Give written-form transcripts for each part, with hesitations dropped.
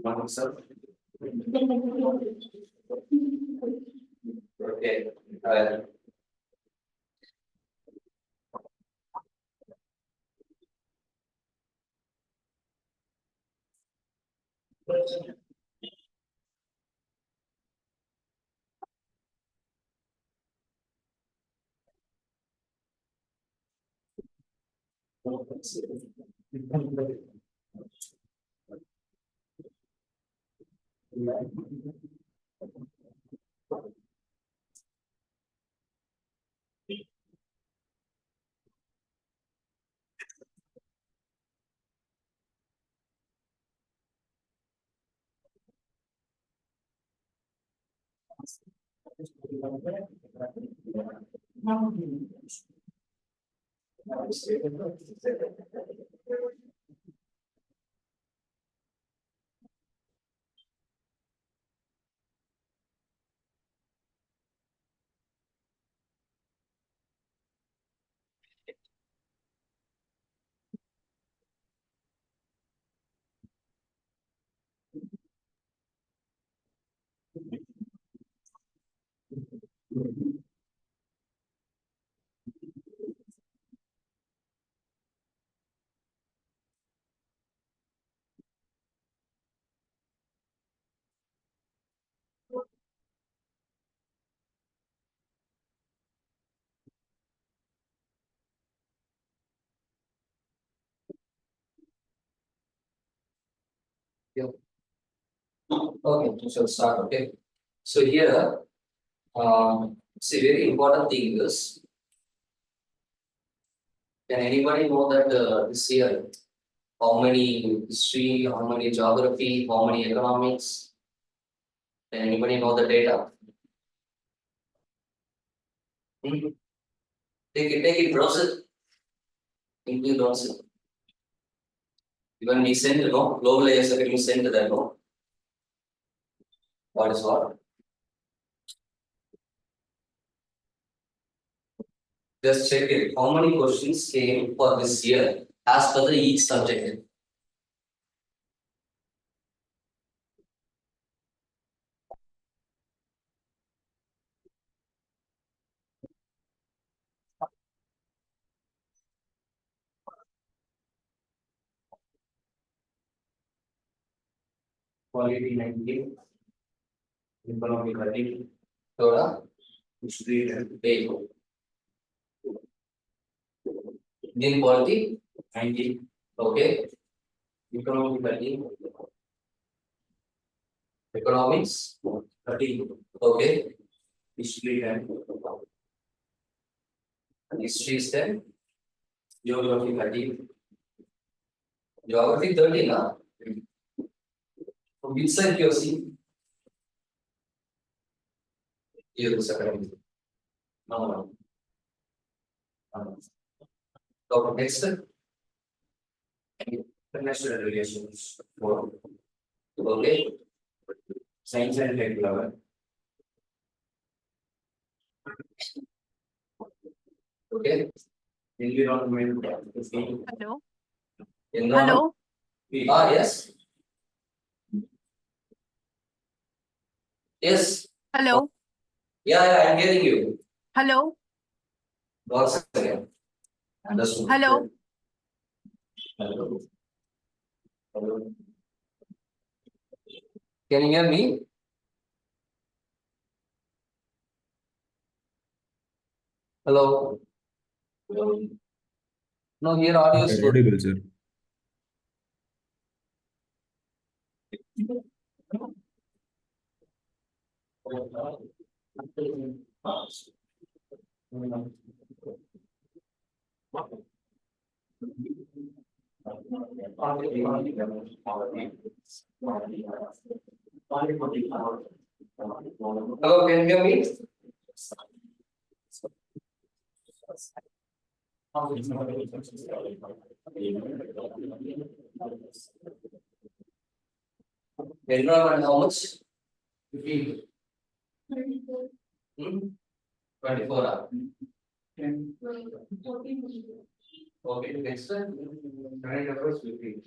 Morning, sir. Okay. Yeah. Okay, so start. Okay. So here, see, very important thing is, can anybody know that this year, how many history, how many geography, how many economics? Can anybody know the data? Hmm? Take it, browse it. Simply browse it. Even we send, Global IAS Academy send that, What is what? Just check it. How many questions came for this year as per the each subject? Quality 19, economic 13, history 8. Indian quality 19. Okay. Economic 13. Economics 13. Okay. History 10. History is 10. Geography 13. Geography 13, huh? Which side you see? Here is academy. No. So next, international relations. Okay. Science and tech 11. Okay. Environment 15. Hello. Hello. Yes. Yes. Hello. Yeah, I'm hearing you. Hello. One second. Understood. Hello. Hello. Hello. Can you hear me? Hello. No, here audio is good. Audible, sir. Hello, can you hear me? Enrollment how much? 15. 24 hours. Okay, next time, current affairs 15.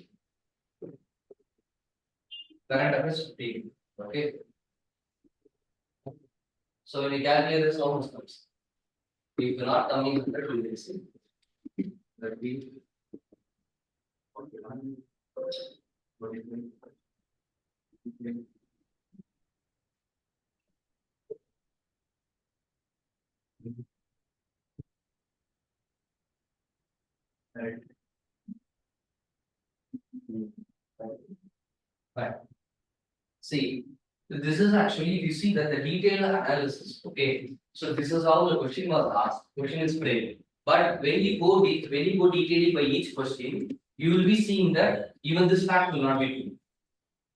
current affairs 50. Okay. So when you calculate this, how much comes? If you're not coming 100, we will see that we 41, 43, right. Right. See, this is actually, if you see that the detailed analysis, okay. So this is how the question was asked. Question is framed. But when you go detailing by each question, you will be seeing that even this fact will not be true.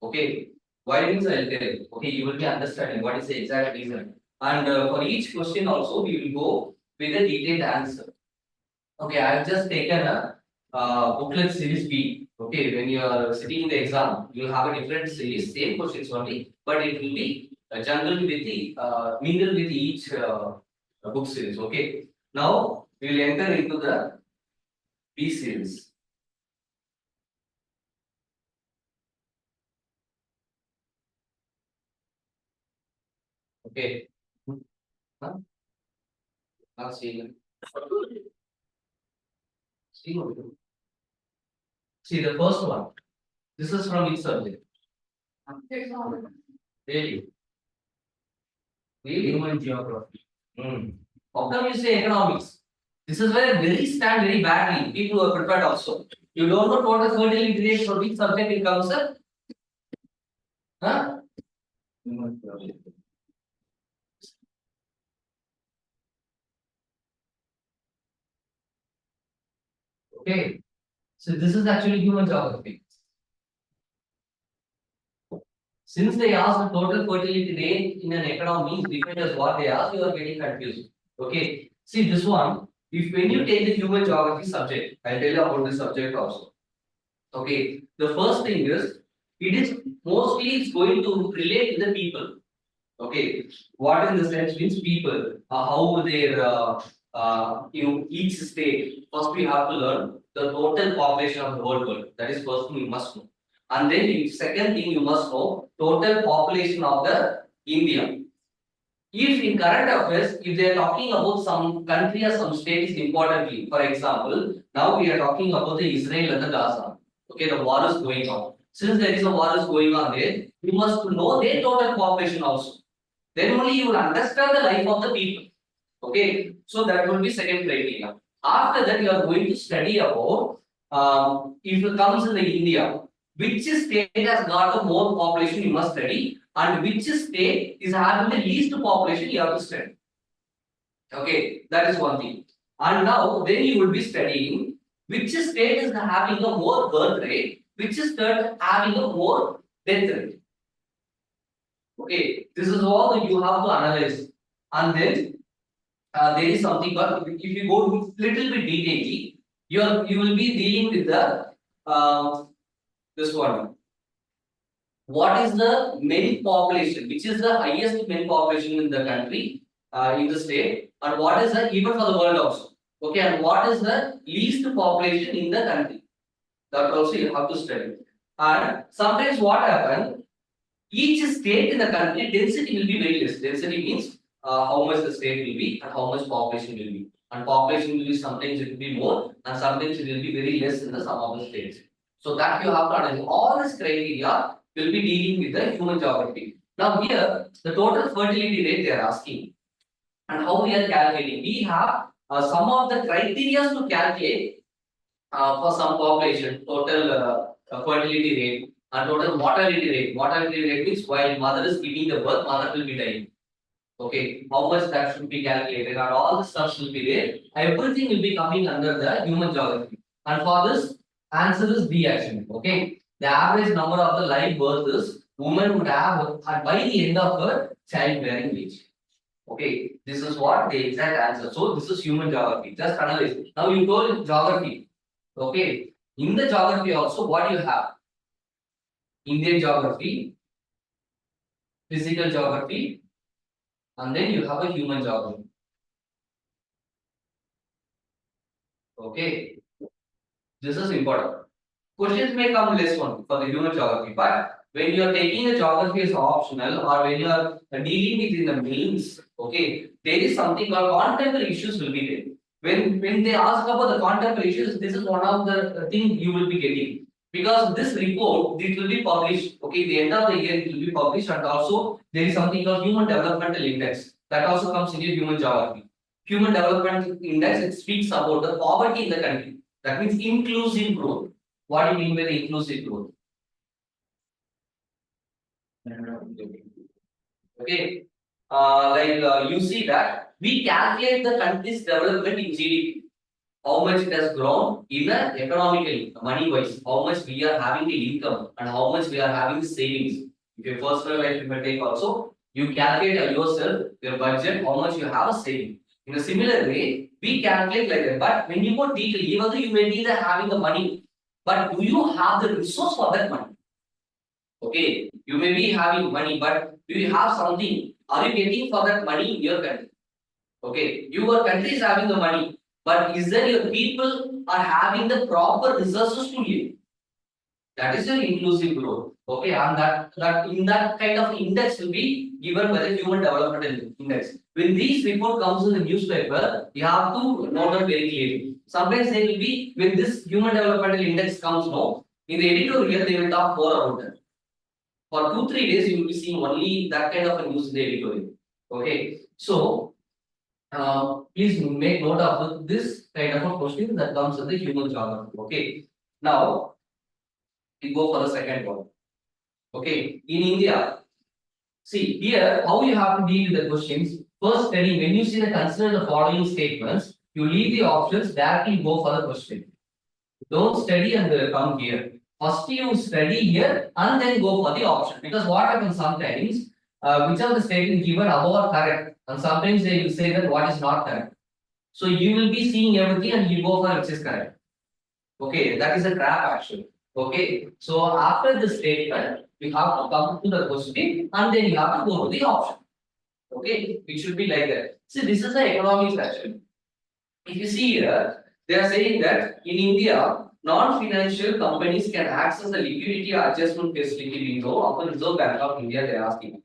Okay. Why means I'll tell you. Okay, you will be understanding what is the exact reason. And for each question also, we will go with a detailed answer. Okay, I have just taken a booklet series B. Okay, when you are sitting in the exam, you will have a different series, same questions only, but it will be jungled with the mingled with each book series. Okay, now we will enter into the B series. Okay, huh? Not seeing. See the first one. This is from which subject? Really? Really? Human geography. How come you say economics? This is where very stand very badly. People who are prepared also. You don't know total fertility rate for which subject it comes, sir? Huh? Okay. So this is actually human geography. Since they asked the total fertility rate in an economy is different as what they asked, you are getting confused. Okay. See this one. If when you take the human geography subject, I'll tell you about this subject also. Okay. The first thing is it is mostly it's going to relate to the people. Okay, what in the sense means people, how their each state. First, we have to learn the total population of the whole world. That is first thing you must know, and then second thing you must know total population of the India. If in current affairs, if they are talking about some country or some state is importantly, for example, now we are talking about the Israel and the Gaza. Okay, the war is going on. Since there is a war is going on there, you must know their total population also. Then only you will understand the life of the people. Okay, so that will be second criteria. After that, you are going to study about if it comes in the India, which state has got the more population you must study, and which state is having the least population you have to study. Okay, that is one thing. And now then you will be studying which state is having a more birth rate, which state having a more death rate. Okay, this is all you have to analyze, and then there is something. But if you go little bit detailing, you will be dealing with the this one. What is the men population? Which is the highest men population in the country, in the state, and what is the even for the world also? Okay, and what is the least population in the country? That also you have to study. And sometimes what happens? Each state in the country density will be very less. Density means how much the state will be and how much population will be. And population will be sometimes it will be more and sometimes it will be very less in the some of the states. So that you have to analyze. All this criteria will be dealing with the human geography. Now here the total fertility rate they are asking and how we are calculating. We have some of the criteria to calculate for some population total fertility rate and total mortality rate. Mortality rate means while mother is giving the birth, mother will be dying. Okay, how much that should be calculated and all the stuff will be there. Everything will be coming under the human geography. And for this, answer is B actually. Okay, the average number of the live birth is woman would have by the end of her childbearing age. Okay, this is what the exact answer. So this is human geography. Just analyze. Now you told geography. Okay, in the geography also, what you have? Indian geography, physical geography, and then you have a human geography. Okay, this is important. Questions may come less one for the human geography, but when you are taking the geography as optional or when you are dealing with in the mains, okay, there is something called contemporary issues will be there. When they ask about the contemporary issues, this is one of the thing you will be getting. Because this report, it will be published, okay, the end of the year it will be published, and also there is something called Human Developmental Index that also comes into human geography. Human Development Index, it speaks about the poverty in the country. That means inclusive growth. What do you mean by the inclusive growth? Okay, you see that we calculate the country's development in GDP, how much it has grown in the economically, money wise, how much we are having the income and how much we are having the savings. If your personal life you may take also, you calculate yourself, your budget, how much you have a saving. In a similar way, we calculate like that. But when you go detail, even though you may be the having the money, but do you have the resource for that money? Okay, you may be having money, but do you have something? Are you getting for that money in your country? Okay, your country is having the money, but is there your people are having the proper resources to live? That is your inclusive growth. Okay, and that in that kind of index will be given by the Human Development Index. When these report comes in the newspaper, you have to note it very clearly. Sometimes they will be when this Human Developmental Index comes, no, in the editorial they will talk more about that. For 2-3 days, you will be seeing only that kind of a news in the editorial. Okay, so please make note of this kind of a question that comes in the human geography. Okay, now we go for the second one. Okay, in India, see here how you have to deal with the questions. First, study when you see the consider the following statements, you leave the options directly go for the question. Don't study and come here. First you study here and then go for the option. Because what happens sometimes, which of the statements given above are correct, and sometimes they will say that what is not correct. So you will be seeing everything and you go for which is correct. Okay, that is a trap actually. Okay, so after the statement, you have to come to the question and then you have to go to the option. Okay, it should be like that. See, this is the economics actually. If you see here, they are saying that in India, non-financial companies can access the liquidity adjustment facility window of the Reserve Bank of India. They are asking.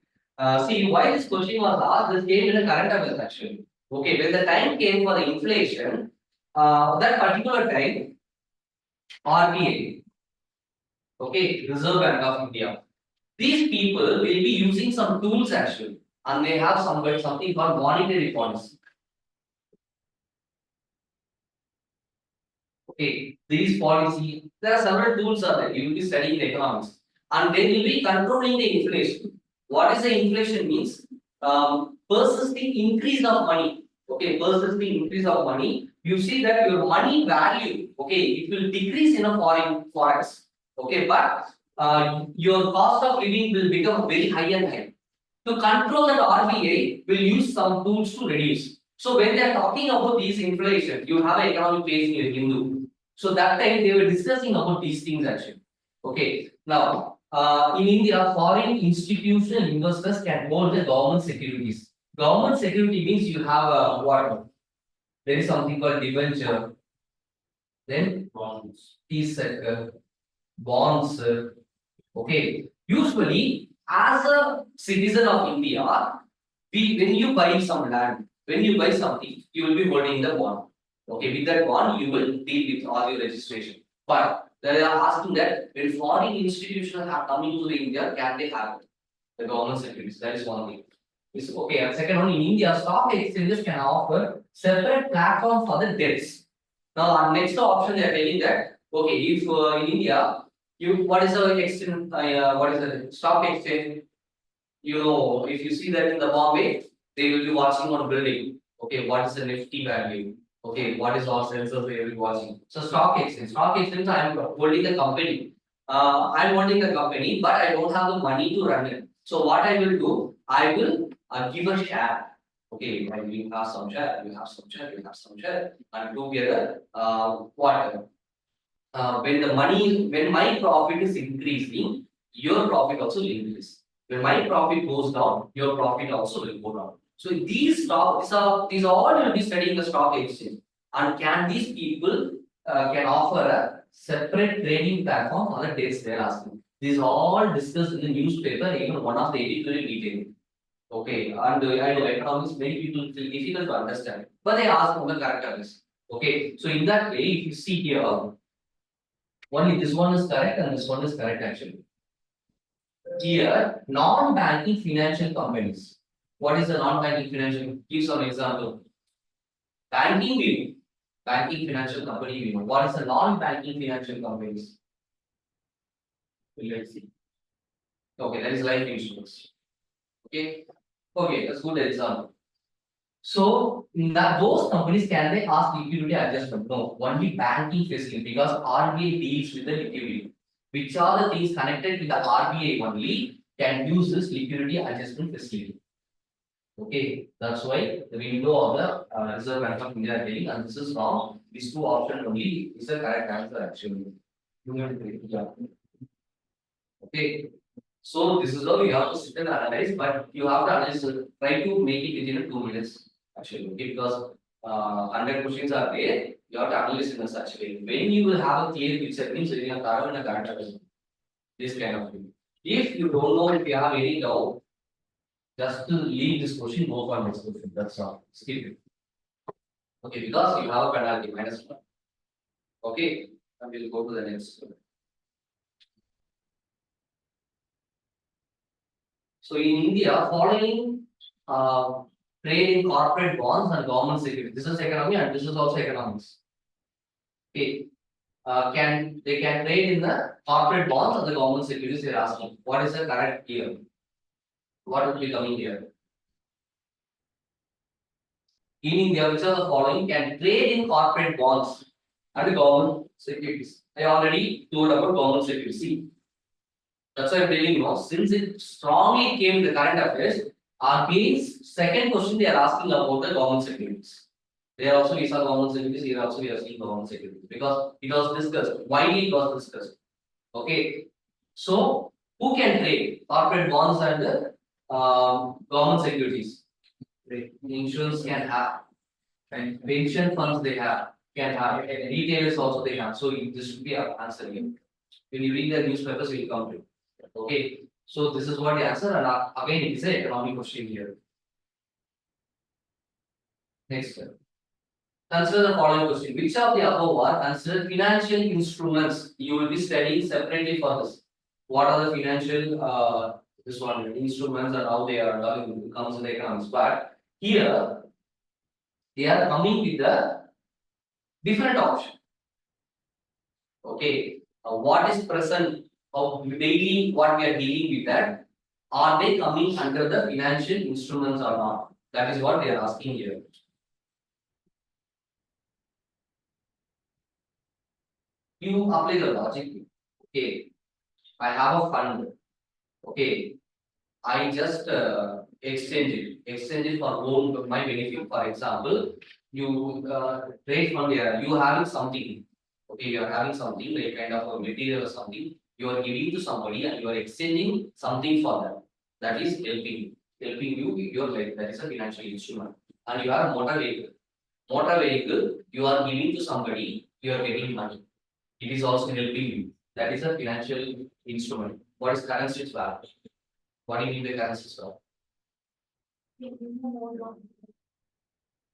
See, why this question was asked, this came in a current affairs actually. Okay, when the time came for the inflation, that particular time, RBI, okay, Reserve Bank of India, these people will be using some tools actually, and they have something called monetary policy. Okay, these policy, there are several tools are there. You will be studying the economics, and they will be controlling the inflation. What is the inflation means? Persisting increase of money. Okay, persisting increase of money. You see that your money value, okay, it will decrease in a foreign forex. Okay, but your cost of living will become very high and high. To control that, RBI will use some tools to reduce. So when they are talking about these inflation, you have an economic base in your Hindu. So that time they were discussing about these things actually. Okay. Now, in India, foreign institutional investors can hold the government securities. Government security means you have a what? There is something called debenture. Then bonds, T-sector, bonds. Okay. Usually, as a citizen of India, when you buy some land, when you buy something, you will be holding the bond. Okay, with that bond, you will deal with all your registration. But they are asking that when foreign institutions are coming to the India, can they have the government securities? That is one thing. It's okay. And second one, in India, stock exchanges can offer separate platform for the debts. Now, our next option they are telling that okay, if in India, what is the exchange? What is the stock exchange? You know, if you see that in the Bombay, they will be watching on building. Okay, what is the Nifty value? Okay, what is all sensors they will be watching? So stock exchange. Stock exchange, I am holding the company. I'm holding the company, but I don't have the money to run it. So what I will do, I will give a share. Okay, you have some share, you have some share, you have some share, and together, what? When my profit is increasing, your profit also will increase. When my profit goes down, your profit also will go down. So these all will be studying the stock exchange. And can these people can offer a separate trading platform for the dates they're asking? These are all discussed in the newspaper, even one of the editorial detail. Okay, and I know economics, many people feel difficult to understand, but they ask from the characters. Okay, so in that way, if you see here, only this one is correct and this one is correct actually. Here, non-banking financial companies. What is a non-banking financial? Give some example. Banking, we know. Banking financial company, we know. What is a non-banking financial companies? Let's see. Okay, that is life insurance. Okay, okay, that's good example. So in that those companies can they ask liquidity adjustment? No, only banking facility because RBI deals with the liquidity. Which are the things connected with the RBI only can use this liquidity adjustment facility. Okay, that's why the window of the Reserve Bank of India are telling, and this is wrong. These two options only is the correct answer actually. Yeah. Okay, so this is how you have to sit and analyze, but you have to analyze. Try to make it within 2 minutes actually. Okay, because 100 questions are there. You have to analyze in such a way. When you will have a clear picture, means you have thorough and a correct this kind of thing. If you don't know, if you have any doubt, just to leave this question, go for next question. That's all. Skip it. Okay, because you have a penalty -1. Okay, and we'll go to the next. So in India, following trade in corporate bonds and government securities. This is economy and this is also economics. Okay. They can trade in the corporate bonds and the government securities? They are asking. What is the correct here? What will be coming here? In India, which are the following can trade in corporate bonds and government securities? I already told about government securities. See, that's why I'm telling you now, since it strongly came to the current affairs, RBI's second question they are asking about the government securities. There also we saw government securities, here also we are seeing government securities because it was discussed, widely it was discussed. Okay, so who can trade corporate bonds and government securities? Insurance can have, and pension funds they have, can have, and retailers also they have. So this should be our answer here. When you read the newspapers, you will come to it. Okay, so this is what the answer, and again it is an economic question here. Next step. Consider the following question. Which of the above are considered financial instruments? You will be studying separately for this. What are the financial this one instruments and how they are comes in the economics? But here they are coming with the different option. Okay, what is present of daily what we are dealing with that? Are they coming under the financial instruments or not? That is what they are asking here. You apply the logic. Okay, I have a fund. Okay, I just exchange it for own my benefit. For example, you trade fund here. You having something. Okay, you are having something like kind of a material or something. You are giving to somebody and you are exchanging something for them. That is helping you with your life. That is a financial instrument. And you have a motor vehicle. Motor vehicle, you are giving to somebody. You are getting money. It is also helping you. That is a financial instrument. What is currency swap? What do you mean by currency swap?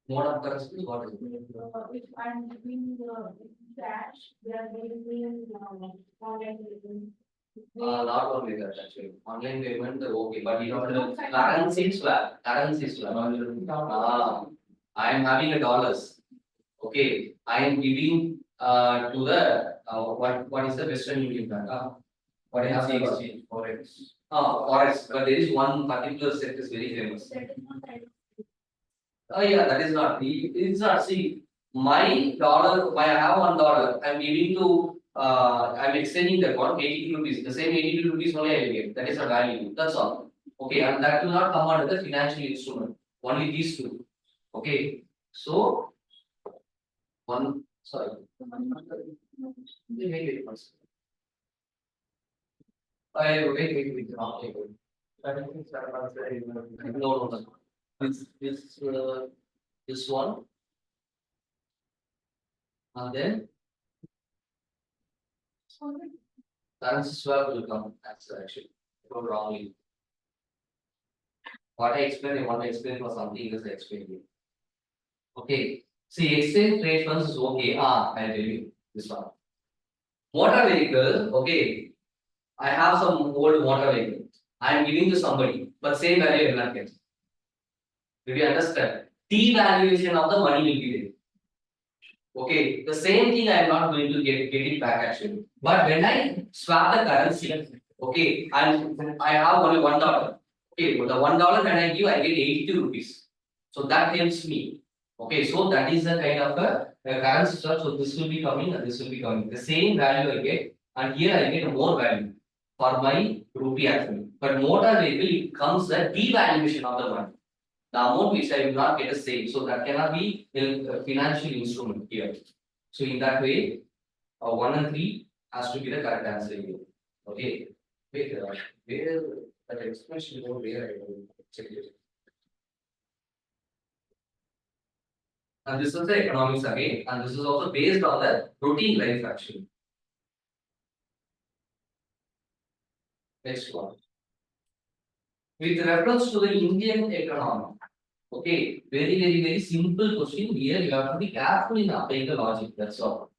Mode of currency, what is it? If I'm giving the cash, they are giving online payment. Not only that actually. Online payment, okay, but you know the currency swap. Currency swap. I am having a dollars. Okay, I am giving to the what is the Western Union Bank? What is the exchange? Forex. Forex. But there is one particular set is very famous. Oh yeah, that is not. It's not. See, my dollar. I have $1. I'm giving to. I'm exchanging that one 82 rupees. The same 82 rupees only I will get. That is a value. That's all. Okay, and that will not come under the financial instrument. Only these two. Okay, so one. Sorry. Wait. Wait. Okay. No. This one, and then currency swap will come. That's actually go wrongly. What I explained, I want to explain for something else I explained here. Okay. See, exchange trade funds is okay. I'll tell you this one. Motor vehicle, okay. I have some old motor vehicle. I am giving to somebody, but same value I will not get. Did you understand? Devaluation of the money will be there. Okay, the same thing I am not going to get it back actually. But when I swap the currency, okay, and I have only $1. Okay, with the $1 when I give, I get 82 rupees. So that helps me. Okay, so that is the kind of a currency swap. So this will be coming and this will be coming. The same value I get, and here I get more value for my rupee actually. But motor vehicle it comes the devaluation of the money. The amount which I will not get the same. So that cannot be a financial instrument here. So in that way, 1 and 3 has to be the correct answer here. Okay. Wait, where that expression over where I will check it. And this is the economics again, and this is also based on the routine life actually. Next one. With reference to the Indian economy. Okay, very simple question here. You have to be careful in applying the logic. That's all.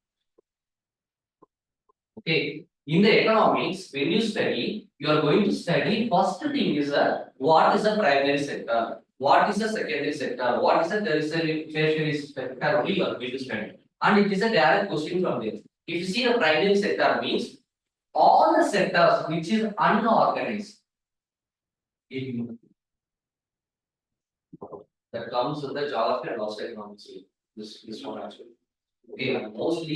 Okay, in the economics, when you study, you are going to study first thing is what is the primary sector, what is the secondary sector, what is the tertiary sector only you are going to study. And it is a direct question from there. If you see the primary sector means all the sectors which is unorganized. That comes with the geography and also economics. This one actually. Okay, and most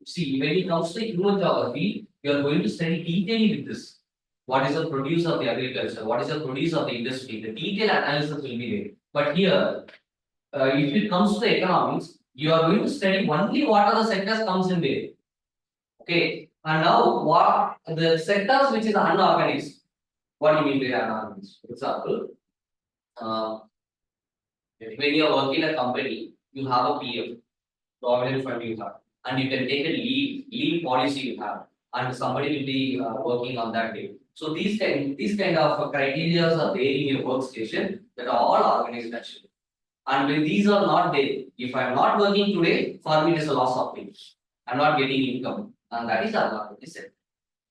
see when it comes to human geography, you are going to study detailing with this. What is the produce of the agriculture? What is the produce of the industry? The detailed analysis will be there. But here, if it comes to the economics, you are going to study only what are the sectors comes in there. Okay, and now what the sectors which is unorganized. What do you mean by unorganized? For example, when you are working in a company, you have a PF, provident fund you have, and you can take a leave policy you have, and somebody will be working on that day. So these kind of criteria are there in your workstation that are all organized actually. And when these are not there, if I am not working today, for me it is a loss of pay. I am not getting income, and that is unorganized sector.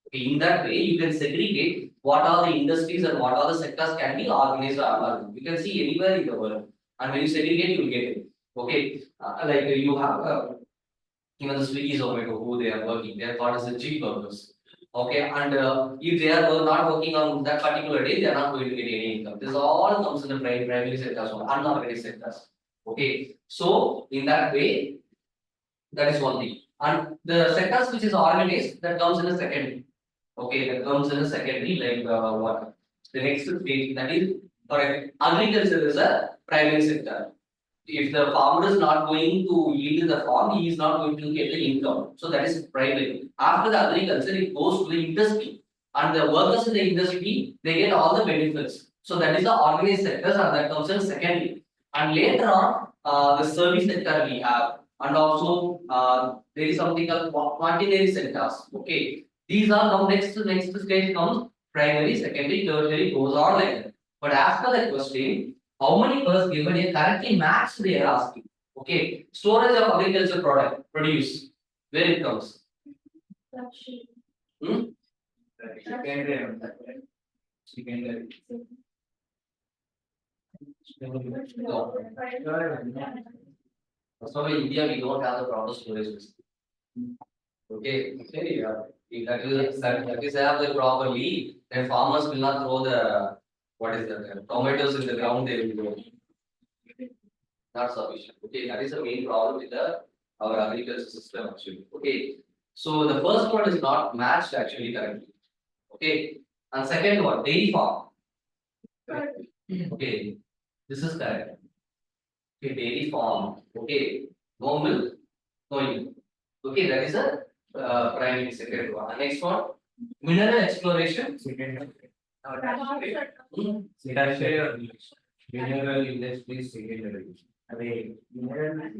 Okay, in that way, you can segregate what are the industries and what are the sectors can be organized or unorganized. You can see anywhere in the world, and when you segregate, you will get it. Okay, like you have even the Swiggy Zomato, who they are working, they are called as the gig workers. Okay, and if they are not working on that particular day, they are not going to get any income. This all comes in the primary sectors or unorganized sectors. Okay, so in that way, that is one thing. And the sectors which is organized, that comes in a secondary. Okay, that comes in a secondary, like what? The next stage, that is, correct. Agriculture is a primary sector. If the farmer is not going to yield the farm, he is not going to get the income. So that is primary. After the agriculture, it goes to the industry. And the workers in the industry, they get all the benefits. So that is the organized sectors, and that comes in secondary. And later on, the service sector we have, and also there is something called quaternary sectors. Okay, these are come next stage comes primary, secondary, tertiary, goes on like that. But after that question, how many first given a correctly match they are asking. Okay, storage of agriculture product produce where it comes. Hmm? Secondary. No. So in India we don't have the proper storage system. Okay, if that is have the properly, then farmers will not throw the what is that tomatoes in the ground, they will grow. Not sufficient. Okay, that is the main problem with our agriculture system actually. Okay, so the first one is not matched actually correctly. Okay, and second one, dairy farm. Okay, this is correct. Okay, dairy farm. Okay, no milk, no yield. Okay, that is a primary secondary one. And next one, mineral exploration. Tertiary. Mineral industry secondary. Away.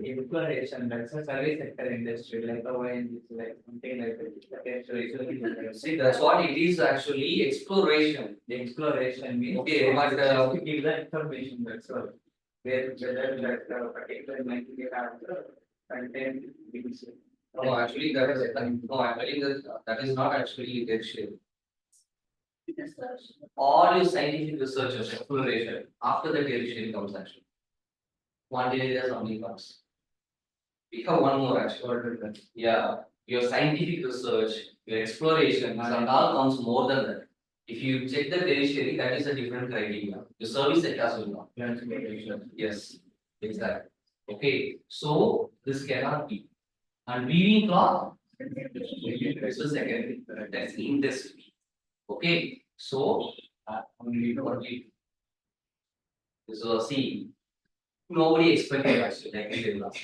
Exploration, that's a service sector industry, like a wine, like something like that. See, that's what it is actually exploration. The exploration means. Okay, but, just to give the information, that's all. Where whether that particular might be have the content. No, actually, that is no, actually that is not actually tertiary. Research. All your scientific research exploration after the tertiary comes actually. Quantitative only comes. We have one more actually. Yeah, your scientific research, your exploration, and all comes more than that. If you check the tertiary, that is a different criteria. The service sectors will not. Yes, exactly. Okay, so this cannot be. And weaving cloth, this is secondary, that's industry. Okay, so only this is a C. Nobody expected actually, like I said last.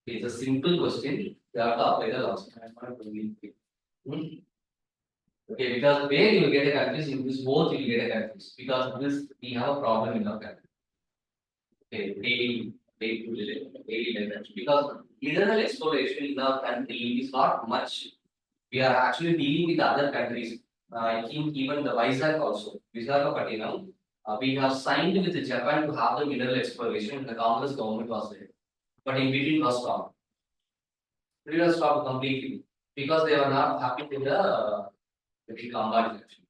It's a simple question. You have to apply the last. Okay, because where you will get a confused, in this both you will get a confused because this we have a problem in our country. Okay, daily life because mineral exploration in our country is not much. We are actually dealing with other countries. I think even the Vizag also, Visakhapatnam, we have signed with Japan to have the mineral exploration. The Congress government was there, but in between was stopped. It was stopped completely because they were not happy with the commodities actually.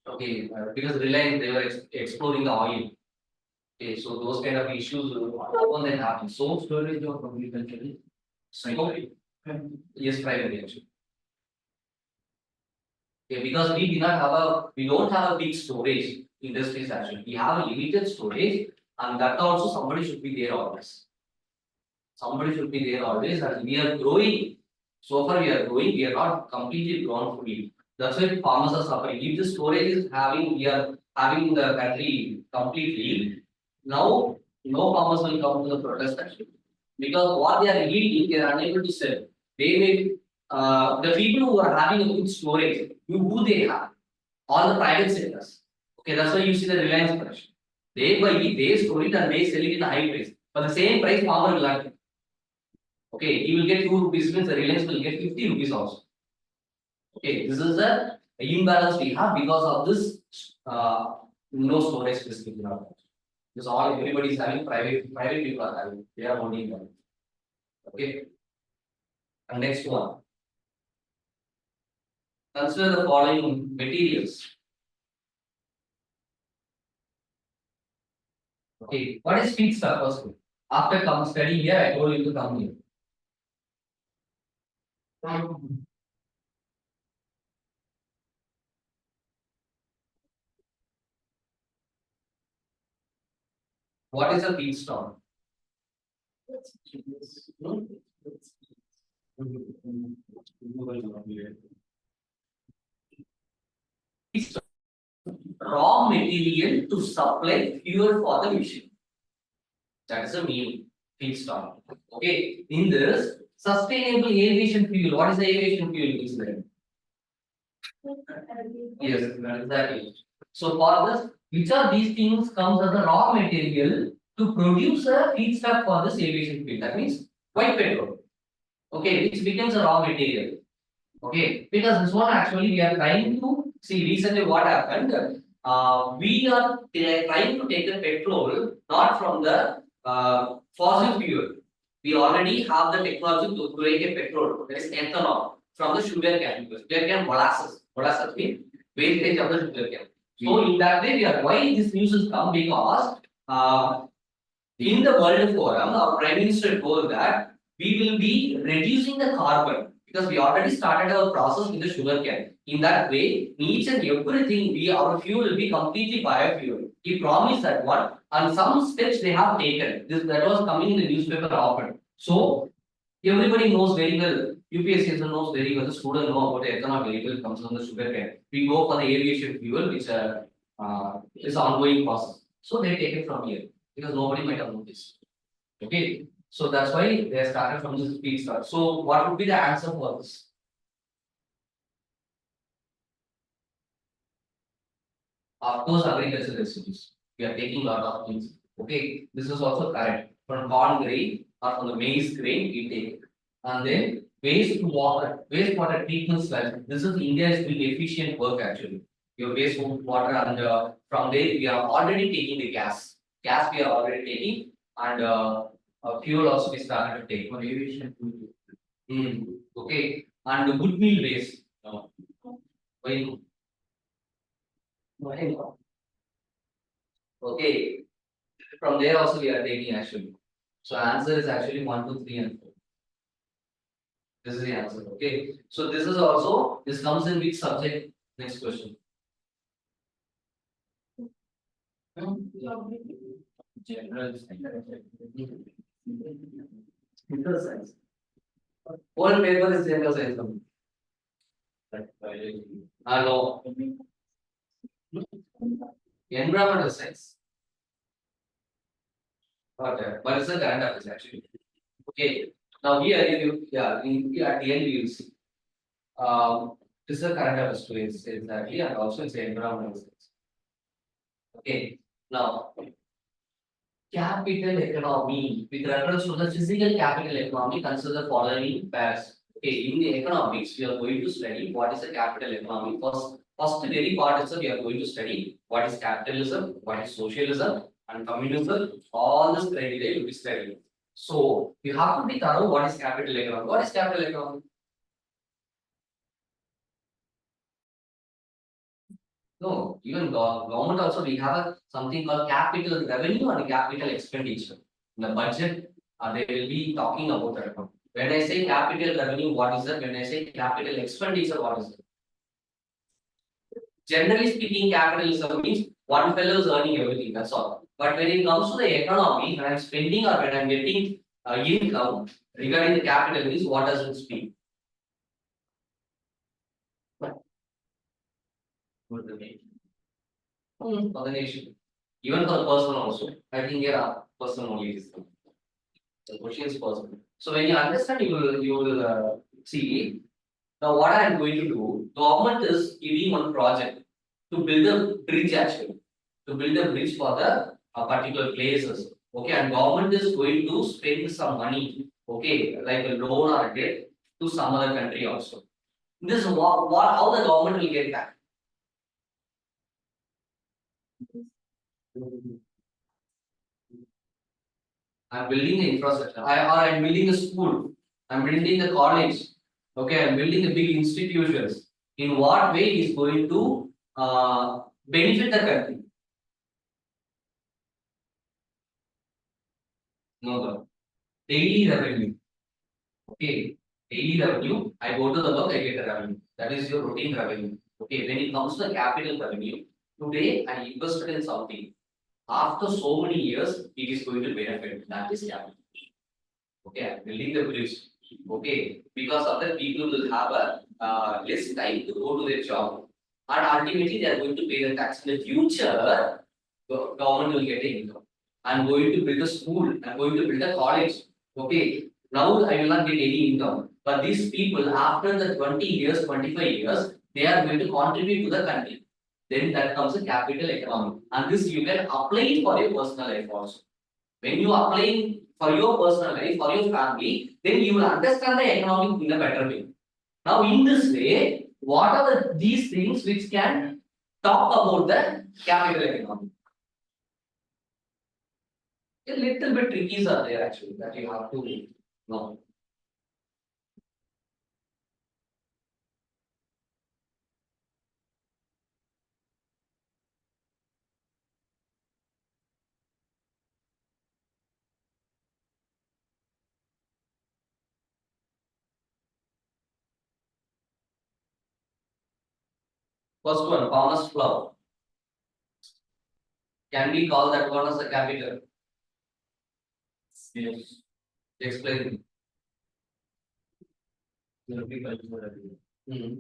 Okay, because Reliance they were exploring the oil. Okay, so those kind of issues often then happen. So Storage of agriculture. so yes, privately actually. Okay, because we don't have a big storage industries actually. We have a limited storage, and that also somebody should be there always. Somebody should be there always, and we are growing. So far we are growing, we are not completely grown fully. That's why farmers are suffering. If the storage is having, we are having the country completely. Now, no farmers will come to the protest actually. Because what they are eating, they are unable to sell. They may, the people who are having a good storage, who they have? All the private sectors. Okay, that's why you see the Reliance production. They buy it, they store it, and they sell it in a high price. But the same price, farmer will not get. Okay, he will get 2 rupees, means the Reliance will get 50 rupees also. Okay, this is the imbalance we have because of this no storage specific in our country. Because all everybody is having private people are having, they are owning them. Okay. And next one. Consider the following materials. Okay, what is feedstock first? After studying here, I told you to come here. What is a feedstock? Feedstock. Raw material to supply fuel for the machine. That is the main feedstock. Okay, in this sustainable aviation fuel, what is the aviation fuel is there? Yes, exactly. So for this, which of these things comes as a raw material to produce a feedstock for this aviation fuel? That means white petrol. Okay, which becomes a raw material. Okay, because this one actually we are trying to see recently what happened. We are trying to take the petrol not from the fossil fuel. We already have the technology to make a petrol, that is ethanol, from the sugar cane. Sugar cane molasses. Molasses means wastage of the sugar cane. So in that way, we are why this news has come because in the World Forum, our Prime Minister told that we will be reducing the carbon because we already started our process with the sugar cane. In that way, each and everything our fuel will be completely biofuel. He promised that one, and some steps they have taken. That was coming in the newspaper often. So everybody knows very well. UPSC knows very well. The student know about ethanol very well comes from the sugar cane. We go for the aviation fuel, which is ongoing process. So they take it from here because nobody might have noticed. Okay, so that's why they started from this feedstock. So what would be the answer for this? Of course, agricultural residues. We are taking a lot of things. Okay, this is also correct. From corn grain or from the maize grain, we take it. And then wastewater treatment sludge. This is India's big efficient work actually. Your wastewater and from there we are already taking the gas. Gas we are already taking and fuel also we started to take. For aviation fuel. Okay, and good meal waste. Why? Why not? Okay, from there also we are taking actually. So answer is actually 1, 2, 3 and 4. This is the answer. Okay. So this is also this comes in which subject? Next question. General science. General science. Whole paper is general science. Biology. No. Environmental science. But it's a current affairs actually. Okay. Now here if you at the end you will see. This is a current affairs students exactly and also it's environmental science. Okay. Now capital economy with reference to the physical capital economy consider the following pairs. Okay, in the economics we are going to study what is the capital economy. First very part is we are going to study what is capitalism, what is socialism and communism. All this criteria will be studied. So you have to be thorough. What is capital economy? What is capital economy? No, even government also we have something called capital revenue and capital expenditure. In the budget, they will be talking about that. When I say capital revenue, what is that? When I say capital expenditure, what is that? Generally speaking, capitalism means one fellow is earning everything. That's all. But when it comes to the economy, when I'm spending or when I'm getting income regarding the capital means what does it speak? For the nation. For the nation. Even for the person also. I think person only is the question is personal. So when you understand, you will see. Now what I am going to do, government is giving one project to build a bridge actually, to build a bridge for the particular places. Okay, and government is going to spend some money, okay, like a loan or a debt to some other country also. This is what how the government will get back. I'm building the infrastructure. I'm building a school. I'm building a college. Okay, I'm building a big institutions. In what way is going to benefit the country? No, no. Daily revenue. Okay, daily revenue. I go to the work, I get the revenue. That is your routine revenue. Okay, when it comes to the capital revenue, today I invested in something. After so many years, it is going to benefit. That is capital. Okay, I'm building the bridge. Okay, because other people will have a less time to go to their job, and ultimately they are going to pay the tax. In the future, the government will get income. I'm going to build a school. I'm going to build a college. Okay, now I will not get any income, but these people after the 20 years, 25 years, they are going to contribute to the country. Then that comes a capital economy, and this you can apply it for your personal life also. When you are applying for your personal life, for your family, then you will understand the economic in a better way. Now, in this way, what are these things which can talk about the capital economy? A little bit trickies are there actually that you have to know. First one, farmer's flour. Can we call that one as a capital? Yes. Explain. Agriculture. Hmm.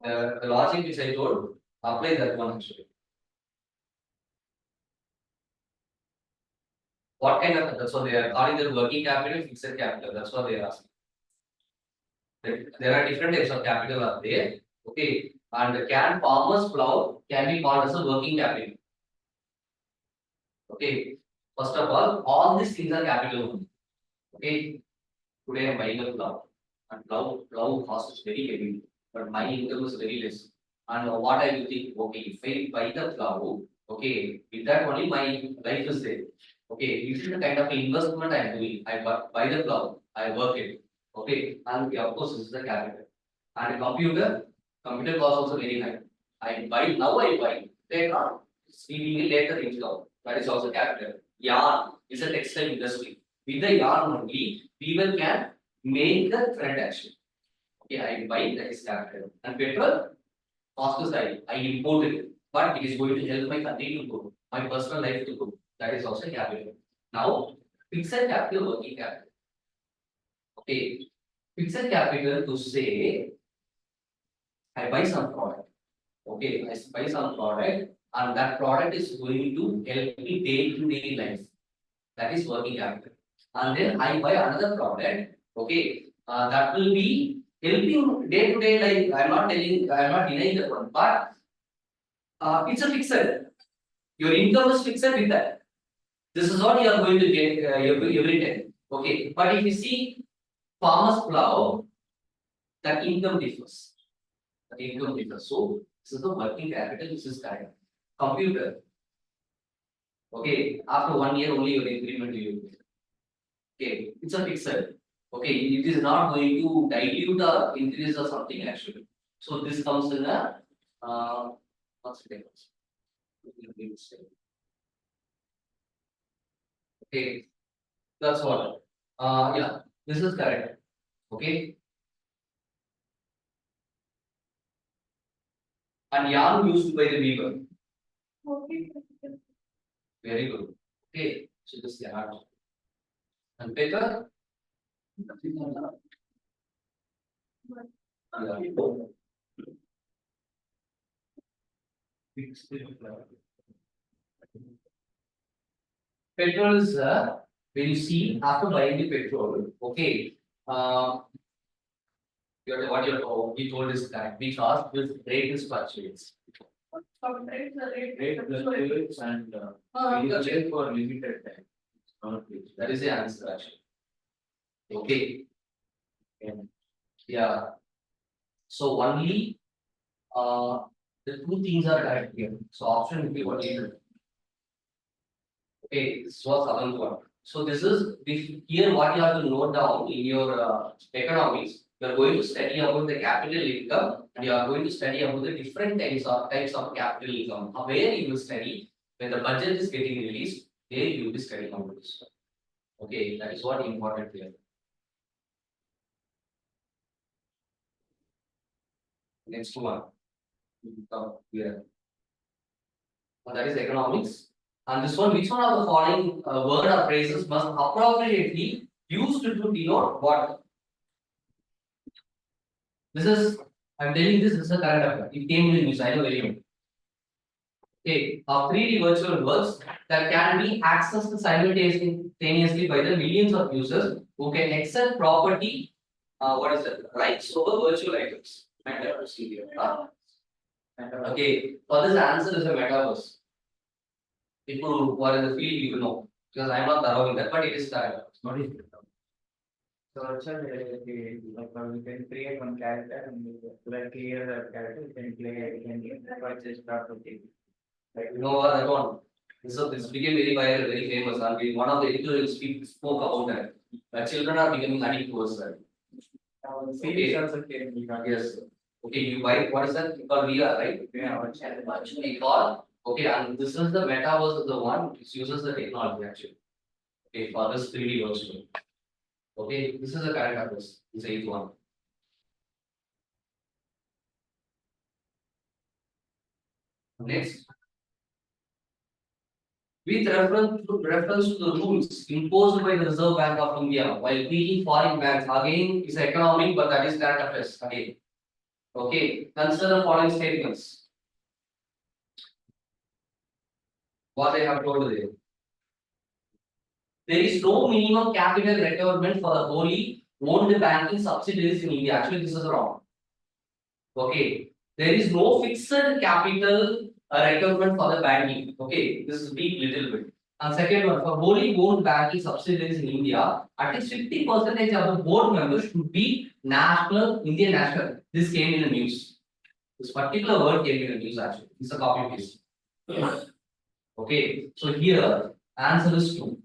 The logic which I told, apply that one actually. What kind of that's what they are calling the working capital, fixed capital. That's what they are asking. There are different types of capital are there. Okay, and can farmers plow can be called as a working capital. Okay. First of all these things are capital only. Okay. Today I'm buying a plow, and plow cost is very heavy, but my income is very less. And what I will think, okay, if I buy the plow, okay, with that only my life is there. Okay, this is the kind of investment I am doing. I buy the plow, I work it. Okay, and yeah, of course this is the capital. And computer cost also very high. I buy now, I buy later on, seemingly later income. That is also capital. Yarn is a textile industry. With the yarn only, people can make the transaction. Okay, I buy, that is capital. And petrol, cost side, I import it, but it is going to help my country to grow, my personal life to grow. That is also capital. Now, fixed capital, working capital. Okay, fixed capital to say, I buy some product. Okay, I buy some product, and that product is going to help me day to day life. That is working capital. And then I buy another product. Okay, that will be helping day to day life. I'm not denying that one, but it's a fixed. Your income is fixed with that. This is what you are going to get every time. Okay, but if you see farmers plow, that income differs. That income differs. So this is the working capital. This is kind computer. Okay, after 1 year only your increment you will get. Okay, it's a fixed. Okay, it is not going to dilute or increase or something actually. So this comes in a what's it? Okay, that's what. Yeah, this is correct. Okay, and yarn used by the weaver. Okay. Very good. Okay, so this yarn and paper. Yeah. Petrol is when you see after buying the petrol, okay. What you told is correct because with rate is fluctuates. Sometimes the rate. Rate fluctuates and we are there for limited time. Not fixed. That is the answer actually. Okay. Yeah. So only the two things are correct here. So option will be what you do. Okay, this was seventh one. So this is here what you have to note down in your economics. You are going to study about the capital income and you are going to study about the different types of capital income. Where you will study when the budget is getting released, there you will be studying about this. Okay, that is what important here. Next one. Here. That is economics. And this one, which one of the following word or phrases must appropriately used to denote what? This is, I'm telling this is a current affair. It came in the news, I know very well. Okay, of 3D virtual worlds that can be accessed simultaneously by the millions of users who can access property, what is that? Rights over virtual items. Metaverse here. Okay, for this answer is a metaverse. People who are in the field, you will know because I am not thorough in that, but it is correct. What is it? So also we can create one character and like clear the character, we can purchase property. Like you know what that one. This became very viral, very famous, and one of the editorials spoke about that. Children are becoming addicted towards that. Series also came. Yes. Okay, you buy what is that? Called VR, right? Yeah, Actually called. Okay, and this is the metaverse of the one which uses the technology actually. Okay, for this 3D virtual. Okay, this is the correct address. This is 8th one. Next. With reference to the rules imposed by the Reserve Bank of India while dealing foreign banks, again is economic, but that is current affairs again. Okay, consider the following statements. What I have told there. There is no minimum capital requirement for the wholly owned banking subsidiaries in India. Actually, this is wrong. Okay, there is no fixed capital requirement for the banking. Okay, this is deep little bit. And second one, for wholly owned banking subsidiaries in India, at least 50% of the board members should be national, Indian national. This came in the news. This particular word came in the news actually. It's a copy paste. Okay, so here answer is 2.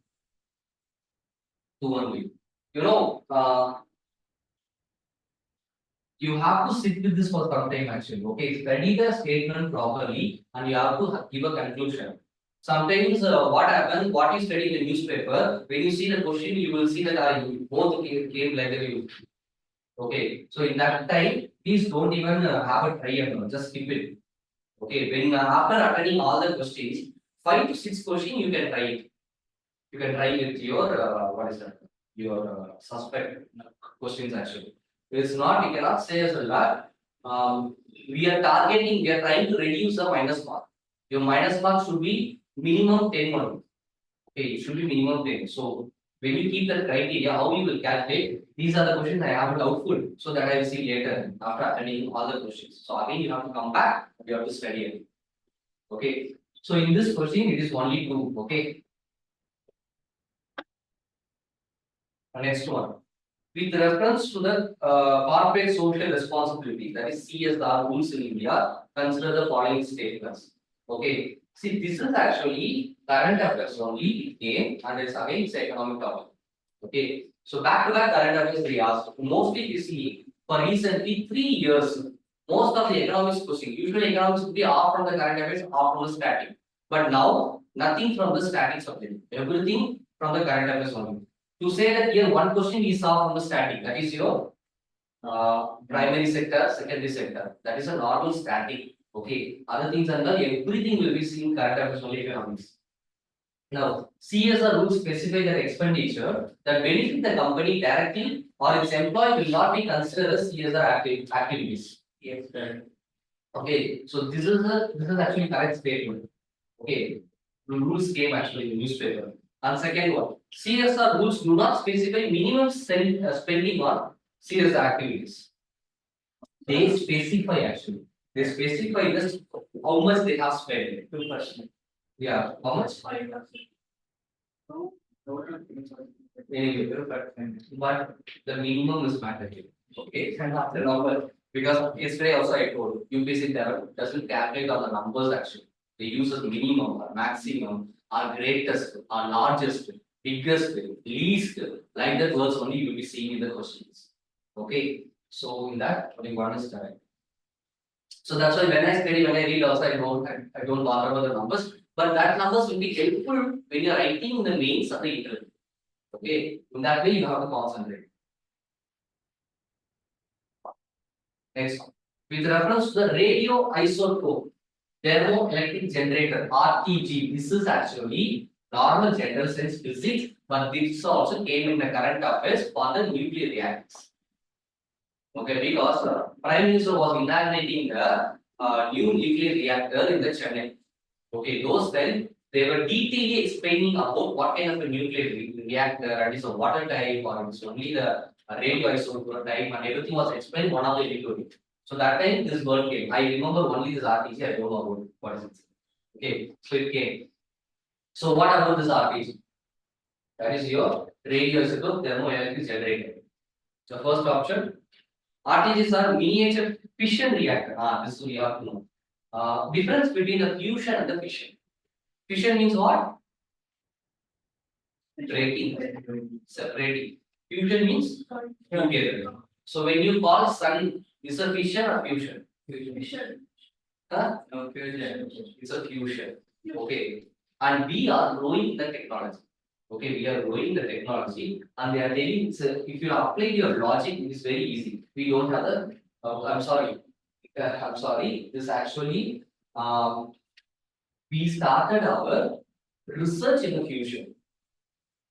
2 only. You know, you have to sit with this for some time actually. Okay, study the statement properly and you have to give a conclusion. Sometimes what happens, what you study in the newspaper, when you see the question, you will see that both came like that. Okay, so in that time, please don't even have a try and just skip it. Okay, when after attending all the questions, 5 to 6 questions you can try it. You can try with your what is that? Your suspect questions actually. If it's not, you cannot say as well that we are targeting, we are trying to reduce the minus mark. Your minus mark should be minimum 10 only. Okay, it should be minimum 10. So when you keep the criteria, how you will calculate, these are the questions I have doubtful, so that I will see later after attending all the questions. So again, you have to come back, you have to study it. Okay, so in this question, it is only 2. Okay, the next one. With reference to the corporate social responsibility, that is CSR rules in India, consider the following statements. Okay, see, this is actually current affairs only, it came, and it's again it's economic topic. Okay, so back to back current affairs they asked. Mostly you see for recently 3 years, most of the economics question, usually economics would be off from the current affairs, off from the static. But now nothing from the static subject, everything from the current affairs only. To say that here one question we saw from the static, that is your primary sector, secondary sector. That is a normal static. Okay, other things under everything will be seen current affairs only economics. Now, CSR rules specify that expenditure that benefit the company directly or its employee will not be considered as CSR activities. Yes, sir. Okay, so this is actually correct statement. Okay, the rules came actually in the newspaper. And second one, CSR rules do not specify minimum spending on CSR activities. They specify actually. They specify just how much they have spent. 2%. Yeah, how much? 5%. Anyway, 2%. but the minimum is mandatory. Okay, and not the number. Because yesterday also I told UPC doesn't calculate on the numbers actually. They use the minimum or maximum or greatest or largest, biggest, least, like that words only you will be seeing in the questions. Okay, so in that one is correct. So that's why when I study, when I read also I don't bother about the numbers, but that numbers will be helpful when you are writing the mains of the interview. Okay, in that way you have to concentrate. Next, with reference to the radio isotope thermoelectric generator (RTG), this is actually normal general sense physics, but this also came in the current affairs for the nuclear reactors. Okay, because Prime Minister was inaugurating the new nuclear reactor in the Chennai. Okay, those then they were detailing explaining about what kind of a nuclear reactor and it's a water type or it's only the radioisotope type and everything was explained one of the editorial. So that time this word came. I remember only this RTG, I don't know about what is it. Okay, so it came. So what about this RTG? That is your radioisotope thermoelectric generator. The first option. RTGs are miniature fission reactor. This we have to know. Difference between the fusion and the fission. Fission means what? Separating. Fusion means together. So when you call sun, is a fission or fusion? Fission. Huh? No, fusion. It's a fusion. Okay. And we are growing the technology. Okay, we are growing the technology, and they are telling if you apply your logic, it is very easy. We don't have the. I'm sorry. I'm sorry. This actually, we started our research in the fusion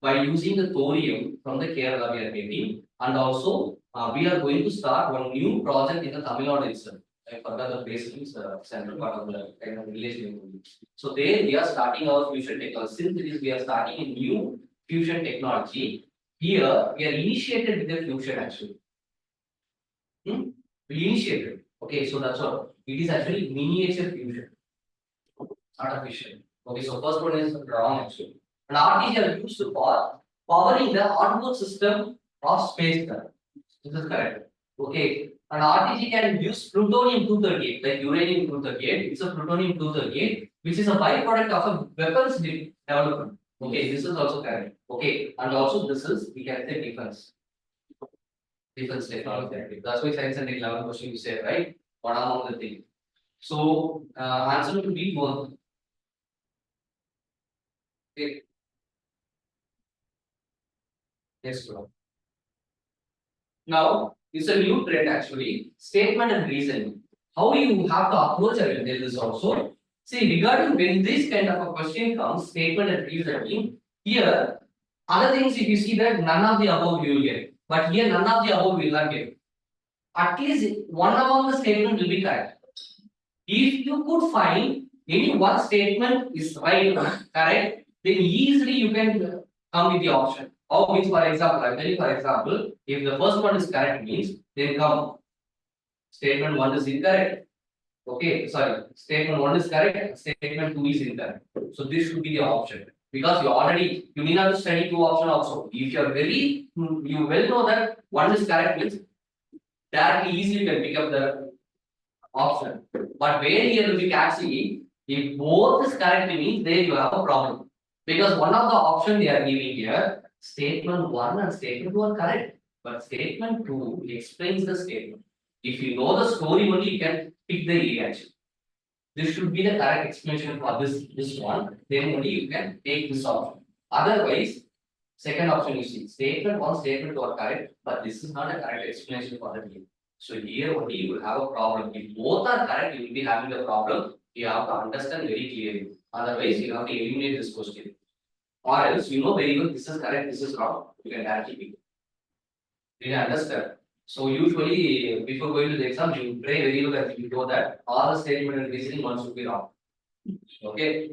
by using the thorium from the Kerala we are getting, and also we are going to start one new project in the Tamil Nadu itself. I forgot the place is central part of the kind of village name. So there we are starting our fusion technology. Since it is we are starting a new fusion technology, here we are initiated with the fusion actually. We initiated. Okay, so that's all. It is actually miniature fusion, not a fission. Okay, so first one is wrong actually. And RTG are used for powering the onboard system of spacecraft. This is correct. Okay. And RTG can use plutonium-238, like uranium-238. It's a plutonium-238, which is a byproduct of a weapons development. Okay, this is also correct. Okay, and also this is we can say defense technology. That's why science and technology question you say, right? One among the thing. So answer to be both. Okay. Next one. Now, it's a new trend actually. Statement and reasoning. How you have to approach a this also. See, regarding when this kind of a question comes, statement and reasoning, here, other things if you see that none of the above you will get. But here none of the above will not get. At least one among the statement will be correct. If you could find any one statement is right, correct, then easily you can come with the option. Or means for example, I'm telling for example, if the first one is correct means then come statement 1 is incorrect. Okay, sorry, statement 1 is correct, statement 2 is incorrect. So this should be the option. Because you need not to study two option also. If you are you well know that 1 is correct means directly easily you can pick up the option. But where here will be actually, if both is correct means there you have a problem. Because one of the option they are giving here, statement 1 and statement 2 are correct. But statement 2 explains the statement. If you know the story only, you can pick the reaction. This should be the correct explanation for this one. Then only you can take this option. Otherwise, second option you see, statement 1, statement 2 are correct, but this is not a correct explanation for the game. So here only you will have a problem. If both are correct, you will be having a problem. You have to understand very clearly. Otherwise, you have to eliminate this question. Or else you know very well this is correct, this is wrong. You can directly pick. Did you understand? So usually before going to the exam, you pray very well that you know that all the statement and reasoning one should be wrong. Okay.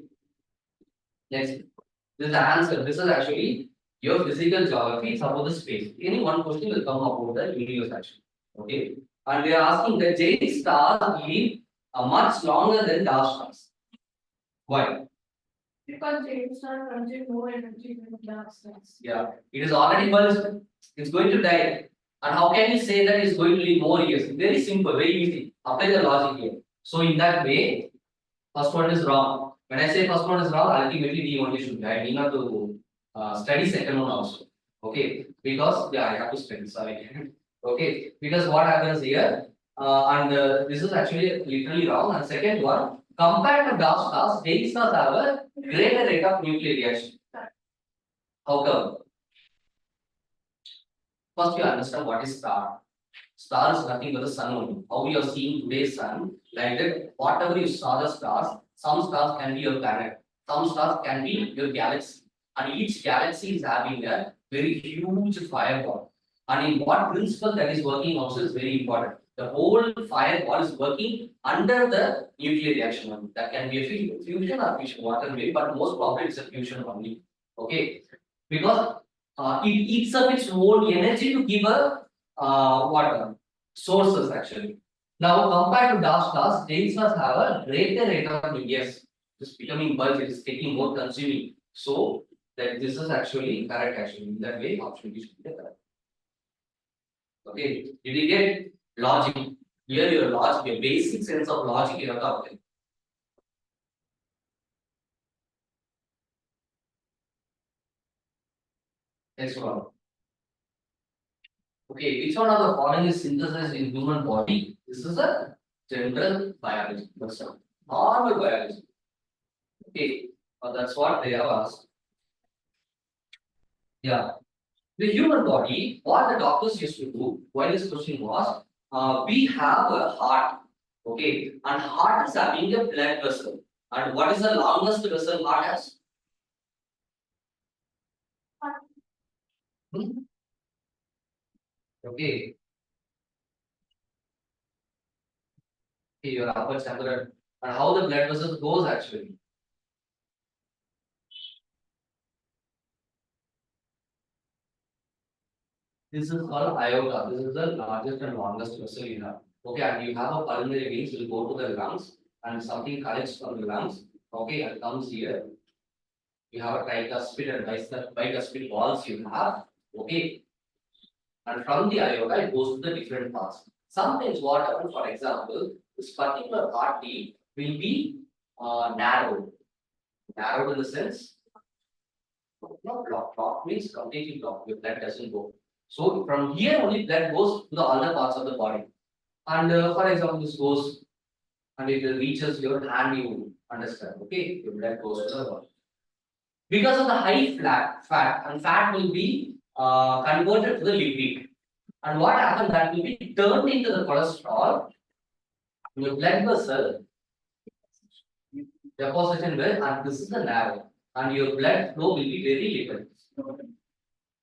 Next. This is the answer. This is actually your physical geography. Suppose the space. Any one question will come about the universe actually. Okay. And they are asking that giant stars live much longer than dark stars. Why? Because they start consume more energy than dark stars. Yeah, it is already pulsed. It's going to die. And how can you say that it's going to live more years? Very simple, very easy. Apply the logic here. So in that way, first one is wrong. When I say first one is wrong, ultimately we only should be. I need not to study second one also. Okay, because yeah, I have to study. Sorry. Okay, because what happens here, this is actually literally wrong. And second one, compared to dark stars, they stars have a greater rate of nuclear reaction. How come? First, you understand what is star. Star is nothing but the sun only. How we are seeing today's sun, like that, whatever you saw the stars, some stars can be your planet, some stars can be your galaxy, and each galaxy is having a very huge fireball. And in what principle that is working also is very important. The whole fireball is working under the nuclear reaction only. That can be a fusion or fission, whatever way, but most probably it's a fusion only. Okay, because it eats up its own energy to give a what sources actually. Now compared to dark stars, day stars have a greater rate of yes, it's becoming bulk, it is taking more consuming. So that this is actually correct actually. In that way, option B should be the correct. Okay, did you get logic? Here your logic, your basic sense of logic you have to apply. Next one. Okay, which one of the following is synthesized in human body? This is a general biology. That's all. Normal biology. Okay, that's what they have asked. Yeah. The human body, what the doctors used to do while this question was, we have a heart. Okay, and heart is having a blood vessel. And what is the longest vessel heart has? Hmm? Okay. Okay, your upper chamber. And how the blood vessel goes actually. This is called aorta. This is the largest and longest vessel you have. Okay, and you have a pulmonary veins will go to the lungs and something collects from the lungs. Okay, and comes here. You have a tricuspid and bicuspid walls you have, okay. And from the aorta, it goes to the different parts. Sometimes what happens, for example, this particular artery will be narrowed. Narrowed in the sense, not blocked. Blocked means completely blocked. Your blood doesn't go. So from here only blood goes to the other parts of the body. And for example, this goes and it reaches your hand, you understand, okay? Your blood goes to the body. Because of the high fat, and fat will be converted to the lipid. And what happens, that will be turned into the cholesterol, your blood vessel deposition well, and this is the narrow, and your blood flow will be very little.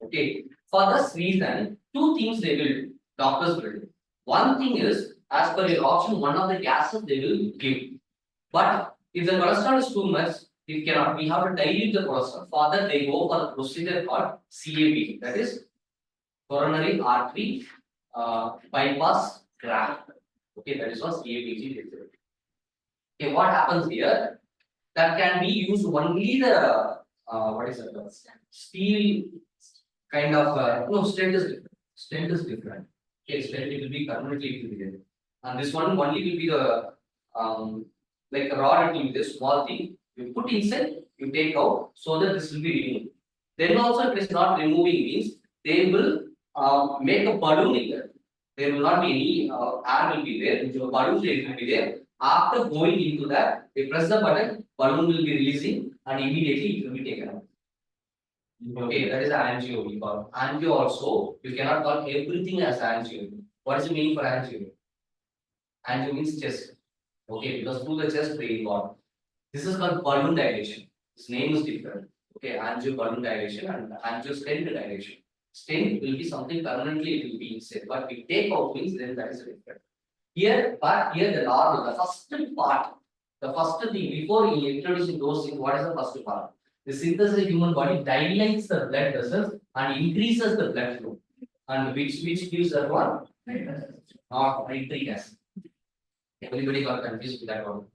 Okay. For this reason, two things they will do, doctors will do. One thing is, as per your option, one of the gases they will give. But if the cholesterol is too much, it cannot. We have to dilute the cholesterol. For that, they go for the procedure called CABG, that is coronary artery bypass graft. Okay, that is what CABG is. Okay, what happens here? That can be used only the what is it? Steel kind of no, stent is different. Stent is different. Okay, stent it will be permanently integrated. And this one only will be the like a rod, it will be this small thing. You put inside, you take out, so that this will be removed. Then also, if it is not removing, means they will make a balloon in there. There will not be any air will be there. So balloon will be there. After going into that, they press the button, balloon will be releasing, and immediately it will be taken out. Okay, that is angio we call. Angio also, you cannot call everything as angio. What is the meaning for angio? Angio means chest. Okay, because through the chest they got. This is called balloon dilation. Its name is different. Okay, angio balloon dilation and angio stent dilation. Stent will be something permanently it will be inside, but we take out means then that is different. Here, but here the normal, the first part, the first thing before introducing those things, what is the first part? The synthesis of human body dilates the blood vessels and increases the blood flow, and which gives that one nitric acid. Everybody got confused with that one.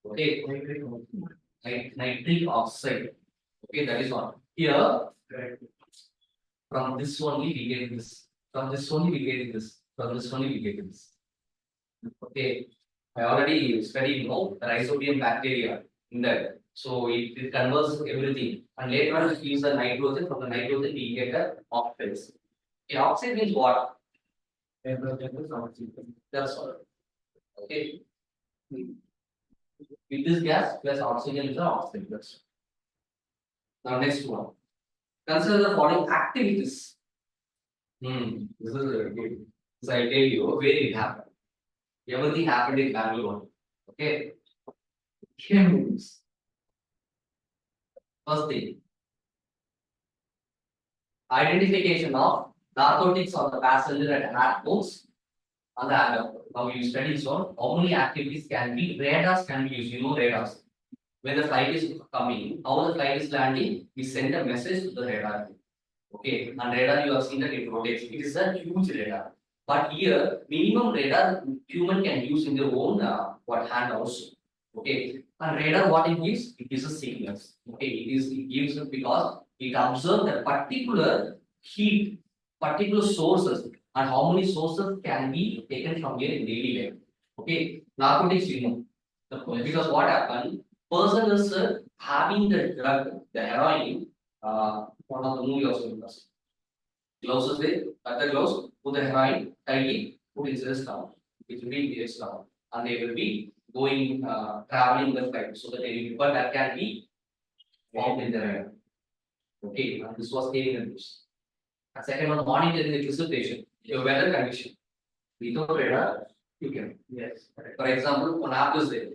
Okay, nitric oxide. Okay, that is one. Here, from this only we get this. From this only we get this. From this only we get this. Okay, I already studied, the rhizobium bacteria in that. So it converts everything, and later on it gives the nitrogen. From the nitrogen we get the oxides. Okay, oxide means what? That's all. Okay. With this gas plus oxygen is the oxide. That's now next one. Consider the following activities. This is good. So I tell you where it happened. Everything happened in Bangalore. Okay. Chemicals. First thing. Identification of narcotics on the passenger at airports. On the now you study so how many activities can be radars can be used. You know radars. When the flight is coming, how the flight is landing, we send a message to the radar. Okay, and radar you have seen that it rotates. It is a huge radar. But here, minimum radar human can use in their own hand also. Okay, and radar what it gives? It gives a signals. Okay, it gives it because it observes the particular heat, particular sources, and how many sources can be taken from here in daily life. Okay, narcotics you know. Because what happened? Person is having the drug, the heroin, one of the movie also does. Gloves is there, cut the gloves, put the heroin, tie it, put inside the stomach. It will be in their stomach. And they will be going, traveling the flight. So that they will, but that can be formed in the radar. Okay, and this was taken in this. And second one, monitoring the precipitation, your weather condition. Without radar, you can. Yes. For example, on app is there.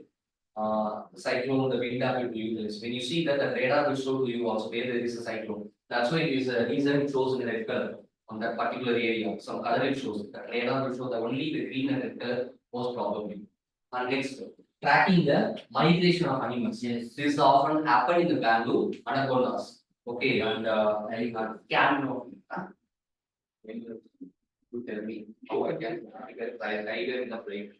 Cyclone, the wind app will use this. When you see that the radar will show to you also where there is a cyclone. That's why it is a reason it shows in red color on that particular area. Some color it shows. That radar will show the only the green and red color most probably. And next, tracking the migration of animals. Yes. This often happen in the Bangalore anacondas. Okay, and camel. You tell me how I can tiger in the brain.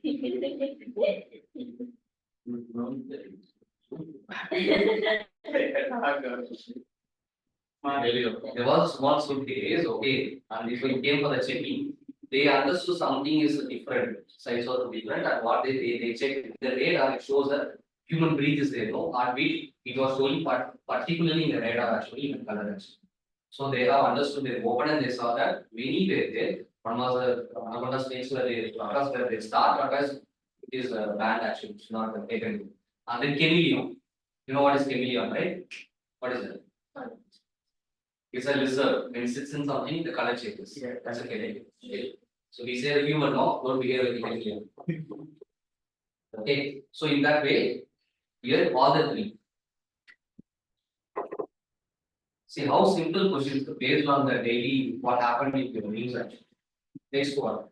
There was a small suitcase, okay, and if we came for the checking, they understood something is different, size was different, and what they checked the radar, it shows that human breath is there, no heartbeat, it was showing particularly in the radar actually, in color actually. So they have understood, they opened and they saw that many were there. One was the anaconda snakes where they start, otherwise it is banned actually, it's not taken. And then chameleon. You know what is chameleon, right? What is it? It's a lizard. When it sits in something, the color changes. Yeah. That's a chameleon. Okay. So we say the human, no, don't behave like a chameleon. Okay. So in that way, here all the three. See how simple questions based on the daily what happened in your news actually. Next one.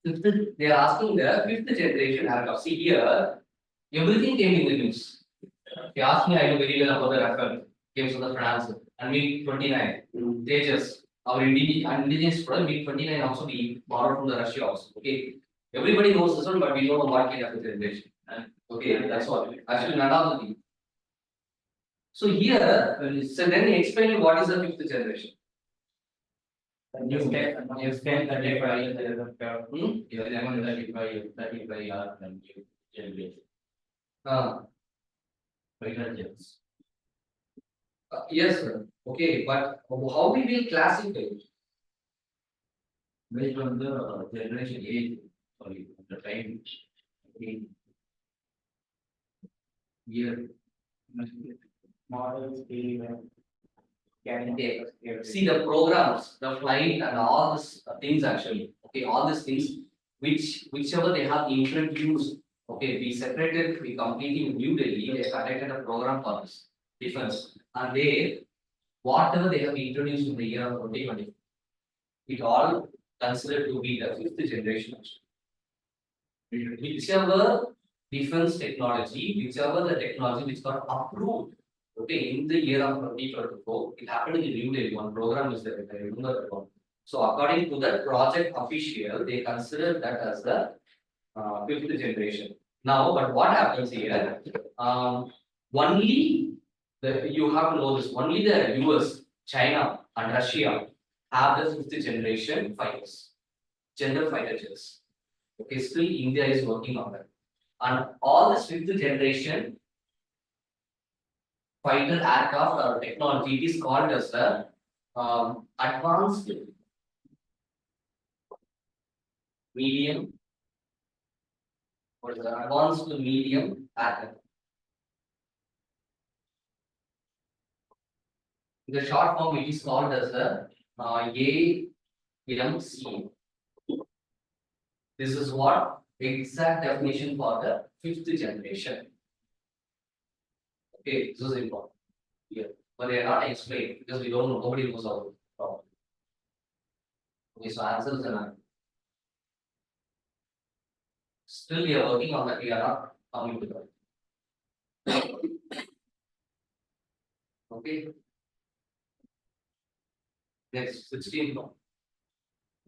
They are asking the fifth generation aircraft. See here, everything came in the news. They asked me, I know very well about the Rafale, came from the France, and MiG 29, Tejas, our indigenous product, MiG 29 also we borrowed from the Russia also. Okay, everybody knows this one, but we don't know what kind of generation. Okay, that's all. Actually, none of the thing. So here, so then explain what is the fifth generation. You can 35 years of curve. You are 35 years and you generation. Fighter jets. Yes, sir. Okay, but how we will classify it? Based on the generation age, sorry, the time. Year. Model, scale, Okay. See the programs, the flight and all these things actually. Okay, all these things whichever they have introduced. Okay, we separated, we completely in New Delhi, they conducted a program for this defense. And they whatever they have introduced in the year of 2020, it all considered to be the fifth generation actually. Whichever defense technology, whichever the technology which got approved. Okay, in the year of 2024, it happened in New Delhi. One program is there, I remember that one. So according to the project official, they consider that as the fifth generation. Now, but what happens here? Only you have to know this. Only the US, China, and Russia have the fifth generation fighters, general fighter jets. Okay, still India is working on that, and all this fifth generation fighter aircraft or technology, it is called as the advanced medium or the advanced medium aircraft. In the short form, it is called as the AMC. This is what exact definition for the fifth generation. Okay, this is important here, but they are not explained because we don't know, nobody knows how to problem. Okay, so answers are still we are working on that, we are not coming to that. Okay. Next, 16th one.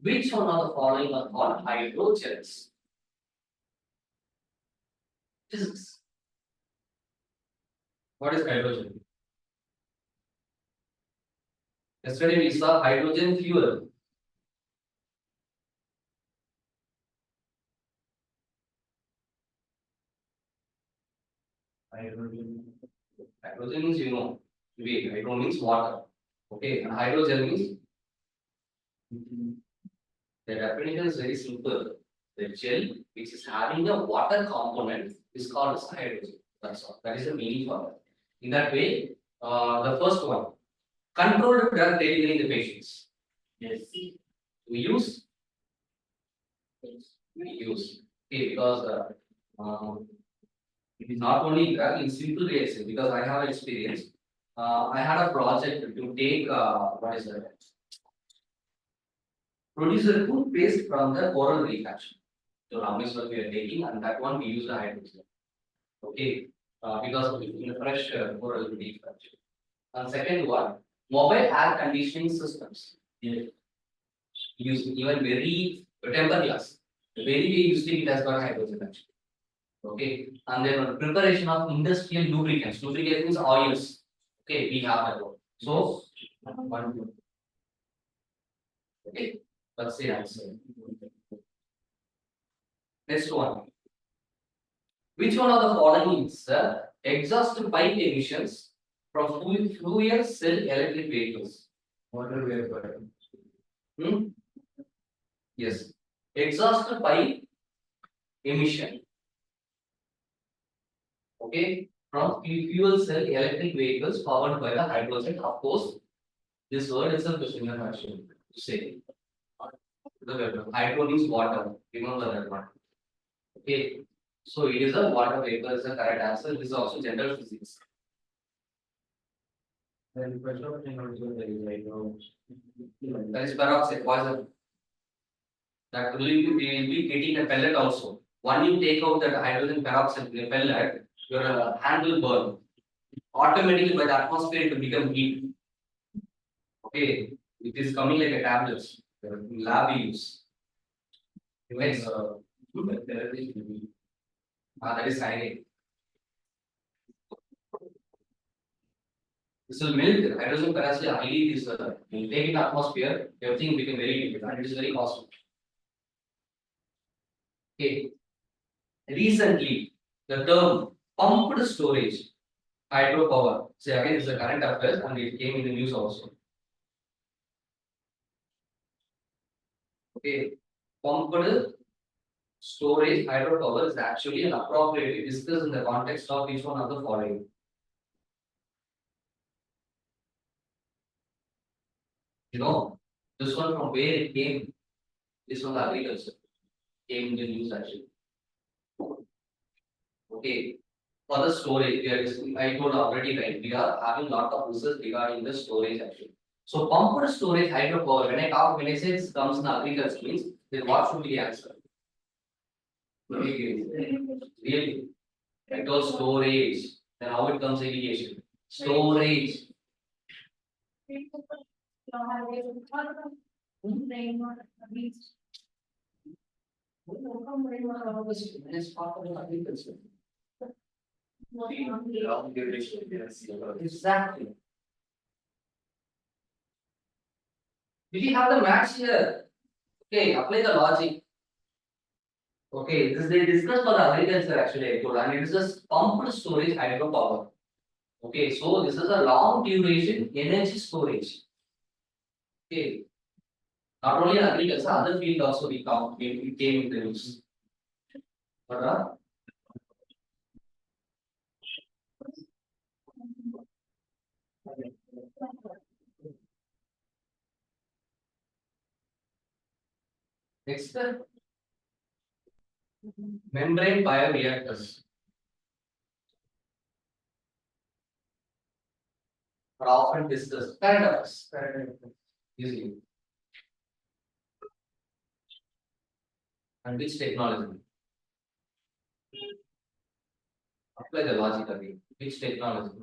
Which one of the following are called hydrogens? Physics. What is hydrogen? Yesterday we saw hydrogen fuel. Hydrogen means you know, hydro means water. Okay, and hydrogen means the definition is very simple. The gel which is having a water component is called as hydrogen. That's all. That is the meaning for that. In that way, the first one, controlled drug delivery in the patients. Yes. We use. We use. Okay, because it is not only drug in simple ways, because I have experience. I had a project to take what is that? Produce a toothpaste from the coral reef actually. So Rameswar we are taking, and that one we use the hydrogen. Okay, because of the fresh coral reef actually. And second one, mobile air conditioning systems. Use even very temper glass. The very way usually it has got hydrogen actually. Okay, and then preparation of industrial lubricants. Lubricants means oils. Okay, we have that one. So, 1, 2. Okay, that's the answer. Next one. Which one of the following is exhaust pipe emissions from fuel cell electric vehicles? Water vapor. Hmm? Yes. Exhaust pipe emission. Okay, from fuel cell electric vehicles powered by the hydrogen. Of course, this word itself is in actually to say. The hydro means water. Remember that one. Okay. So it is a water vapor is the correct answer. This is also general physics. Then first option also there is like That is peroxide poison. That will be getting a pellet also. When you take out that hydrogen peroxide pellet, your hand will burn. Automatically by the atmosphere it will become heat. Okay, it is coming like a tablets. Lab we use. Yes. That is cyanide. This will melt hydrogen peroxide highly this will take in atmosphere, everything become very difficult and it is very costly. Okay. Recently, the term pumped storage, hydropower. See again, it's a current affairs and it came in the news also. Okay, pumped storage hydropower is actually an appropriately discussed in the context of each one of the following. You know, this one from where it came, this one agriculture came in the news actually. Okay, for the storage, we are I told already right, we are having lot of research regarding the storage actually. So pumped storage hydropower, when I say it comes in agriculture means, then what should be the answer? Really? It was storage. Then how it comes irrigation? Storage. Exactly. Did you have the maths here? Okay, apply the logic. Okay, this they discussed for the agriculture actually I told, and it is a pumped storage hydropower. Okay, so this is a long duration energy storage. Okay, not only in agriculture, other field also we count. We came into use. But next, membrane bioreactors are often discussed. Kind of easily. And which technology? Apply the logic again. Which technology?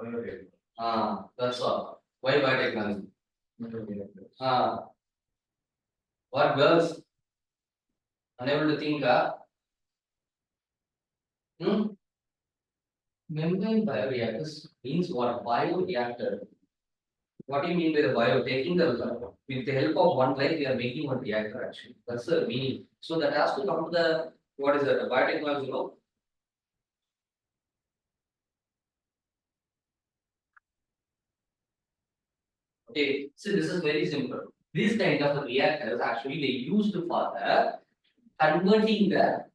That's all. Why biotechnology? What girls unable to think? Membrane bioreactors means what? Bioreactor. What do you mean by the bio? Taking the with the help of one light, we are making one reactor actually. That's the meaning. So that has to come to the what is that? The biotechnology, no? Okay, so this is very simple. These kind of reactors actually they used for the converting the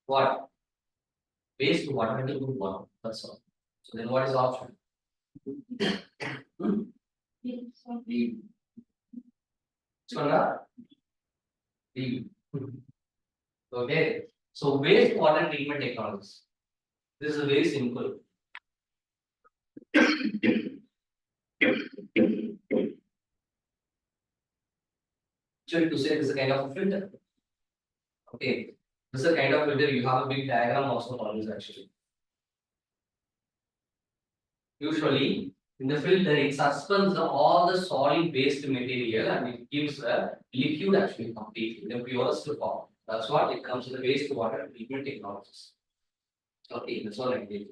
what waste to water into good water. That's all. So then what is the option? D. Chunga? D. Okay. So waste water treatment technologies. This is very simple. Actually, to say this is a kind of a filter. Okay. This is a kind of filter. You have a big diagram also for this actually. Usually, in the filter, it suspends all the solid waste material and it gives a liquid actually completely, the purest form. That's what it comes to the wastewater treatment technologies. Okay, that's all I did.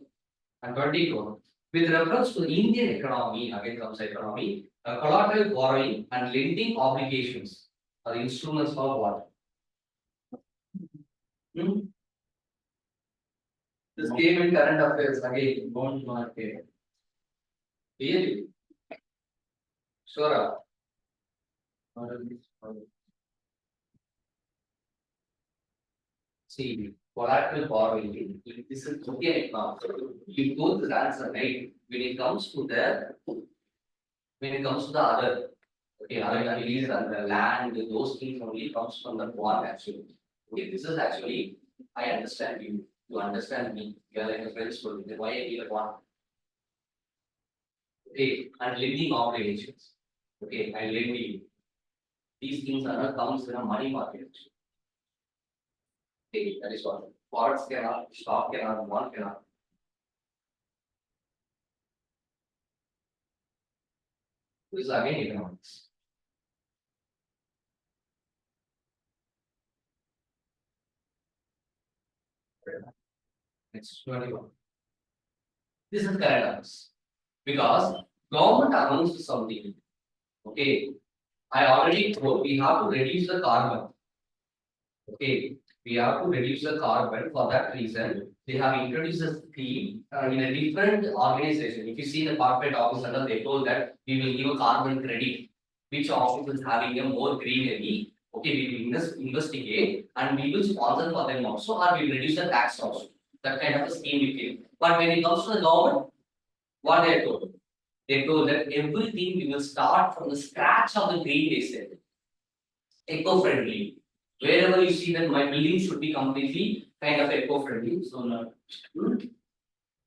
And 22. With reference to the Indian economy, again comes economy, collateral borrowing and lending obligations are the instruments for what? This came in current affairs again, bond market. Really? Sure. See, collateral borrowing, this is okay now. You go to the answer, right? When it comes to the other, okay, other categories and the land, those things only comes from the bond actually. Okay, this is actually, I understand you, you understand me, you are like a friend, so why I need a bond? Okay, and lending obligations. Okay, and lending. These things are not comes in a money market. Okay, that is what. Forex cannot, stock cannot, bond cannot. This is again economics. Next 21. This is current affairs. Because government announced something. Okay, I already told we have to reduce the carbon. Okay, we have to reduce the carbon. For that reason, they have introduced a scheme in a different organization. If you see the corporate office under, they told that we will give a carbon credit. Which office is having a more greenery? Okay, we will investigate and we will sponsor for them also, or we will reduce the tax also. That kind of a scheme we came. But when it comes to the government, what they told? They told that everything we will start from the scratch of the green, they said. Eco-friendly. Wherever you see that my building should be completely kind of eco-friendly. So,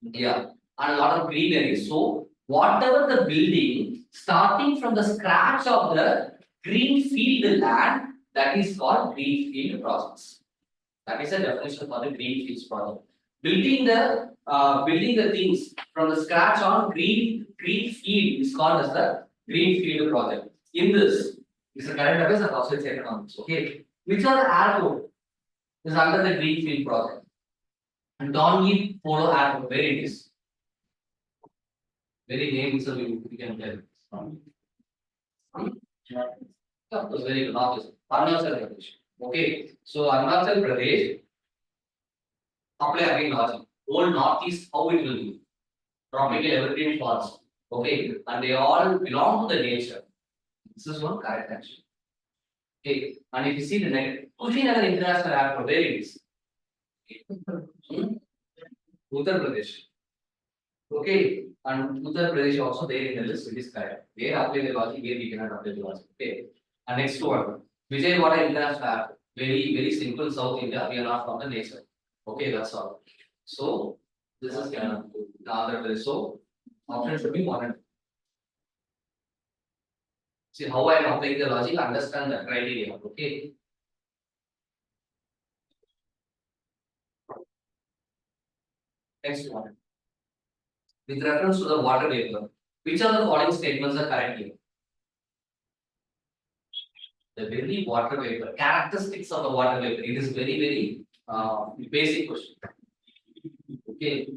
yeah, and a lot of greenery. So, whatever the building, starting from the scratch of the greenfield land, that is called greenfield process. That is a definition for the greenfield project. Building the things from the scratch on greenfield is called as the greenfield project. In this, is the current affairs and also its economics. Okay, which are the airport is under the greenfield project. And don't need polo airport where it is. Very name itself we can tell. Of course, very good. Not this. Arunachal Pradesh. Okay, so Arunachal Pradesh. Apply again logic. Whole northeast, how it will be? Tropical evergreen forests. Okay, and they all belong to the nature. This is one correct action. Okay, and if you see the next, Kushinagar International Airport, where it is? Uttar Pradesh. Okay, and Uttar Pradesh also there in the list, it is correct. Where apply the logic, where we cannot apply the logic. Okay, and next one, Vijayawada International Airport. Very simple. South India, we are not from the nature. Okay, that's all. So this is the other way. So option should be 1 and 2. See how I am applying the logic, understand the criteria. Okay. Next one. With reference to the water vapor, which of the following statements are correct here? The very water vapor, characteristics of the water vapor. It is very basic question. Okay.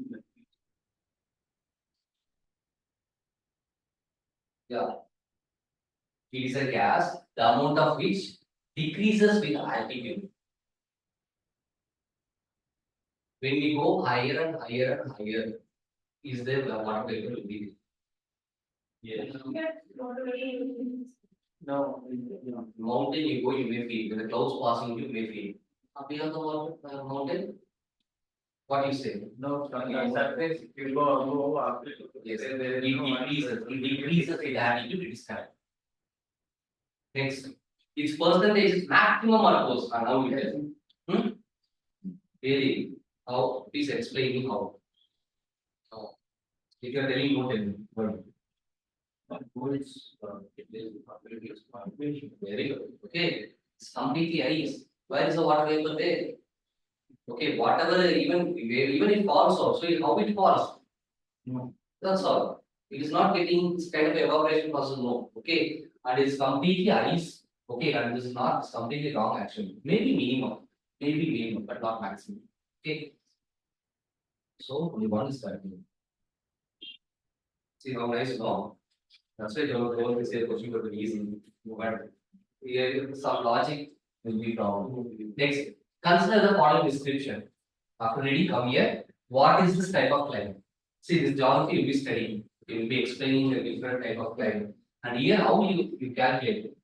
Yeah. It is a gas, the amount of which decreases with altitude. When we go higher and higher, is there the water vapor will be? Yes. No. Mountain you go, you may feel. When the clouds passing, you may feel. Up here the water mountain. What you say? No, from the surface, you go up. Yes, it decreases with altitude, it is correct. Next, its percentage is maximum or close. And how it is? Really? How? Please explain me how. If you are telling, don't tell me. What? Very good. Okay. It's completely ice. Where is the water vapor there? Okay, whatever, even it falls also, how it falls? No. That's all. It is not getting this kind of evaporation process, no. Okay, and it is completely ice. Okay, and this is not, it's completely wrong actually. Maybe minimum, but not maximum. Okay. So only one is correct. See how nice, no? That's why don't say the question will be easy. But here some logic will be found. Next, consider the following description. After reading, come here. What is this type of climate? See, this geography will be studying. It will be explaining the different type of climate. And here, how you calculate it.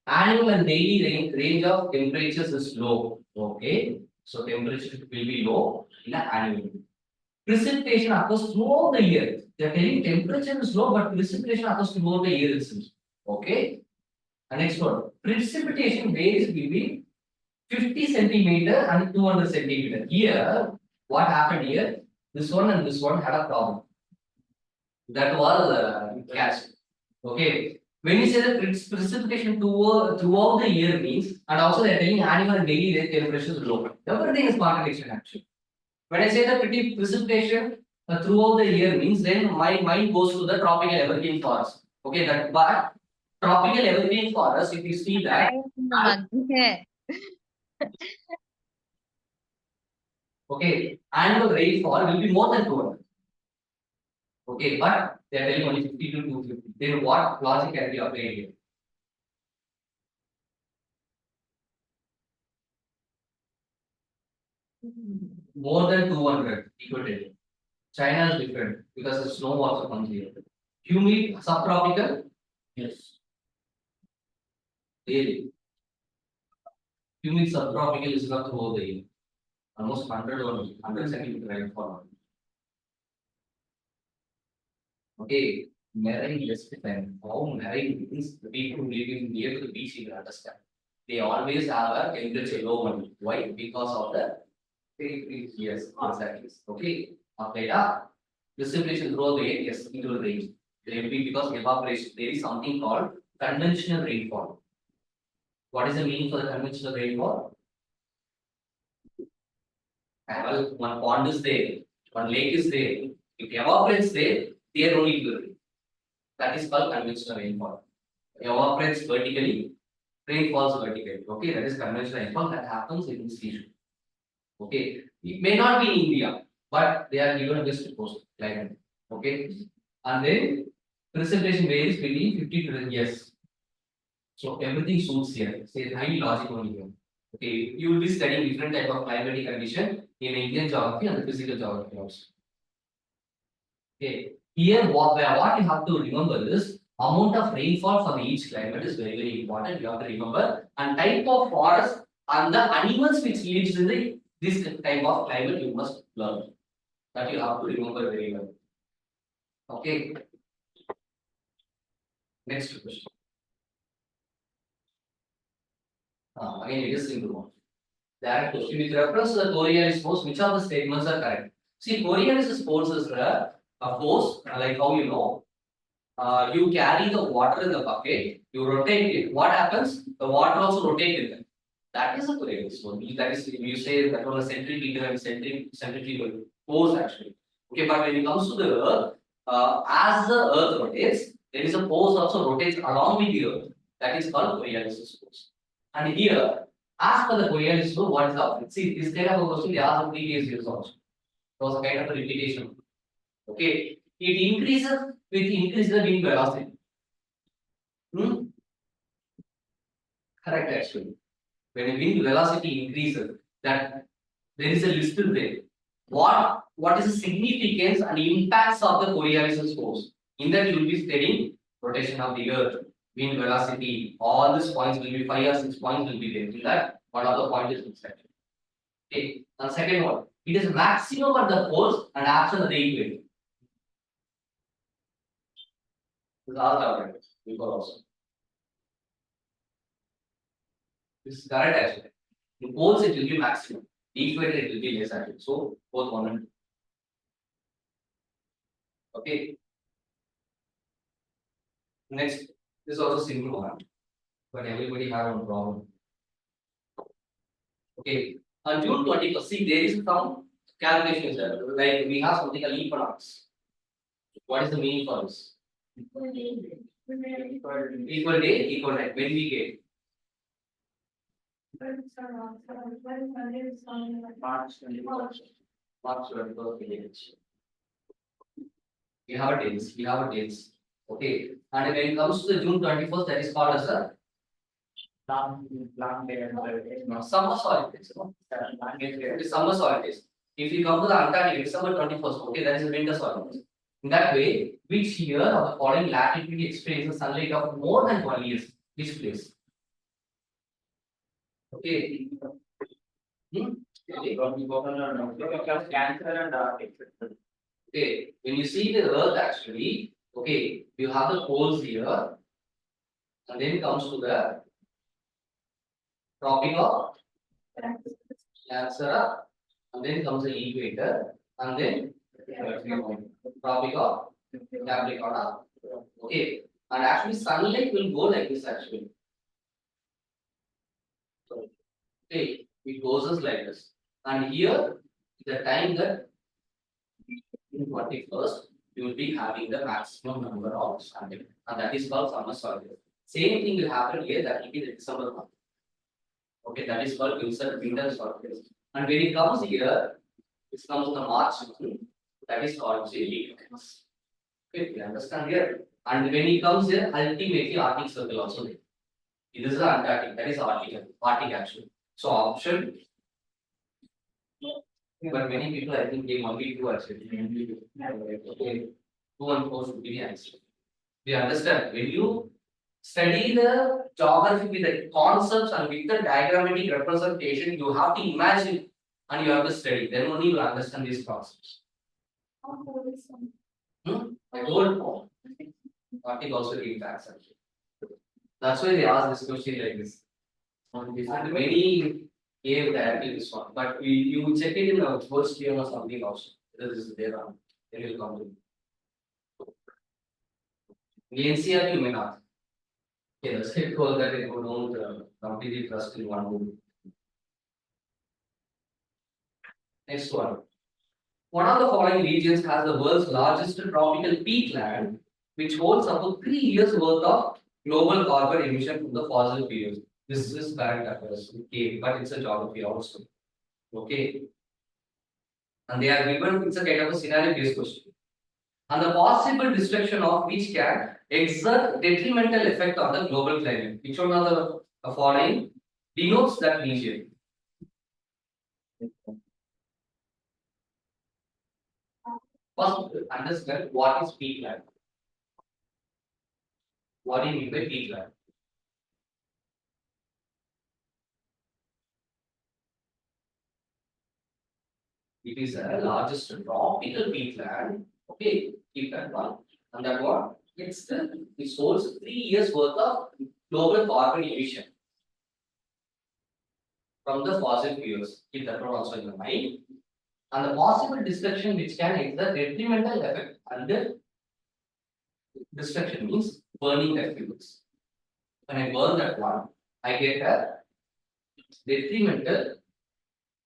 Annual and daily range of temperatures is low. Okay, so temperature will be low in the annual. Precipitation occurs throughout the year. They are telling temperature is low, but precipitation occurs throughout the year itself. Okay. And next one, precipitation varies between 50 centimeter and 200 centimeter. Here, what happened here? This one and this one had a problem. That was cast. Okay. When you say that precipitation throughout the year means, and also they are telling annual and daily temperature is low. Everything is contradiction actually. When I say the precipitation throughout the year means, then my mind goes to the tropical evergreen forest. Okay, that but tropical evergreen forest, if you see that, okay, annual rainfall will be more than 200. Okay, but they are telling only 50 to 250. Then what logic can be applied here? More than 200 equator. China is different because the snow also comes here. Humid subtropical, yes. Really. Humid subtropical is not throughout the year. Almost 100 or 100 centimeter rainfall. Okay, marine less depend. How marine means the people who live in near to the beach, you will understand. They always have a temperature low one. Why? Because of the yes, exactly. Okay, applied up. Precipitation throughout the year, yes, it will range. There will be because evaporation. There is something called conventional rainfall. What is the meaning for the conventional rainfall? Well, one pond is there, one lake is there. If evaporates there, there only it will rain. That is called conventional rainfall. Evaporates vertically, rain falls vertically. Okay, that is conventional rainfall that happens in this region. Okay, it may not be in India, but they are given this coast climate. Okay, and then precipitation varies between 50 to yes. So everything suits here. Say highly logical only here. Okay, you will be studying different type of climatic condition in Indian geography and the physical geography also. Okay, here what you have to remember is amount of rainfall for each climate is very important. You have to remember and type of forest and the animals which lives in the this type of climate you must learn. That you have to remember very well. Okay. Next question. Again, it is simple one. That question with reference to the Coriolis force, which of the statements are correct? See, Coriolis force is a force, like how you know. You carry the water in the bucket, you rotate it. What happens? The water also rotates with it. That is a Coriolis force. That is, you say that on a centripetal and centrifugal force actually. Okay, but when it comes to the earth, as the earth rotates, there is a force also rotates along with the earth. That is called Coriolis force. And here, as per the Coriolis rule, what is the opposite? See, this kind of a question they asked in previous years also. It was a kind of a repetition. Okay, it increases with increase the wind velocity. Correct, actually. When the wind velocity increases, that there is a list there. What is the significance and impacts of the Coriolis force? In that you will be studying rotation of the earth, wind velocity, all these points will be 5 or 6 points will be there. In that, one of the point is inside. Okay. And second one, it is maximum at the force and absent at the equator. This is all covered before also. This is correct actually. In poles it will be maximum. Equator it will be less actually. So both 1 and 2. Okay. Next, this is also simple one, but everybody have one problem. Okay. On June 21st, see there is some calculations there. Like we have something called equinox. What is the meaning for this? Equal day, equal night. When we get March 21st. March 21st. We have a dates. We have a dates. Okay. And when it comes to the June 21st, that is called as a long day and summer solstice. It is summer solstice. If you come to the Antarctic, December 21st, okay, that is winter solstice. In that way, which year of the following latitude experiences sunlight of more than 1 years? Which place? Okay. Hmm? Cancer and Okay, when you see the Earth actually, okay, you have the poles here, and then comes to the Tropic of Cancer, and then comes the equator, and then Tropic of Capricorn. Okay, and actually sunlight will go like this actually. Okay, it goes as like this, and here the time that in 21st you will be having the maximum number of sunlight, and that is called summer solstice. Same thing will happen here, that will be the December month. Okay, that is called winter solstice. And when it comes here, it comes the March month, that is called July. Okay, you understand here? And when it comes here, ultimately Arctic Circle also there. This is the Antarctic, that is Arctic actually. So option, but many people I think gave only two actually. Okay, 2 and 4 should be the answer. We understand when you study the geography with the concepts and with the diagrammatic representation, you have to imagine and you have to study. Then only you will understand these concepts. I told Arctic also gave facts actually. That's why they asked this question like this. And many gave directly this one, but you check it in the first year or something also. This is there on. Then you will come to. The NCR you may not. Okay, let's say call that they don't completely trust in one book. Next one. One of the following regions has the world's largest tropical peatland, which holds up to 3 years worth of global carbon emission from the fossil fuels. This is current affairs, okay, but it's a geography also. Okay. And they are given, it's a kind of a scenario-based question. And the possible destruction of which can exert detrimental effect on the global climate. Which one of the following denotes that region? First, understand what is peatland. What do you mean by peatland? It is the largest tropical peatland. Okay, keep that one. And that one, it holds 3 years worth of global carbon emission from the fossil fuels. Keep that one also in your mind. And the possible destruction which can exert detrimental effect under destruction means burning that fuels. When I burn that one, I get a detrimental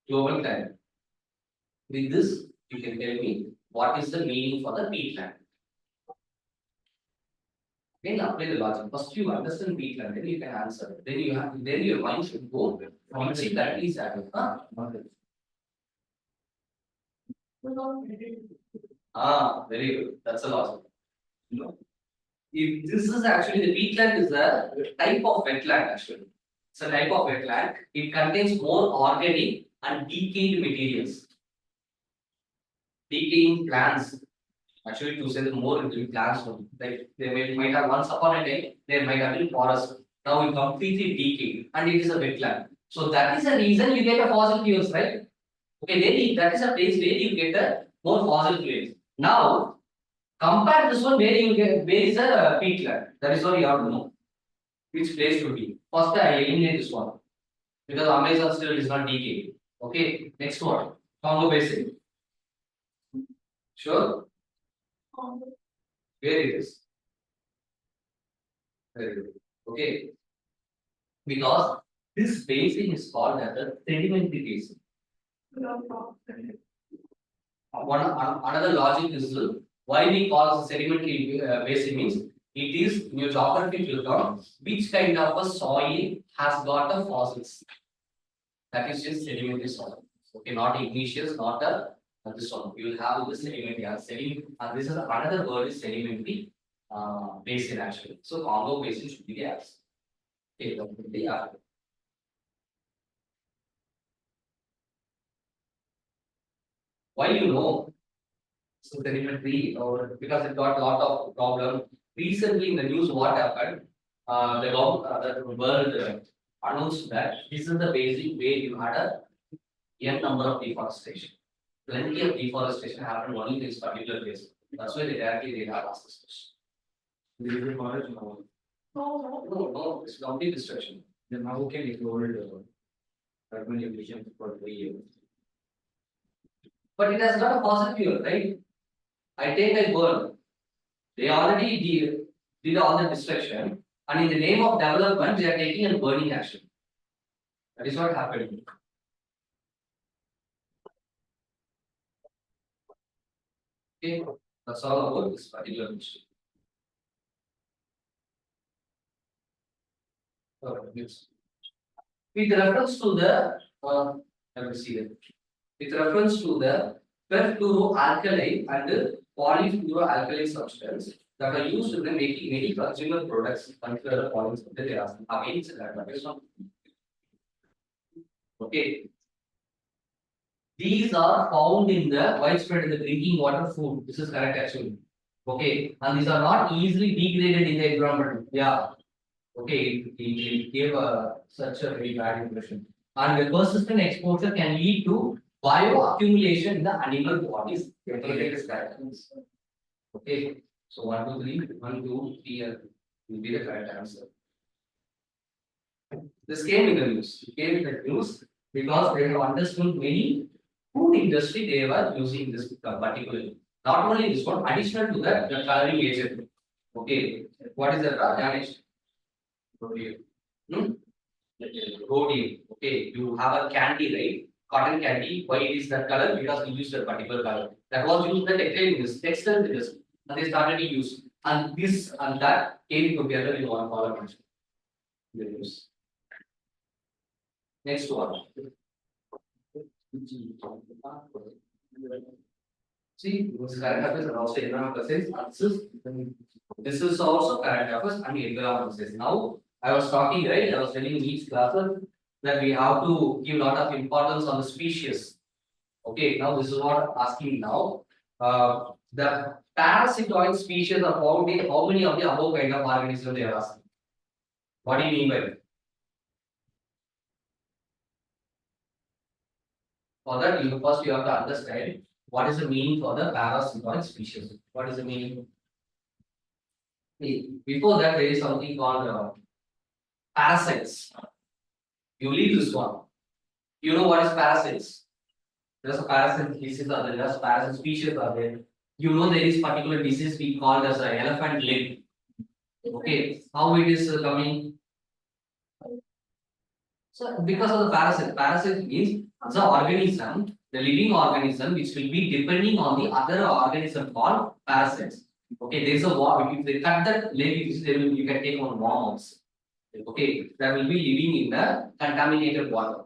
global climate. With this, you can tell me what is the meaning for the peatland. Then apply the logic. First you understand peatland, then you can answer. Then your mind should go which that is at. Very good. That's a logic. If this is actually the peatland is a type of wetland actually. It's a type of wetland. It contains more organic and decayed materials. Decaying plants. Actually, to say the more into plants, like they might have once upon a time, there might have been forest. Now it completely decayed and it is a wetland. So that is the reason you get a fossil fuels, right? Okay, then that is a place where you get a more fossil fuels. Now, compare this one where you get where is a peatland. That is what you have to know. Which place should be. First, I eliminate this one because Amazon still is not decayed. Okay, next one. Congo Basin. Sure. Where it is? Very good. Okay. Because this basin is called as a sedimentary basin. Another logic is why we call sedimentary basin means it is in your geography will come which kind of a soil has got a fossils. That is just sedimentary soil. Okay, not igneous, not a this one. You will have the sedimentary and and this is another word is sedimentary basin actually. So Congo basin should be the answer. Okay, that would be the why you know so sedimentary or because it got a lot of problem. Recently in the news, what happened? The world announced that this is the basic way you had a n number of deforestation. Plenty of deforestation happened only in this particular case. That's why they have asked this question. There is a knowledge now. No, it's complete destruction. Then how can it hold urban emission for 3 years? But it has got a fossil fuel, right? I take I burn. They already did all the destruction, and in the name of development, they are taking a burning action. That is what happened. Okay, that's all about this particular issue. Yes. With reference to the, let me see that. With reference to the perfluoroalkali and polyfluoroalkali substance that are used in making many consumer products, consider the following subject they are asking. Again, it's a database one. Okay. These are found in the widespread in the drinking water, food. This is correct actually. Okay, and these are not easily degraded in the environment. Yeah. Okay, it gave such a very bad impression. And the persistent exposure can lead to bioaccumulation in the animal bodies. Okay, so 1, 2, 3, 1, 2, 3 will be the correct answer. This came in the news. It came in the news because they have understood many food industry they were using this particularly. Not only this one, additional to that, the coloring agent. Okay, what is that, Ganesh? Rhodium. Rhodium. Okay, you have a candy, right? Cotton candy. Why it is that color? Because we used a particular color. That was used in the textile industry. Textile industry. And they started to use. And this and that came together in one column. Next one. See, this current affairs and also environmental science answers. This is also current affairs and environmental science. Now, I was talking, right? I was telling in each class that we have to give a lot of importance on the species. Okay, now this is what I'm asking now. The parasitoid species are found in how many of the above kind of organisms they are asking? What do you mean by that? For that, first you have to understand what is the meaning for the parasitoid species. What is the meaning? Before that, there is something called parasites. You leave this one. You know what is parasites? There's a parasite species are there, there's parasite species are there. You know there is particular disease we call as an elephant leg. Okay, how it is coming? So because of the parasite means the organism, the living organism which will be depending on the other organism called parasites. Okay, there is a worm. If they cut that leg, you can take on worms. Okay, that will be living in the contaminated water.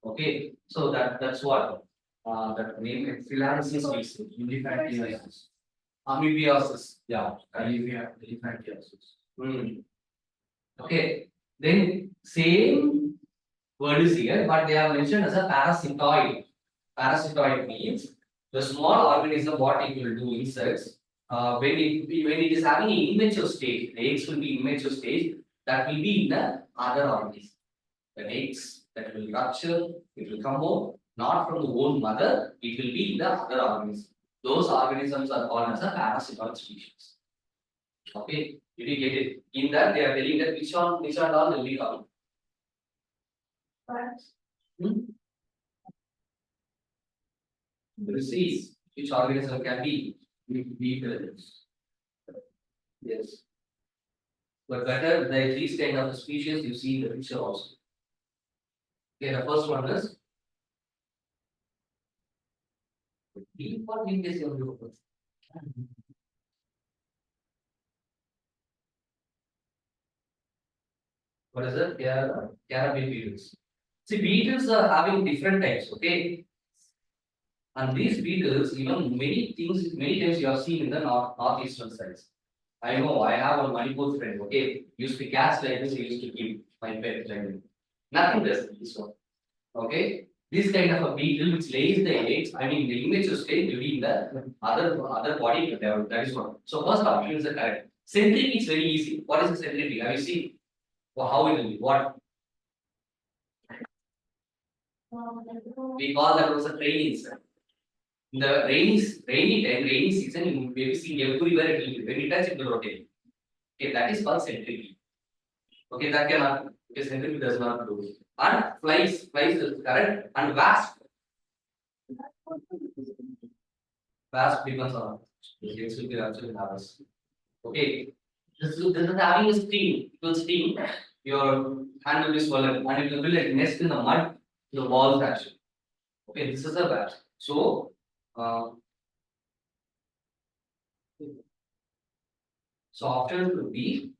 Okay, so that's what that name is Phyllanxis species. Elephantiasis. Amoebiasis. Yeah, Elephantiasis. Okay, then same word is here, but they are mentioned as a parasitoid. Parasitoid means the small organism what it will do insects. When it is having an immature stage, the eggs will be immature stage. That will be in the other organism. The eggs that will rupture, it will come out not from the own mother, it will be in the other organism. Those organisms are called as a parasitoid species. Okay, did you get it? In that they are telling that which one all will be coming. Disease, which organism can be beetles. Yes. But better these kind of species you see in the picture also. Okay, the first one is what mean is your group? What is it? Carabin beetles. See, beetles are having different types, okay? And these beetles, even many things, many times you have seen in the northeastern sides. I know I have a Manipur friend, okay, used to cast like this, he used to keep my pet like this. Nothing does this one. Okay. This kind of a beetle which lays the eggs, I mean the image will stay during the other body level. That is one. So first option is the correct. Centric is very easy. What is the centric? Have you seen? How it will be? What? We call that was a training, sir. In the rainy time, rainy season, you will be seeing everywhere it will be. When you touch it will rotate. Okay, that is called centric. Okay, that cannot, okay, centric does not do. And flies is correct. And wasp depends on the eggs will be actually nervous. Okay, this is having a sting. It will sting. Your hand will be swollen and it will be like nest in the mud, the walls actually. Okay, this is a wasp. So, so option would be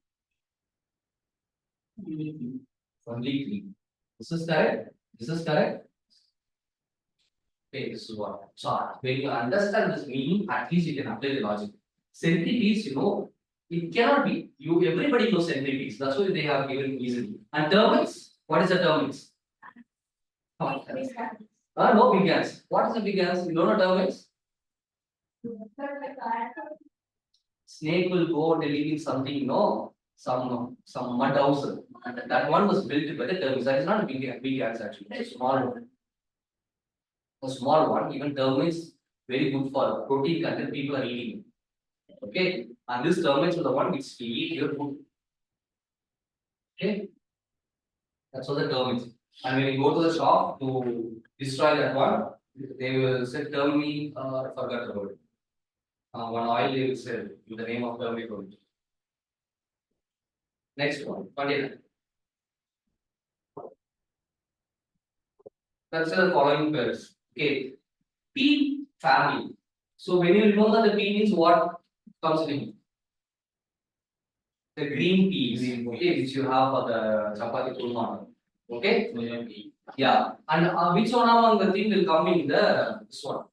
only three. This is correct. This is correct. Okay, this is what. So when you understand this meaning, at least you can apply the logic. Centipedes, it cannot be. Everybody knows centipedes. That's why they have given easily. And termites, what is the termites? No big ants. What is the big ants? You don't know termites? Snake will go delivering something, some mud house. And that one was built by the termites. That is not a big ants actually. It's a small one. A small one, even termites, very good for protein content people are eating. Okay, and this termites are the one which eat your food. Okay, that's all the termites. And when you go to the shop to destroy that one, they will say termite, I forgot about it. One oil they will sell in the name of termite oil. Next one, continue. That's the following pairs. Okay, pea family. So when you remember the pea means what comes in? The green peas, okay, which you have for the chapati kurma. Okay, yeah, and which one among the thing will come in the this one?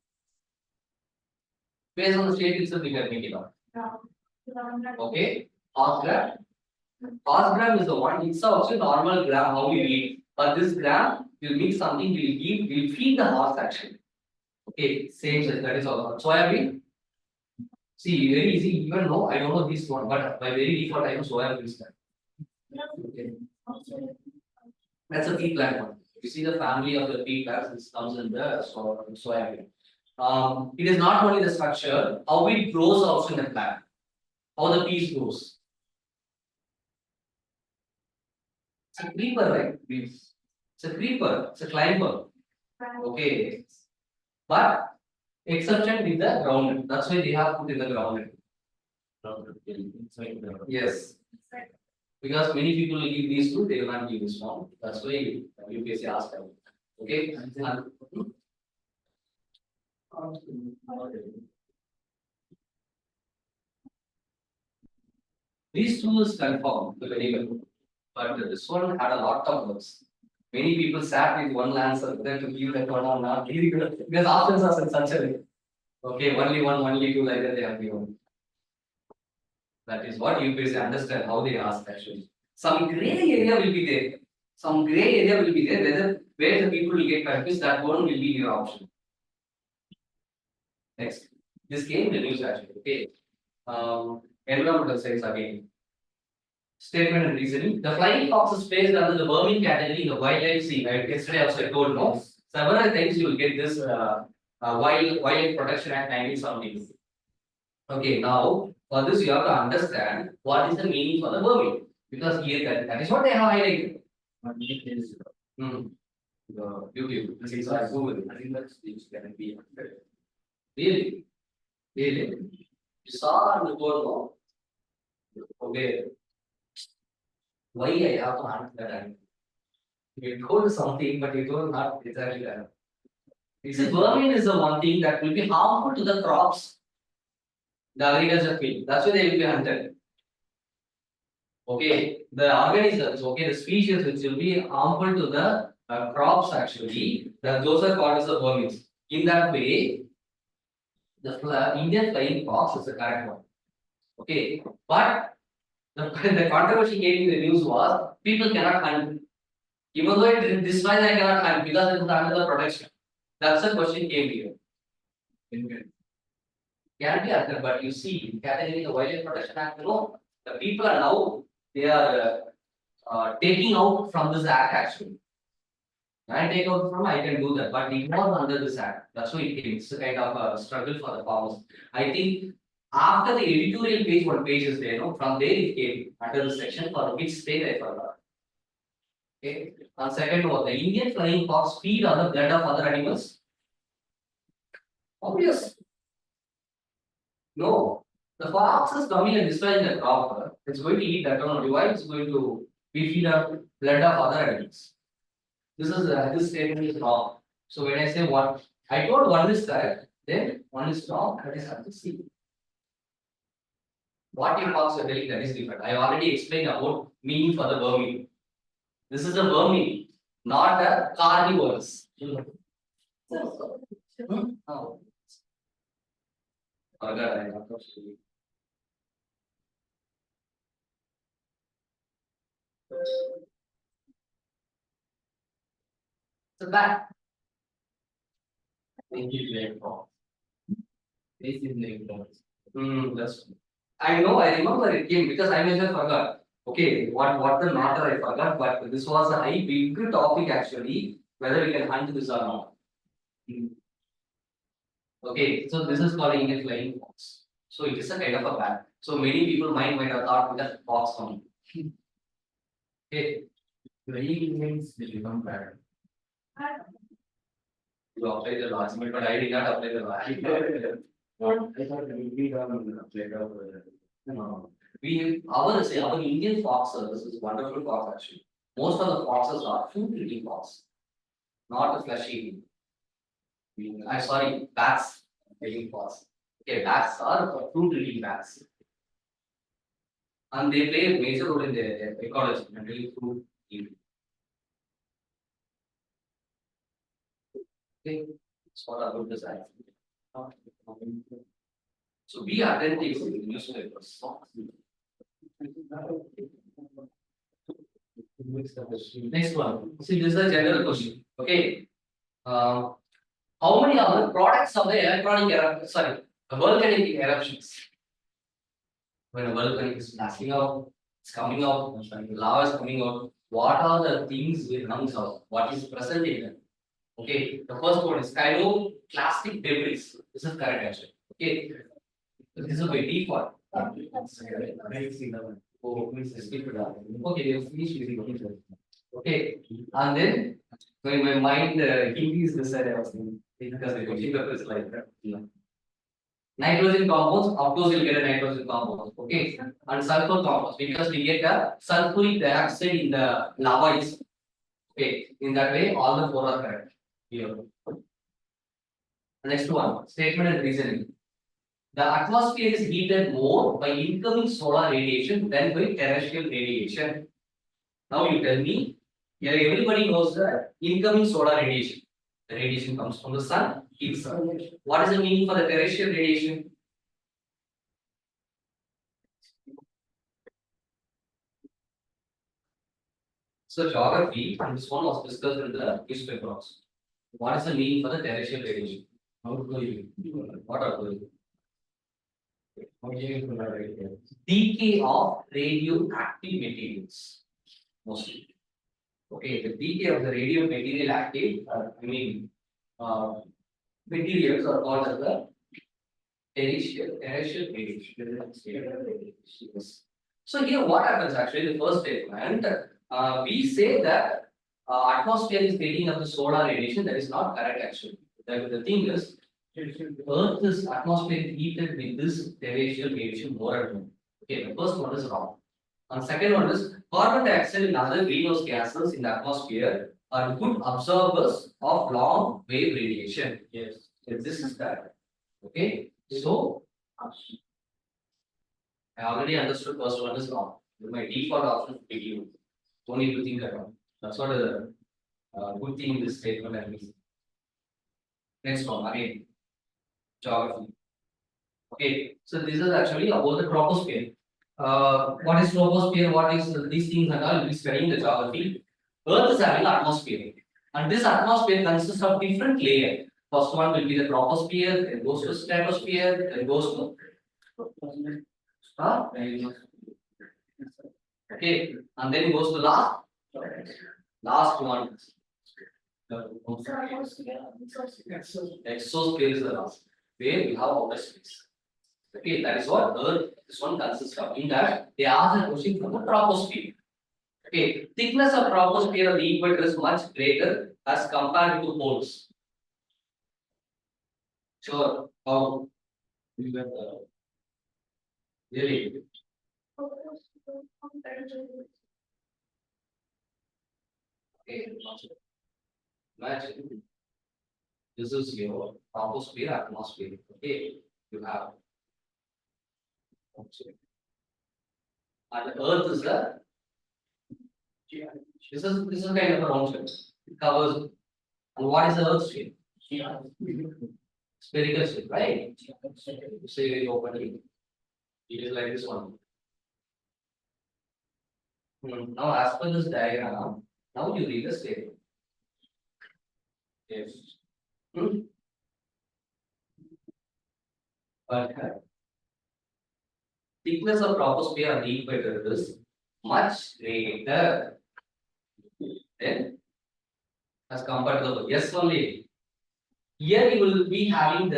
Based on the state itself, we can make it up. Okay, horse gram. Horse gram is the one. It's also normal gram how we eat, but this gram will make something. Will feed the horse actually. Okay, same size. That is all. Soybean. See, very easy. Even though I don't know this one, but by very default, I know soybean is that. Okay. That's a pea plant one. You see the family of the pea plants. This comes in the soybean. It is not only the structure, how it grows also in the plant. How the piece grows. It's a creeper, right? It's a creeper. It's a climber. Okay. But exception with the ground. That's why they have put in the ground. Yes. Because many people will give these two, they will not give this one. That's why UPSC asked them. Okay. These two is confirmed very well. But this one had a lot of works. Many people sat with one answer then to give that one or not. Because options are in such a way. Okay, only one, only two, like that they have given. That is what you basically understand how they ask actually. Some gray area will be there. Some gray area will be there, where the people will get confused, that one will be your option. Next. This came in the news actually. Okay. Environmental science again. Statement and reasoning. The flying fox is placed under the vermin category in the wildlife scene. Right? Yesterday also I told no. Several times you will get this Wildlife Protection Act 1970. Okay, now for this you have to understand what is the meaning for the vermin. Because here that is what they have highlighted. YouTube. This is like Google. I think that's can be really. Really? You saw and you told no. Okay. Why I have to answer that? You told something, but you told not exactly that. See, vermin is the one thing that will be harmful to the crops, the agriculture field. That's why they will be hunted. Okay, the organisms, okay, the species which will be harmful to the crops actually, those are called as the vermin. In that way, the Indian flying fox is the correct one. Okay, but the controversy came in the news was people cannot hunt. Even though it destroys, I cannot hunt because it is under the protection. That's the question came here. Can be under, but you see, category the Wildlife Protection Act, the people are now they are taking out from this act actually. I take out from I can do that, but it was under this act. That's why it came. It's a kind of a struggle for the farmers. I think after the editorial page, one page is there, from there it came under the section for which state I forgot. Okay. And second one, the Indian flying fox feed on the blood of other animals. Obvious. No. The fox is coming and destroying the crop. It's going to eat that only. Why it's going to be feed on blood of other animals? This statement is wrong. So when I say one, I told one is correct, then one is wrong. That is have to see. What you fox are telling that is different. I already explained about meaning for the vermin. This is a vermin, not a carnivores. Oh. Forgot I got to see. So that. Thank you, Jay. This is name. That's. I know. I remember it came because I may have forgot. Okay, what the matter I forgot, but this was a high big topic actually. Whether we can hunt this or not. Okay, so this is called Indian flying fox. So it is a kind of a bat. So many people might have thought that fox only. Okay, flying means they become bad. You apply the law, but I did not apply the law. I thought we no. Our Indian fox service is wonderful fox actually. Most of the foxes are food eating fox, not a flesh eating. I'm sorry, bats eating fox. Okay, bats are fruit eating bats. And they play a major role in the ecology, mainly fruit eating. Okay, so what about this actually? So be attentive to the newspapers. Next one. See, this is a general question. Okay. How many of the products of the electronic eruption, the volcanic eruptions? When a volcanic is blasting out, it's coming out, lava is coming out. What are the things it comes out? What is present in them? Okay, the first one is pyroclastic debris. This is correct actually. Okay, this is by default. Okay, we'll finish with it. Okay, and then when my mind increased this area, I was thinking, because the question paper is like that. Nitrogen compounds, of course, you'll get a nitrogen compound. Okay, and sulfur compounds because we get a sulfuric dioxide in the lava. Okay, in that way, all the four are correct. Here. Next one, statement and reasoning. The atmosphere is heated more by incoming solar radiation than by terrestrial radiation. Now you tell me, yeah, everybody knows that incoming solar radiation. The radiation comes from the sun, heats sun. What is the meaning for the terrestrial radiation? So geography, and this one was discussed in the newspaper also. What is the meaning for the terrestrial radiation? Outgoing. What outgoing? Decay of radioactive materials. Mostly. Okay, the decay of the radio material active, materials are called as the terrestrial radiation. So here what happens actually, the first statement, we say that atmosphere is getting of the solar radiation. That is not correct actually. The thing is, Earth's atmosphere is heated with this terrestrial radiation more and more. Okay, the first one is wrong. And second one is carbon dioxide and other greenhouse gases in the atmosphere are good absorbers of long wave radiation. Yes, this is correct. Okay, so I already understood first one is wrong. My default option is you. Don't need to think around. That's what a good thing in this statement I mean. Next one again, geography. Okay, so this is actually about the troposphere. What is troposphere? What is these things and all? We'll be studying the geography. Earth is having atmosphere, and this atmosphere consists of different layers. First one will be the troposphere, then goes to stratosphere, then goes to huh? Okay, and then it goes to last one. Exosphere is the last, where we have outer space. Okay, that is what Earth this one consists of. In that, they ask a question from the troposphere. Okay, thickness of troposphere of the equator is much greater as compared to poles. Sure, how? Really? Okay, imagine this is your troposphere, atmosphere. Okay, you have. And Earth is the this is kind of a round shape. It covers. And what is the Earth shape? Spherical shape, right? Say very openly. It is like this one. Now, as per this diagram, now you read the statement. Yes. But thickness of troposphere on the equator is much greater than as compared to the yes only. Here you will be having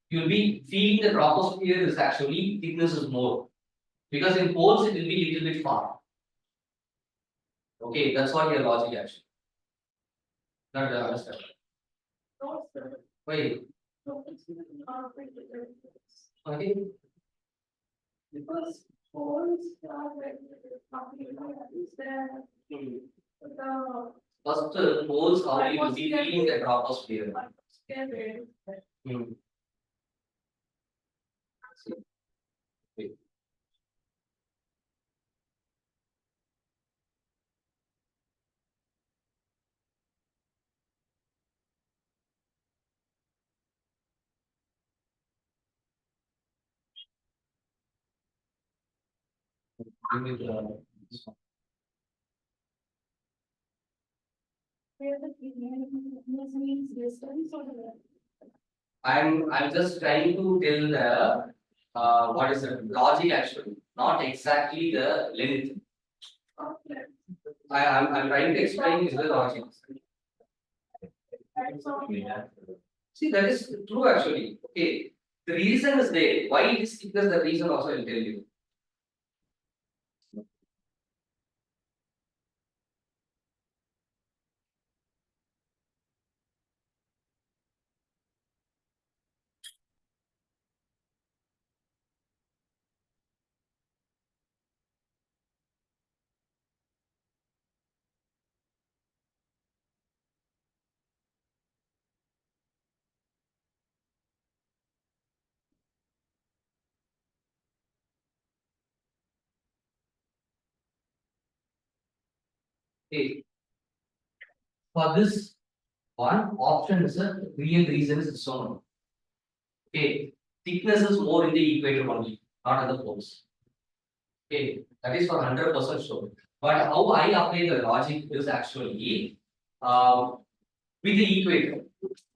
you will be feeling the troposphere is actually thickness is more because in poles it will be little bit far. Okay, that's what your logic actually. Not the understand. Why? Okay. Because poles are is there the First, poles how you will be feeling the troposphere. where the means distance or the I'm just trying to tell the what is the logic actually, not exactly the length. I'm trying to explain is the logic. See, that is true actually. Okay. The reason is there. Why it is thickness, the reason also I will tell you. Okay. For this one option is a real reason is shown. Okay. Thickness is more in the equator only, not at the poles. Okay, that is for 100% sure. But how I apply the logic is actually with the equator.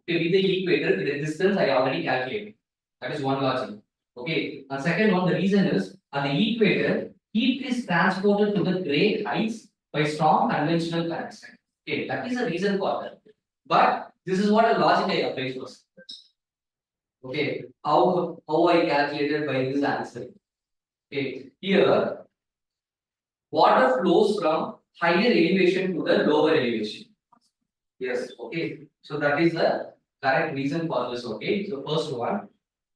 Okay, with the equator, the distance I already calculated. That is one logic. Okay, and second one, the reason is at the equator, heat is transported to the great heights by strong conventional currents. Okay, that is the reason for that. But this is what a logic I apply first. Okay, how I calculated by this answer. Okay, here water flows from higher elevation to the lower elevation. Yes, okay. So that is the correct reason for this. Okay, so first one,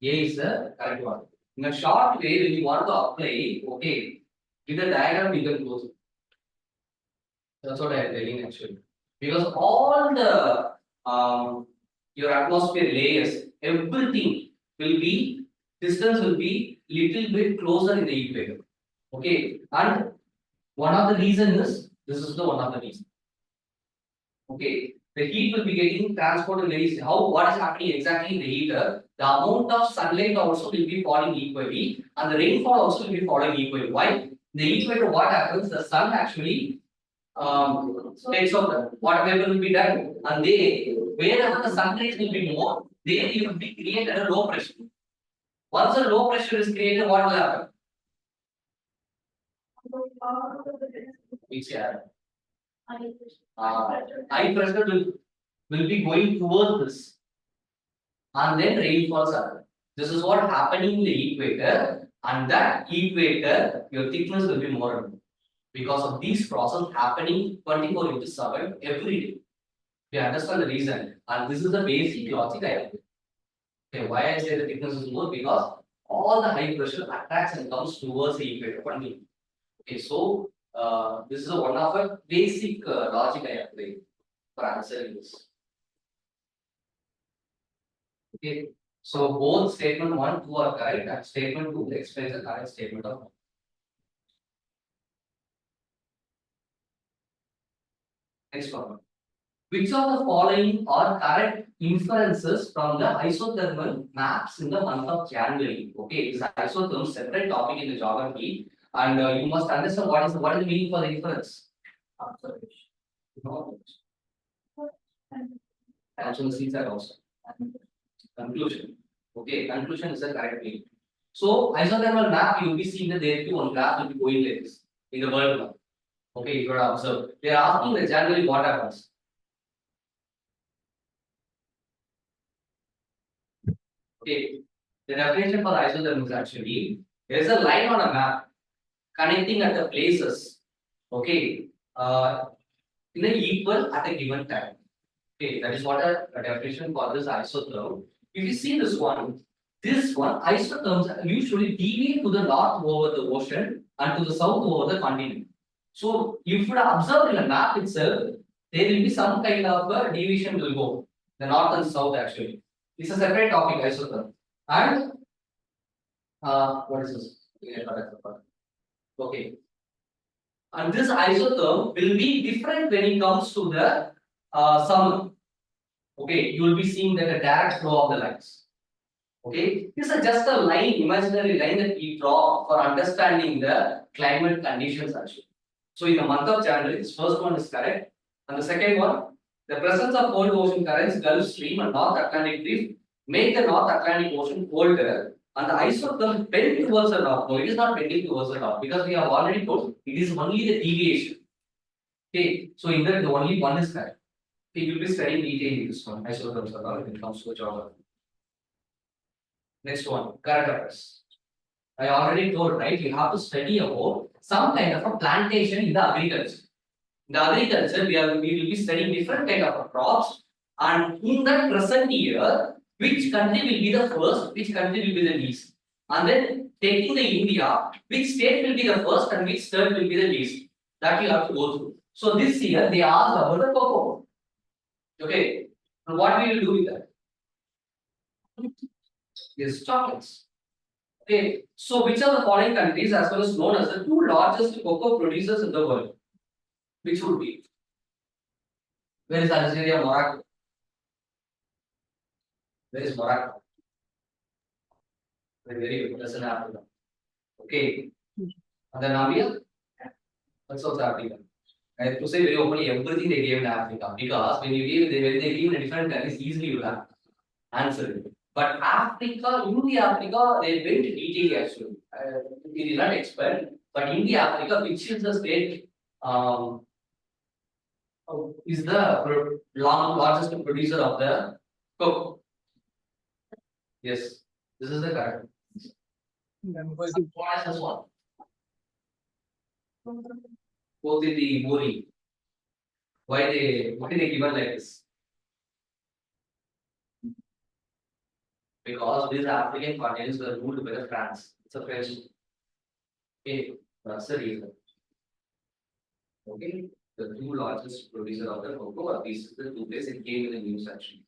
A is the correct one. In a short way, when you want to apply, okay, with the diagram you can close it. That's what I am telling actually. Because all the your atmosphere layers, everything will be distance will be little bit closer in the equator. Okay, and one of the reason is this is the one of the reason. Okay, the heat will be getting transported very easily. What is happening exactly in the heater? The amount of sunlight also will be falling equally, and the rainfall also will be falling equally. Why? In the equator, what happens? The sun actually takes off the whatever will be done, and they wherever the sun rays will be more, there it will be created a low pressure. Once a low pressure is created, what will happen? Which high pressure will be going towards this, and then rainfalls happen. This is what happening in the equator, and that equator, your thickness will be more and more because of these process happening 24/7 every day. You understand the reason, and this is the basic logic I have. Okay, why I say the thickness is more? Because all the high pressure attracts and comes towards the equator only. Okay, so this is one of a basic logic I apply for answering this. Okay, so both statement 1, 2 are correct, and statement 2 explains the correct statement of 1. Next one. Which of the following are correct inferences from the isothermal maps in the month of January? Okay, this isotherm separate topic in the geography, and you must understand what is the meaning for the inference. Observation. No. Actual seeds are also. Conclusion. Okay, conclusion is the correct meaning. So isothermal map, you will be seeing that there will be one graph will be going like this in the world map. Okay, you got to observe. They are asking the January what happens. Okay, the definition for isotherm is actually there is a line on a map connecting at the places. Okay, in an equal at a given time. Okay, that is what a definition for this isotherm. If you see this one isotherms usually deviate to the north over the ocean and to the south over the continent. So you should observe in the map itself, there will be some kind of a deviation will go the north and south actually. It's a separate topic isotherm. And what is this? Okay. And this isotherm will be different when it comes to the summer. Okay, you will be seeing that a direct flow of the lines. Okay, this is just a line, imaginary line that we draw for understanding the climate conditions actually. So in the month of January, this first one is correct, and the second one, the presence of cold ocean currents, Gulf Stream and North Atlantic Drift make the North Atlantic Ocean colder, and the isotherm bend towards the north. No, it is not bending towards the north because we have already told it is only the deviation. Okay, so in that the only one is correct. Okay, you will be studying detail in this one. Isotherms are all when it comes to geography. Next one, current affairs. I already told, right? You have to study about some kind of a plantation in the agriculture. In the agriculture, we will be studying different kind of crops, and in the present year, which country will be the first, which country will be the least, and then taking the India, which state will be the first and which state will be the least. That you have to go through. So this year they asked about the cocoa. Okay, and what we will do with that? Yes, chocolates. Okay, so which are the following countries as well as known as the 2 largest cocoa producers in the world? Which would be? Where is Algeria, Morocco? Where is Morocco? Very good, that's in Africa. Okay, and then Namibia? That's also Africa. I have to say very openly, everything they gave in Africa, because when they give in a different countries, easily you will have answer it. But Africa, in the Africa, they went detail actually. It is not expert, but in the Africa, which is the state is the largest producer of the cocoa? Yes, this is the correct. What is this one? Both in the Mori. Why they given like this? Because these African continents were ruled by the France. It's a French. Okay, that's the reason. Okay, the 2 largest producer of the cocoa are these the 2 places it came in the news actually.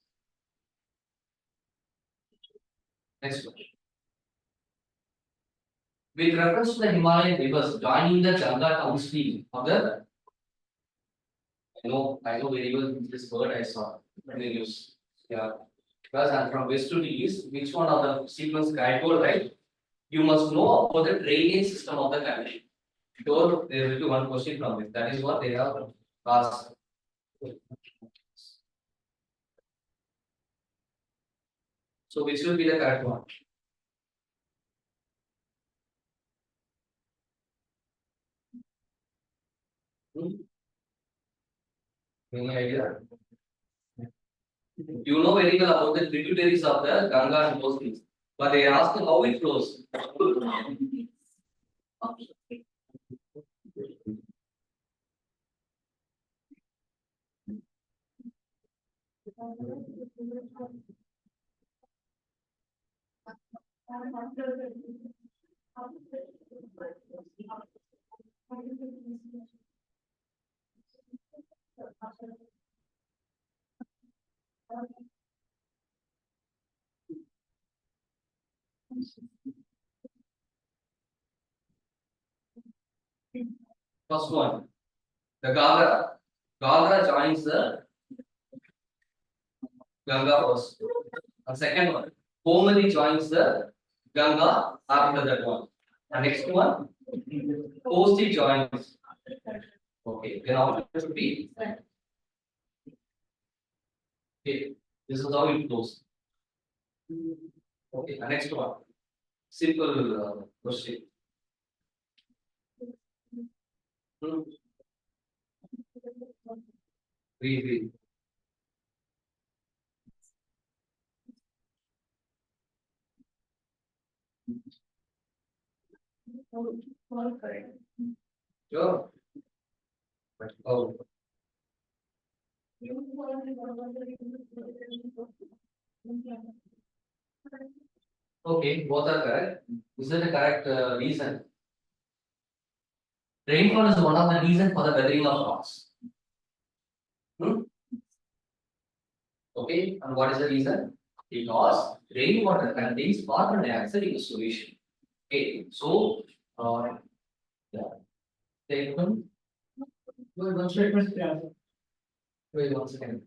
Next one. With reference to the Himalayan rivers joining the Ganga downstream of the I know very well this word I saw in the news. Yeah. Because I'm from west to east, which one of the sequence I told, right? You must know about the drainage system of the country. So there will be one question from it. That is what they have asked. So which will be the correct one? Hmm? Any idea? You know very well about the tributaries of the Ganga and those things. But they ask how it flows. First one, the Ganga. Ganga joins the Ganga first. And second one, Gomati joins the Ganga after that one. And next one, Kosti joins. Okay, then after it should be. Okay, this is how it goes. Okay, and next one, simple question. Read. Sure. Oh, okay, both are correct. Is that the correct reason? Rainfall is one of the reasons for the weathering of rocks. Okay, and what is the reason? Because rainwater contains carbon dioxide in the solution. Okay, so yeah, take one. One statement. Wait 1 second.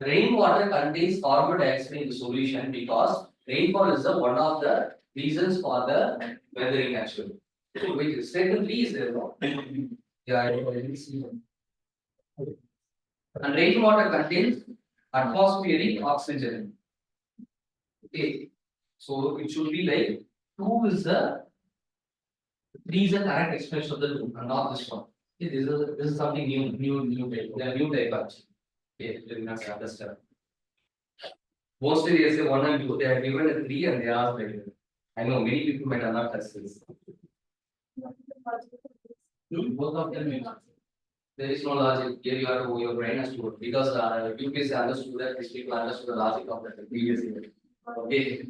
Rainwater contains carbon dioxide in the solution because rainfall is the one of the reasons for the weathering actually. So wait, statement 3 is there, no? Yeah, I didn't see one. And rainwater contains atmospheric oxygen. Okay, so it should be like 2 is the 3 is the correct expression of the loop and not this one. Okay, this is something new type. They are new type actually. Okay, let me not understand. Mostly they say 1 and 2, they are given a 3 and they ask like that. I know many people might have not touched this. Both of them. There is no logic. Here you have to your brain has to work because UPSC understood that these people understood the logic of that previous year. Okay.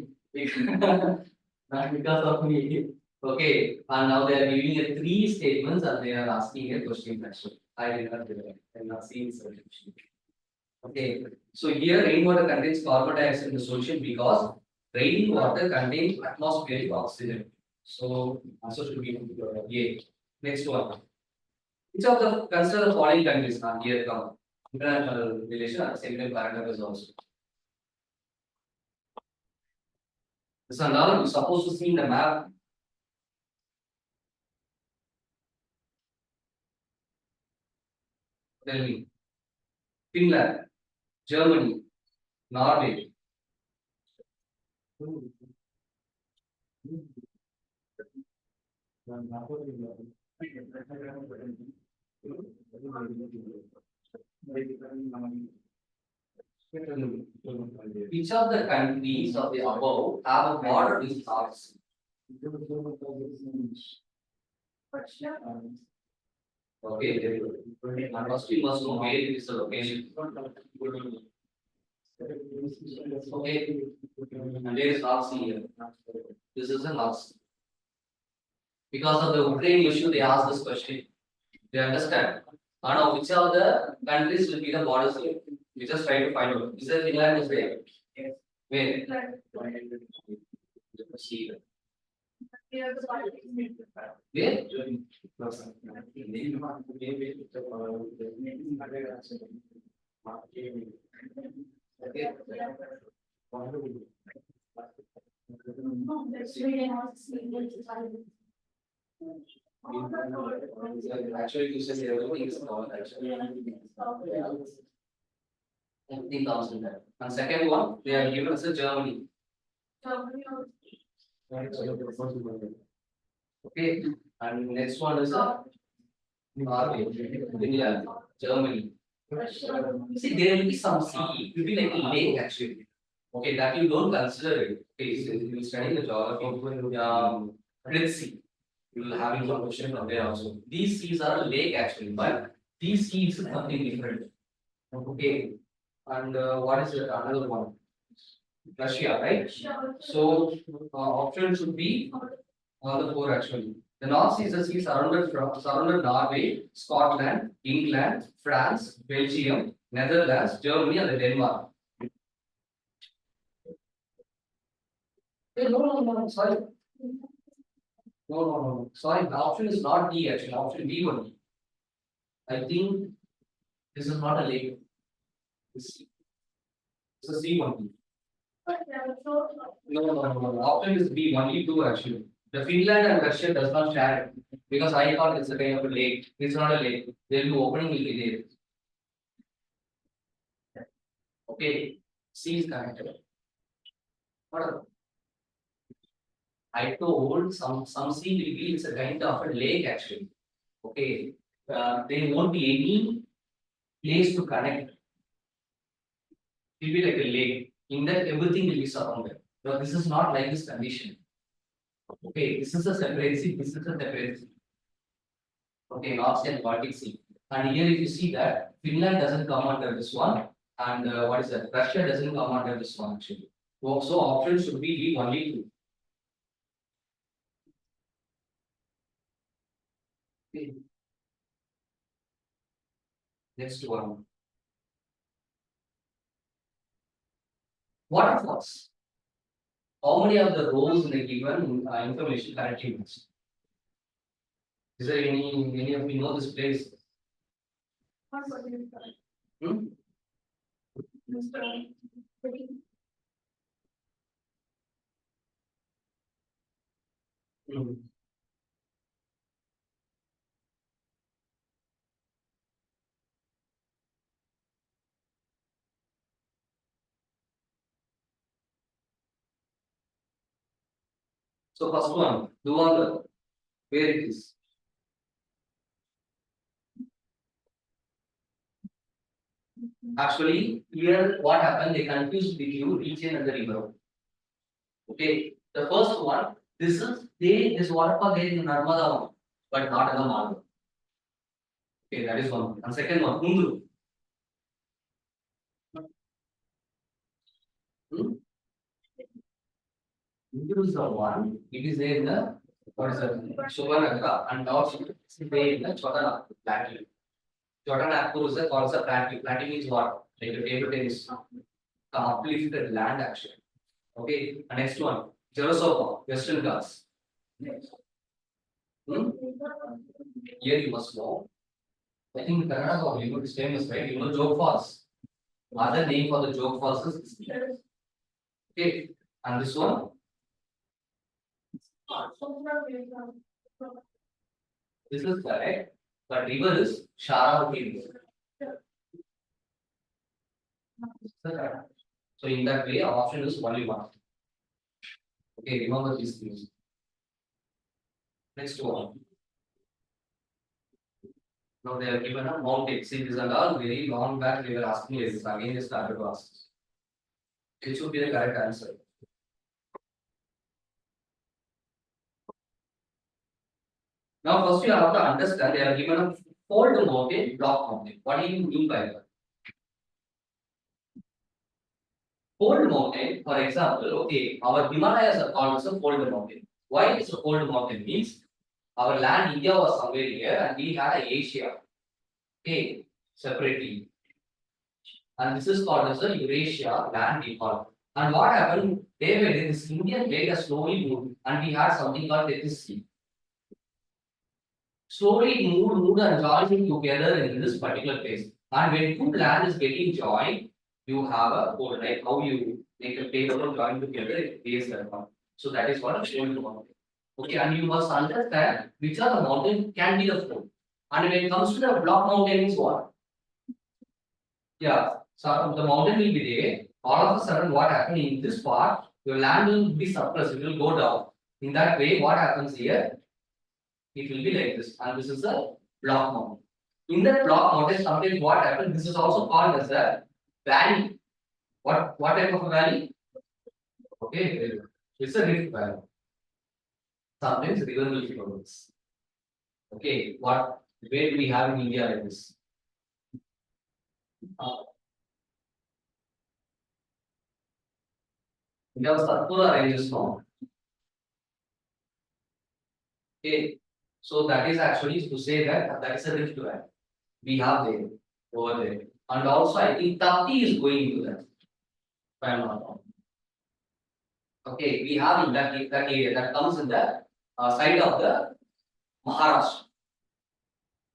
Not because of me. Okay. And now they are giving a 3 statements and they are asking a question actually. I did not do that. I have not seen solution. Okay. So here rainwater contains carbon dioxide in the solution because rainwater contains atmospheric oxygen. So answer should be A. Next one. Which of the consider the following countries are here come? International relation and same time paragraph is also. This is now you're supposed to see in the map. Tell me. Finland, Germany, Norway. Which of the countries of the above have a border with us? Okay, very good. And first you must know where is the location. Okay, and there is North Sea here. This is the North Sea. Because of the Ukraine issue, they ask this question. They understand. And now, which of the countries will be the borders here? We just try to find out. Is there Finland is there? Yes. Where? See here. Where? Okay. Actually, you said everything is covered actually. Everything comes in there. And second one, they are given as a Germany. Okay, and next one is a Norway, India, Germany. See, there will be some sea, it will be like a lake actually. Okay, that you don't consider it. Okay, so you study the geography, Red Sea. You will have information from there also. These seas are a lake actually, but these seas is something different. Okay, and what is it? Another one? Russia, right? So option should be all the four actually. The North Sea is a sea surrounded Norway, Scotland, England, France, Belgium, Netherlands, Germany, and Denmark. Hey, no, sorry. No. Sorry, the option is not D actually. Option D only. I think this is not a lake. This is a sea only. No. Option is B, only two actually. The Finland and Russia does not share it because I thought it's a kind of a lake. It's not a lake. There will be opening will be there. Okay, C is connected. What? I told some sea will be it's a kind of a lake actually. Okay, there won't be any place to connect. It will be like a lake. In that everything will be surrounded. But this is not like this condition. Okay, this is a separate sea. This is a separate sea. Okay, North and Baltic Sea. And here if you see that Finland doesn't come under this one, and what is that? Russia doesn't come under this one actually. So option should be only two. Okay. Next one. Waterfalls. How many of the rows in the given information correctly matched? Is there any of you know this place? Hmm? Hmm. So first one, do on the where it is. Actually, here what happened? They confused with you region and the river. Okay, the first one, this waterfall there in Narmada one, but not in the Malwa. Okay, that is one. And second one, Kundru. Kundru is the one. It is there in the what is that? Shobhanagara and also it's there in the Chotanagpur plateau. Chotanagpur is called as a plateau. Plateau means what? Like a table tennis. Uplifted land actually. Okay, and next one, Jerusalem, Western Ghats. Hmm? Here you must know. I think in Karnataka, you know this famous, right? You know Jog Falls. Other name for the Jog Falls is okay, and this one. This is correct, but river is Sharavati river. So in that way, our option is only one. Okay, remember these things. Next one. Now they are given a mountain. See, these are all very long back. They were asking this again. They started to ask. It should be the correct answer. Now, first you have to understand they are given a fold mountain, block mountain. What do you mean by that? Fold mountain, for example, okay, our Himalayas are called as a fold mountain. Why it's a fold mountain means our land India was somewhere here and we had a Asia. Okay, separately. And this is called as a Eurasia land we call. And what happened? Day by day, this Indian plate has slowly moved, and we had something called Tetris. Slowly it moved and joined together in this particular place. And when two land is getting joined, you have a fold, right? How you make a paper join together, it creates that one. So that is what a fold mountain. Okay, and you must understand which are the mountain can be the fold. And when it comes to the block mountain is what? Yeah, so the mountain will be there. All of a sudden, what happens in this part, your land will be suppressed, it will go down. In that way, what happens here? It will be like this, and this is a block mountain. In that block mountain, sometimes what happens? This is also called as a valley. What type of a valley? Okay, very good. It's a rift valley. Sometimes river will flow this. Okay, where do we have in India like this? We have Satpura ranges now. Okay, so that is actually to say that that is a rift valley. We have there over there, and also I think Tapti is going into that. If I am not wrong. Okay, we have in that area that comes in the side of the Maharashtra.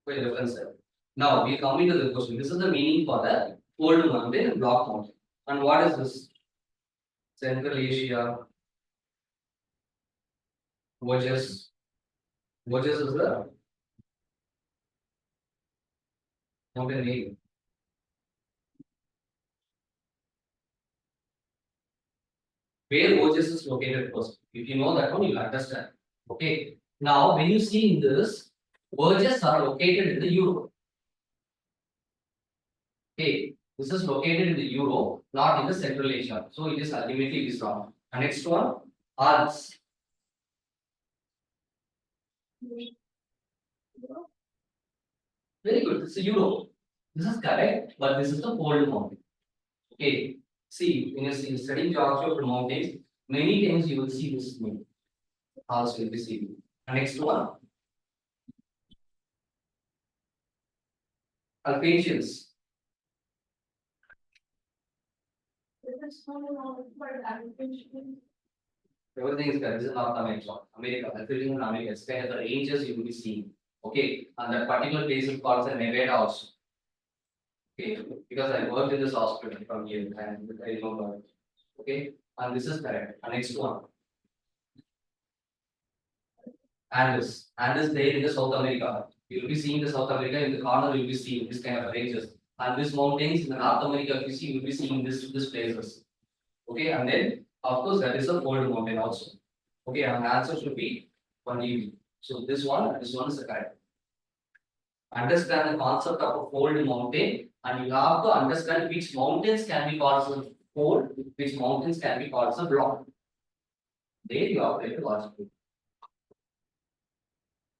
Wait, reference there. Now we come into the question. This is the meaning for the fold mountain and block mountain. And what is this? Central Asia. Voges. Voges is the mountain name. Where Voges is located first. If you know that one, you'll understand. Okay. Now, when you see in this, Voges are located in the Europe. Okay. This is located in the Europe, not in the Central Asia. So it is ultimately it is wrong. And next one, Alps. Very good. This is Europe. This is correct, but this is the fold mountain. Okay. See, when you studying geography of the mountains, many times you will see this name. Also, will be seen. And next one, Alpatians. Everything is correct. This is North America. Alpatians in America. It's kind of the ranges you will be seeing. Okay, and that particular place is called the Nevada also. Okay, because I worked in this hospital from here and I remember. Okay, and this is correct. And next one. Andes. Andes there in the South America. You will be seeing the South America in the corner, you will be seeing this kind of ranges. And these mountains in the North America, if you see, you will be seeing this places. Okay, and then of course that is a fold mountain also. Okay, and the answer should be 1 So this one and this one is the correct. Understand the concept of a fold mountain, and you have to understand which mountains can be called as a fold, which mountains can be called as a block. There you have to watch.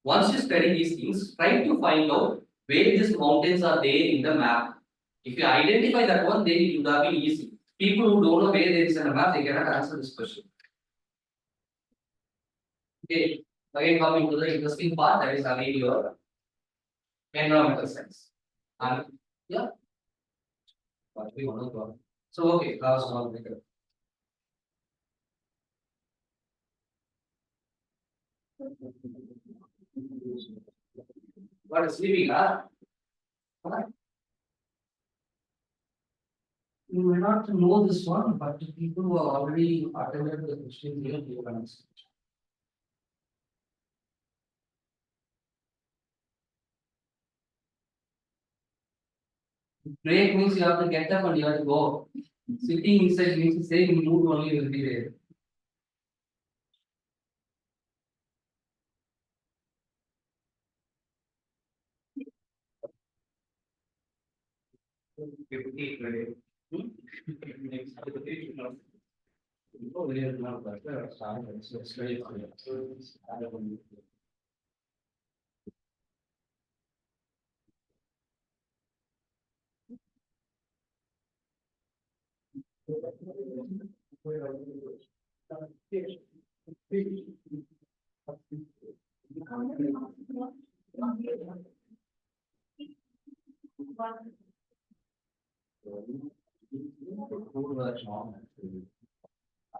Once you study these things, try to find out where these mountains are there in the map. If you identify that one, then it would have been easy. People who don't know where there is in the map, they cannot answer this question. Okay, again coming to the interesting part, that is again your environmental science. And yeah, what we want to go. So okay, last one. What is sleeping, huh? What? You may not know this one, but the people who have already attended the question here, you can answer. Break means you have to get up and you have to go. Sitting inside means the same mood only will be there.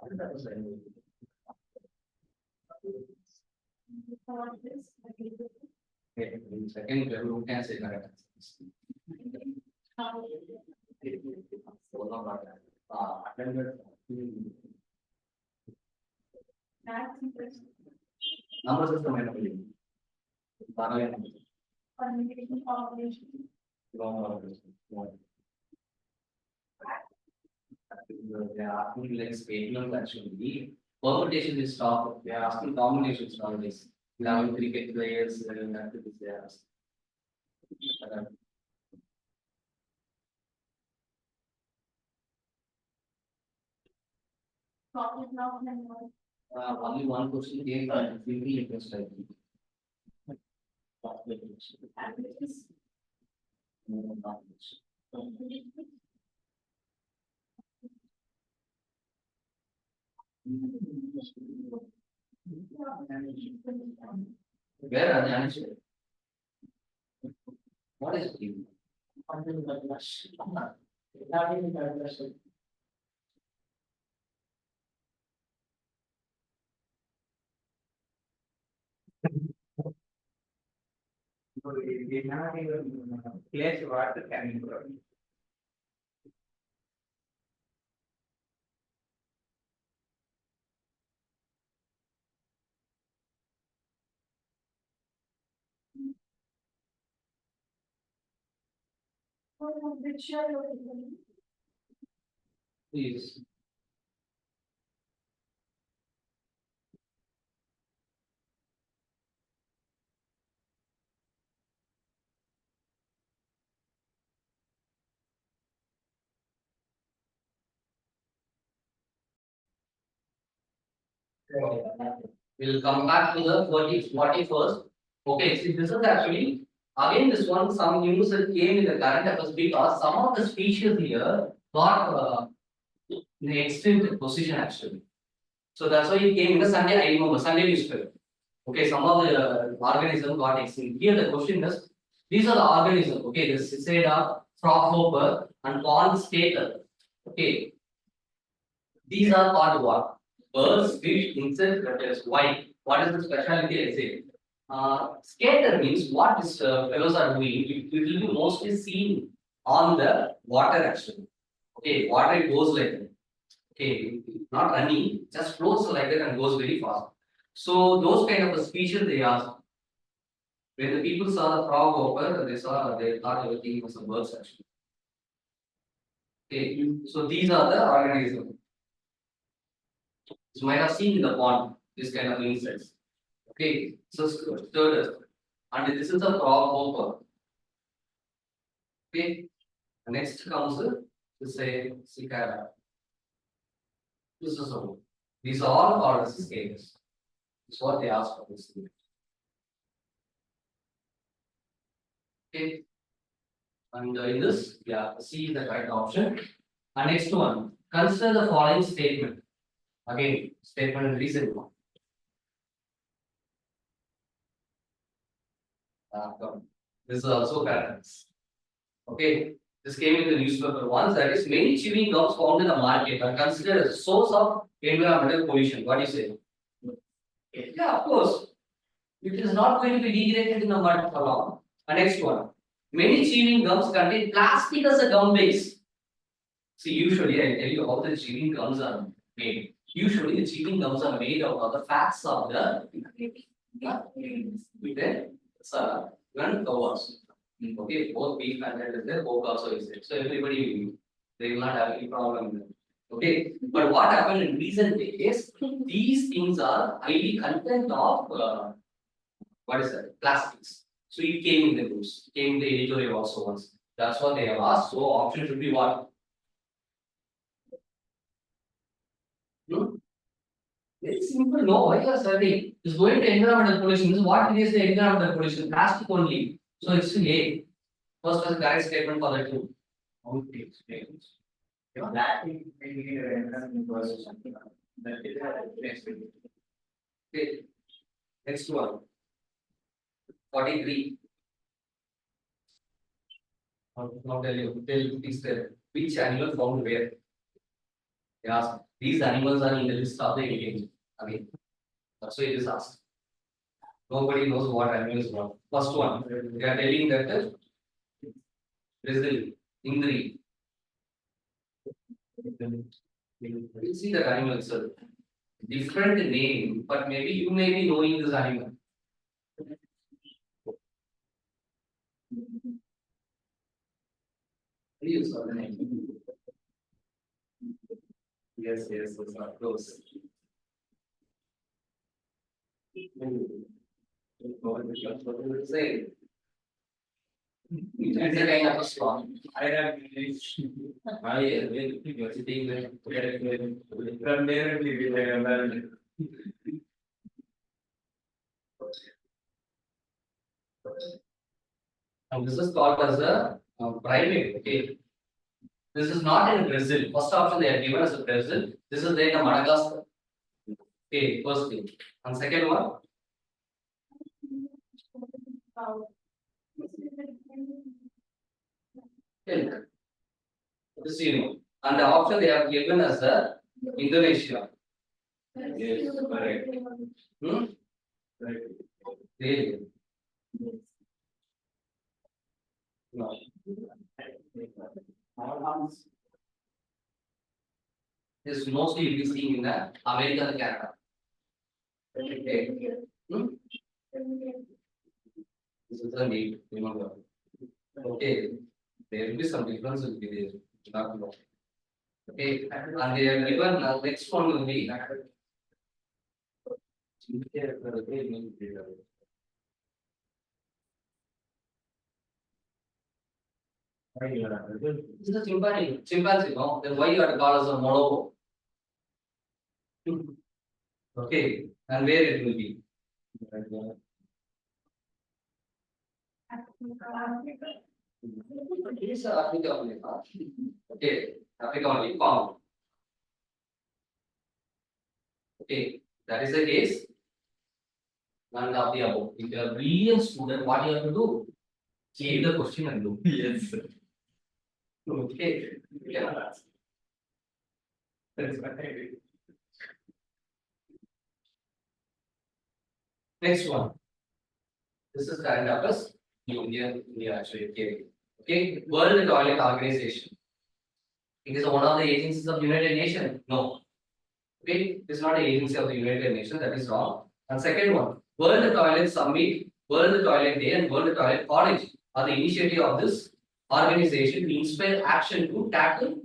For this, Okay, second, you can say correct. how that's interesting. Number system என்ன Communication, coordination. They are asking like statements actually. Permutation is top. They are asking combinations nowadays. 11 cricket players, that is they are asking. Topic now and Only one question came from thinking interest, I think. languages. No, not much. Where are the answers? What is it? We have even place water can improve. Which year you're in? Please. We'll come back to the 41st. Okay, see, this is actually again this one. Some news that came in the current affairs because some of the species here got in the extinct position actually. So that's why it came in the Sunday. I remember Sunday newspaper. Okay, some of the organisms got extinct. Here the question is, these are the organisms. Okay, the Cicada, froghopper, and corn skater. Okay, these are called what? Birds, fish, insects, reptiles. Why? What is the specialty? I say. Skater means what these fellows are doing. It will be mostly seen on the water actually. Okay, water it goes like that. Okay, not running, just floats like that and goes very fast. So those kind of a species they asked. When the people saw the frog open, they thought everything was a birds actually. Okay, so these are the organisms. You might have seen in the pond this kind of insects. Okay, so sturdy. And this is a frog open. Okay, next comes to say cicada. This is all. These are all called as cicadas. It's what they ask for this. Okay. And in this, yeah, C is the correct option. And next one, consider the following statement. Again, statement and reason one. This is also correct. Okay, this came in the newspaper once. That is, many chewing gums found in the market are considered as a source of environmental pollution. What do you say? Yeah, of course. It is not going to be degraded in the mud for long. And next one. Many chewing gums contain plastic as a gum base. See, usually I tell you how the chewing gums are made. Usually the chewing gums are made out of the fats of the and covers. Okay, both beef and red is there, pork also is there. So everybody they will not have any problem with it. Okay, but what happened in recent days? These things are highly content of what is that? Plastics. So it came in the news, came in the editorial also once. That's what they have asked. So option should be what? Very simple. No, why you are studying? It's going to environmental pollution. This is what it is the environmental pollution. Plastic only. So it's A. First was the correct statement for the two. Okay, statements. That is maybe the environment was something that is next. Okay. Next one. 43. Now tell you, please tell which animal found where? They ask, these animals are in the list of the endangered. Again, that's why it is asked. Nobody knows what animal is what. First one, they are telling that Brazil, Indri. You see that animal itself. Different name, but maybe you may be knowing this animal. You saw the name. Yes, of course. Say, it's a kind of a song. I have you're sitting there. From there, we will and this is called as a primate. Okay, this is not in Brazil. First option they are given as a Brazil. This is there in Madagascar. Okay, first thing. And second one, elk. This you know. And the option they have given as the Indonesia. Yes, correct. Hmm? Right. Really? No. This mostly will be seen in the America and Canada. Okay. Hmm? This is the need, remember. Okay. There will be some difference will be there. Not no. Okay. And they are given next one will be this is a chimpanzee, no? Then why you are called as a monobo? Okay, and where it will be? Yes, Africa only. Okay, Africa only. Found. Okay, that is the case. None of the above. If you are a brilliant student, what you have to do? Change the question and do. Yes. Okay. Yeah. That's what I did. Next one. This is current affairs. India actually. Okay. World Toilet Organization. It is one of the agencies of United Nations. No. Okay. It is not an agency of the United Nations. That is wrong. And second one, World Toilet Summit, World Toilet Day, and World Toilet College are the initiative of this organization to inspire action to tackle.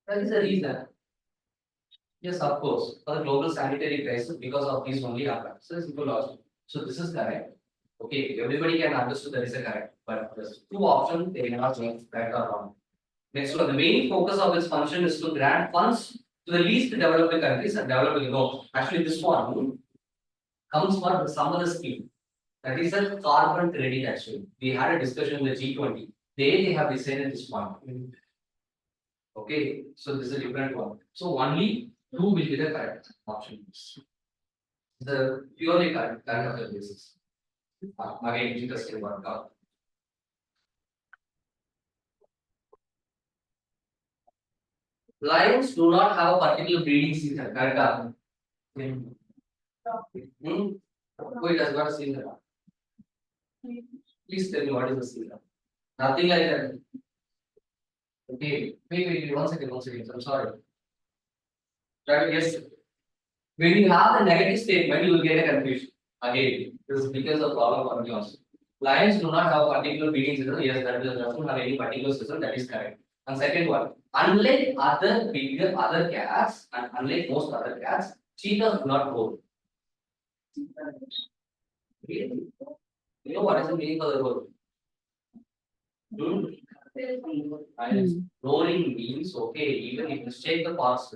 That is the reason. Yes, of course, for the global sanitary crisis, because of these only happen. So simple logic. So this is correct. Okay, everybody can understand that is a correct, but there's two options they cannot change right or wrong. Next one, the main focus of this function is to grant funds to the least developed countries and developing. No, actually, this one comes for some other scheme. That is a carbon credit. Actually, we had a discussion in the G20. They have decided this one. Okay, so this is a different one. So only two will be the correct option. The purely current affair basis. Again, interesting one. Lions do not have a particular breeding season. Correct? Who it has got a season? Please tell me what is the season. Nothing like that. Okay, wait, one second. I'm sorry. Right, yes. When you have the negative statement, you will get a confusion. Again, this is because of problem for me also. Lions do not have a particular breeding season. Yes, that does not have any particular season. That is correct. And second one, unlike other cats, and unlike most other cats, cheetahs do not roar. Really? You know what is the meaning of the word? Roaring means okay, even if you take the past.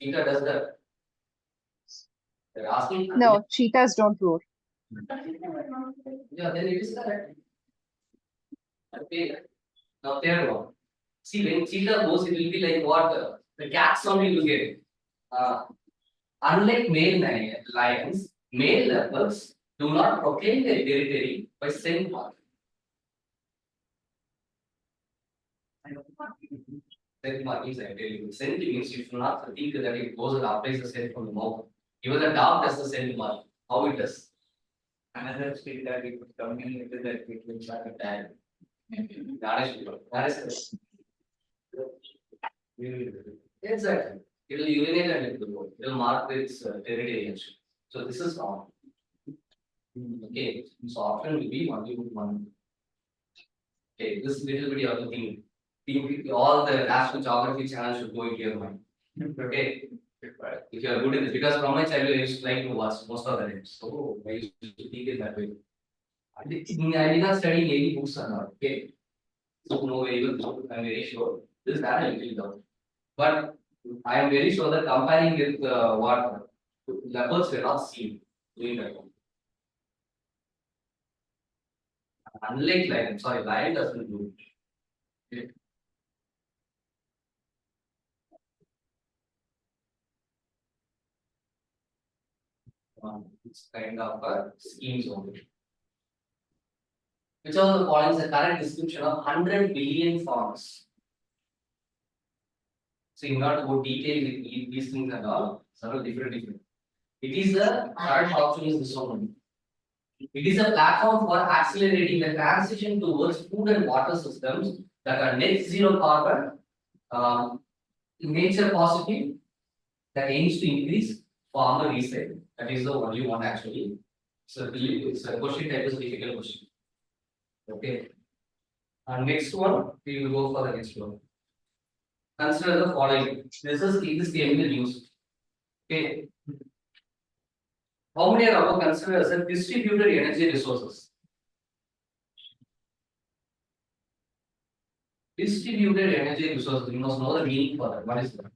Cheetah does that. They're asking. No, cheetahs don't roar. Yeah, then it is correct. Okay. Now third one. See, when cheetah goes, it will be like what the cat sound you will get. Unlike lions, male leopards do not proclaim their territory by saying what? Scent markings, I tell you. Scent means you should not think that it goes and applies the scent from the mouth. Even the dog does the scent mark. How it does? Another skill that we could communicate is that we will start a tag. That is exactly. It will urinate and it will go. It will mark its territory actually. So this is on. Okay, so option will be 1 to 1. Okay, this little bit of the thing. All the national geography channels should go into your mind. Okay, if you are good in this, because from my childhood I used to like to watch most of the times. So I used to think it that way. I did not study any books or not. Okay, so no very well. I'm very sure this is that I will doubt. But I am very sure that comparing with what leopards were not seen doing that. Unlike lion, sorry, lion doesn't do it. Okay. It's kind of a scheme zone. Which of the following is the correct description of 100 billion fonts? So you not go detail with these things and all, several different. It is the correct option is this one. It is a platform for accelerating the transition towards food and water systems that are net zero carbon, nature positive, that aims to increase farmer recycling. That is the only one actually. So it's a question type is a difficult question. Okay. And next one, we will go for the next one. Consider the following. This came in the news. Okay. How many are above considered as a distributed energy resources? Distributed energy resources. You must know the meaning for that. What is that?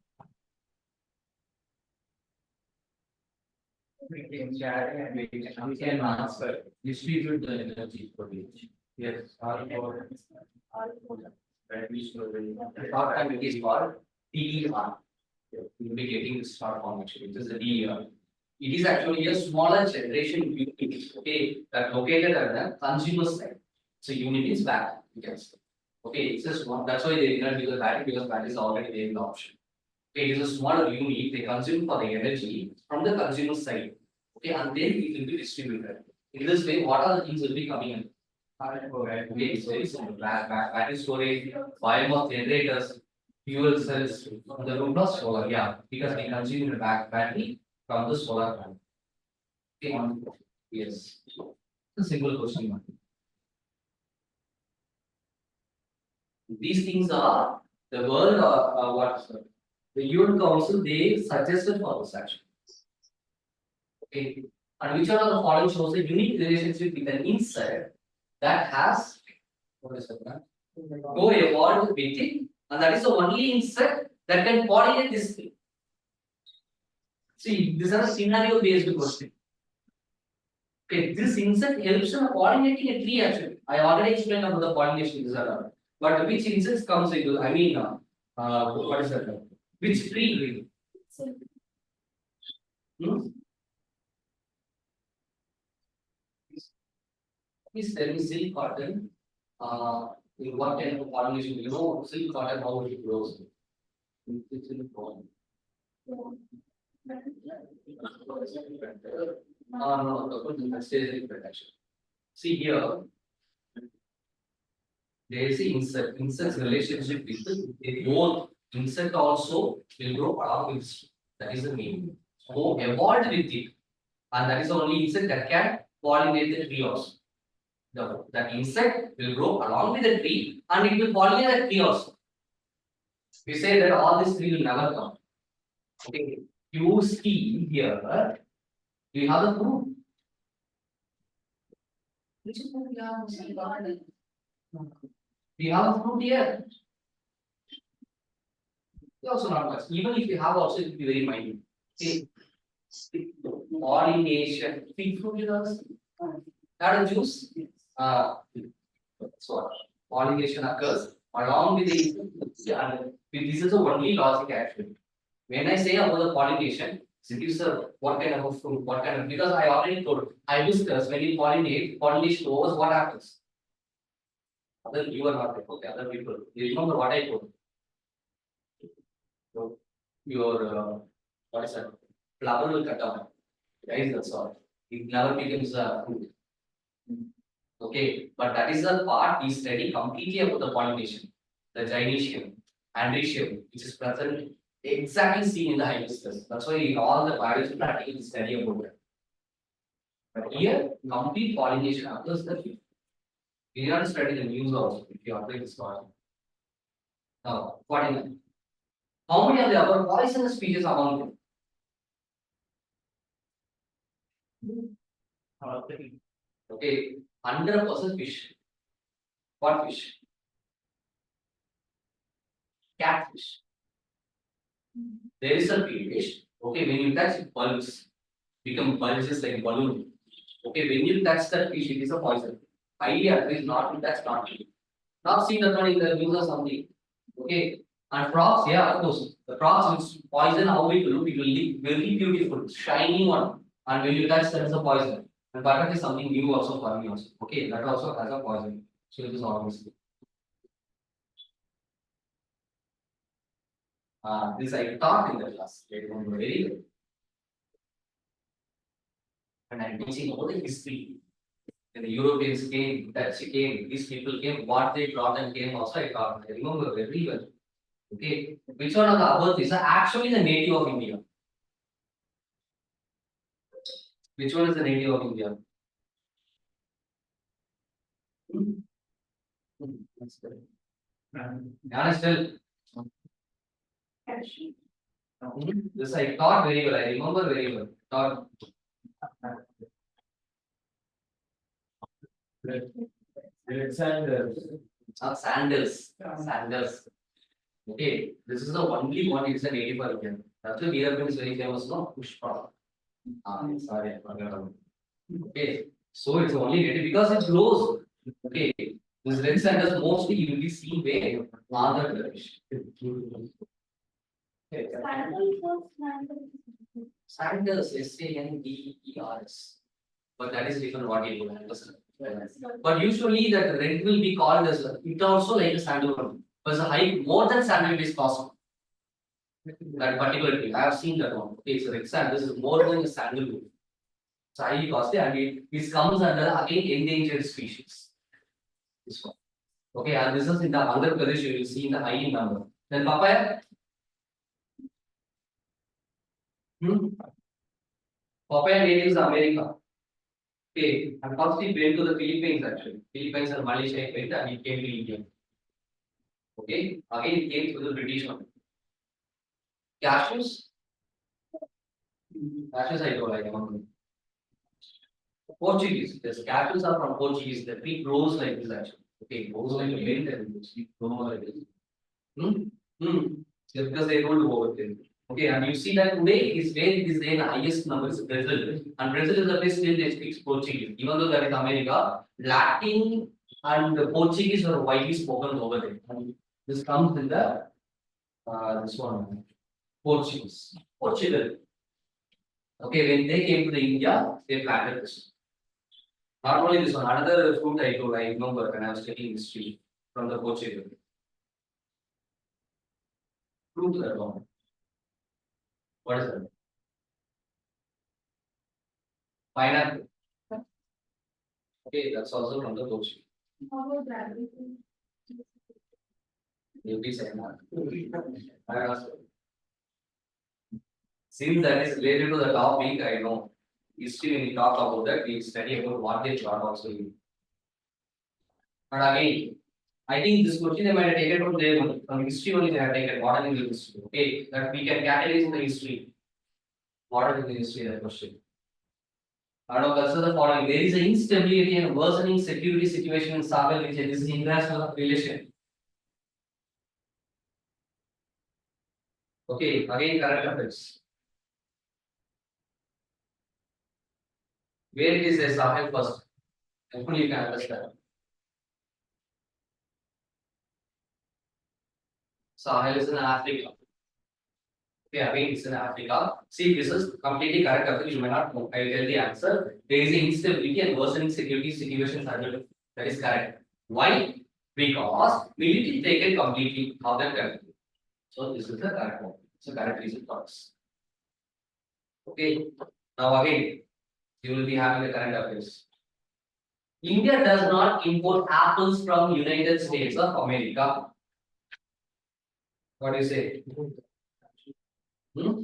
We can answer. Distribute the energy for each. Yes. Short time it is called DER. You will be getting this short form actually. It is the DER. It is actually a smaller generation unit, okay, that located at the consumer side. So unit is battery, you can say. Okay, it's just one. That's why they did not use the battery because battery is already there in the option. Okay, it is a smaller unit. They consume for the energy from the consumer side. Okay, and then it will be distributed. In this way, what are the things will be coming in? Okay, it's very simple. Battery storage, biomass generators, fuel cells, the root of solar. Yeah, because we consume the battery from the solar panel. Okay, yes. It's a simple question. These things are the world or what the UN Council they suggested for this action. Okay, and which one of the following shows a unique relationship with an insect that has what is that? Go evolved with it, and that is the only insect that can pollinate this thing. See, this is a scenario based question. Okay, this insect helps in pollinating a tree actually. I already explained about the pollination disorder. But which insects comes into, I mean, what is that? Which tree? Please tell me silk cotton. In what kind of pollination? You know, silk cotton, how it grows. No, it stays in actually. See here, there is the insect. Insect's relationship with both insect also will grow along with it. That is the meaning. So evolved with it, and that is the only insect that can pollinate the tree also. That insect will grow along with the tree and it will pollinate the tree also. We say that all this tree will never come. Okay, you see here, you have the fruit. Which fruit we have? We have a fruit here. Also not much. Even if you have also, it will be very minute. Okay. Pollination. Pig fruit is also. That a juice. So pollination occurs along with the and this is the only logic actually. When I say about the pollination, it is what kind of a fruit, what kind of because I already told I discussed when you pollinate, pollination overs, what happens? Other you are not okay, other people. You remember what I told? your what is that? Flower will cut off. Right, that's all. It never becomes a fruit. Okay, but that is the part we study completely about the pollination, the gynecium, andrecium, which is present exactly seen in the hibiscus. That's why all the biology practically study about it. But here, complete pollination occurs the field. We have to study the news also if you apply this part. Now, 49. How many of the other poisonous species among them? Okay, 100% fish. What fish? Catfish. There is a fish. Okay, when you touch it, bulbs become bulges like balloon. Okay, when you touch that fish, it is a poison. Highly advised not to touch, not to. Not seen that one in the news or something. Okay, and frogs, yeah, of course. The frogs will poison. How it will look? It will look very beautiful, shiny one. And when you touch, that is a poison. And butter is something new also for me also. Okay, that also has a poison. So it is obviously. This I taught in the class. They don't know very well. And I'm teaching all the history. When the Europeans came, Dutch came, these people came, what they brought and came also I taught. I remember very well. Okay, which one of the above is actually the native of India? Which one is the native of India? That's correct. Yeah, still. This I taught very well. I remember very well. Taught. Sandals. Sandals. Okay, this is the only one. It's a native for India. That's why Veerappan is very famous. No, Pushpa. Sorry, I forgot. Okay, so it's only native because it glows. Okay, this red sandals mostly you will be seen where Andhra Pradesh. Sandals, SANDERS. But that is different what you will understand. But usually that red will be called as it also like a sandalwood. But the height more than sandalwood is possible. That particular thing. I have seen that one. Okay, so red sand, this is more than a sandalwood. It's highly costly and it comes under again endangered species. This one. Okay, and this is in the Andhra Pradesh, you will see in the high number. Then papaya. Papaya natives America. Okay, and first it went to the Philippines actually. Philippines and Malaysia it went and it came to India. Okay, again it came to the British one. Cashews. Cashews I told I remember. Portuguese. Yes, cashews are from Portuguese. The tree grows like this actually. Okay, grows like a mint and it grows like this. Just because they don't over there. Okay, and you see that today is where it is there the highest number is Brazil. And Brazil is the place still they speak Portuguese. Even though that is America, Latin and Portuguese are widely spoken over there. And this comes in the this one Portuguese. Portugal. Okay, when they came to the India, they planted this. Not only this one, another fruit I told, I remember when I was studying history from the Portugal. Fruit that one. What is that? Pineapple. Okay, that's also from the Portugal. You'll be saying that. Since that is related to the topic, I know. History, when we talk about that, we study about what they thought also. But again, I think this question they might have taken from there only. From history only they have taken modern Indian history. Okay, that we can categorize in the history. Modern Indian history, that question. And also the following. There is an instability and worsening security situation in Sahel region. This is international relation. Okay, again current affairs. Where it is a Sahel first? Hopefully you can understand. Sahel is in Africa. Okay, again it's in Africa. See, this is completely correct. After you may not know. I will tell the answer. There is an instability and worsening security situation. That is correct. Why? Because military taken completely of that country. So this is the correct one. So correct result for us. Okay. Now again, you will be having the current affairs. India does not import apples from United States of America. What do you say? Hmm?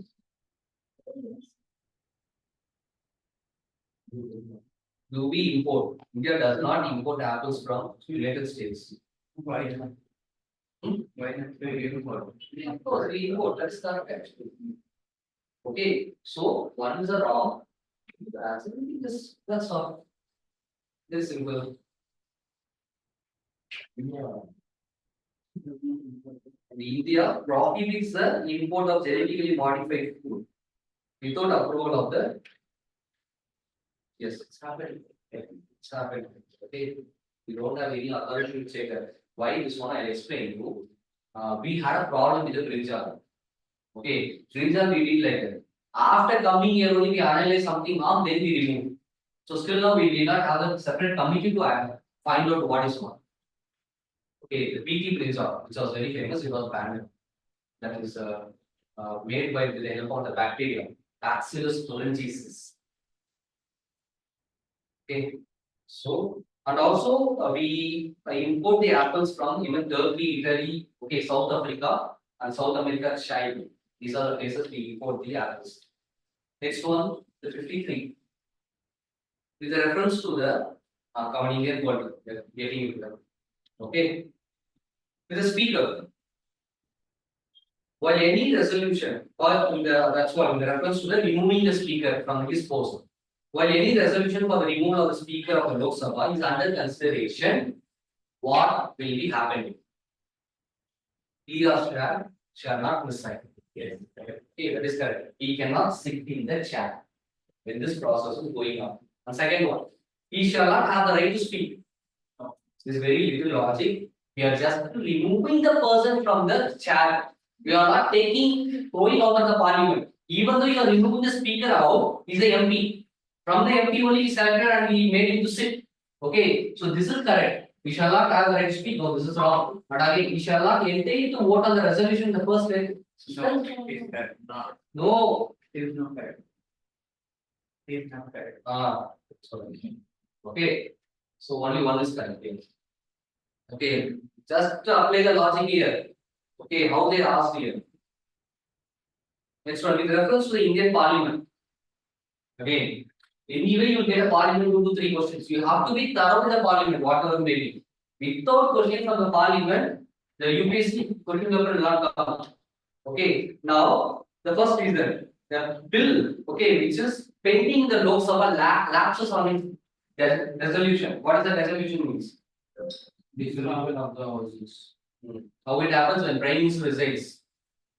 Do we import? India does not import apples from United States. Why not? Why not we import? Of course, we import. That's correct actually. Okay, so one is a wrong. The answer will be this. That's all. Very simple. In India prohibits the import of genetically modified food without approval of the. Yes, it's happened. It's happened. Okay, we don't have any authority to say that. Why this one I'll explain you. We had a problem with the brinjal. Okay, brinjal we did like that. After coming here only we analyze something wrong, then we remove. So still now we did not have a separate committee to find out what is what. Okay, the BT brinjal, which was very famous, it was banned. That is made by the help of the bacteria, Bacillus thuringiensis. Okay, so and also we import the apples from even Turkey, Italy, okay, South Africa and South America, China. These are the places we import the apples. Next one, the 53. With a reference to the common Indian word, getting into that. Okay, with a speaker. While any resolution, or in the, that's what in the reference to the removing the speaker from his post. While any resolution for the removal of the speaker of the Lok Sabha is under consideration, what will be happening? He or shall not preside. Yes. Okay, that is correct. He cannot sit in the chair when this process is going on. And second one, he shall not have the right to speak. This is very little logic. We are just removing the person from the chair. We are not going out of the parliament. Even though you are removing the speaker out, he is a MP. From the MP only he selected and we made him to sit. Okay, so this is correct. We shall not have the right to speak. No, this is wrong. But again, we shall not enter to vote on the resolution in the first place. No, it's correct. No. It is not correct. It is not correct. Sorry. Okay, so only one is correct. Okay, just to apply the logic here. Okay, how they asked here. Next one, with reference to the Indian Parliament. Again, anyway, you will get a Parliament 2 to 3 questions. You have to be thorough in the Parliament, whatever may be. Without question from the Parliament, the UPSC question paper will not come. Okay, now the first reason, the bill, okay, which is pending the Lok Sabha lapses on its resolution. What does the resolution means? The phenomenon of the houses. How it happens when Prime Minister resigns.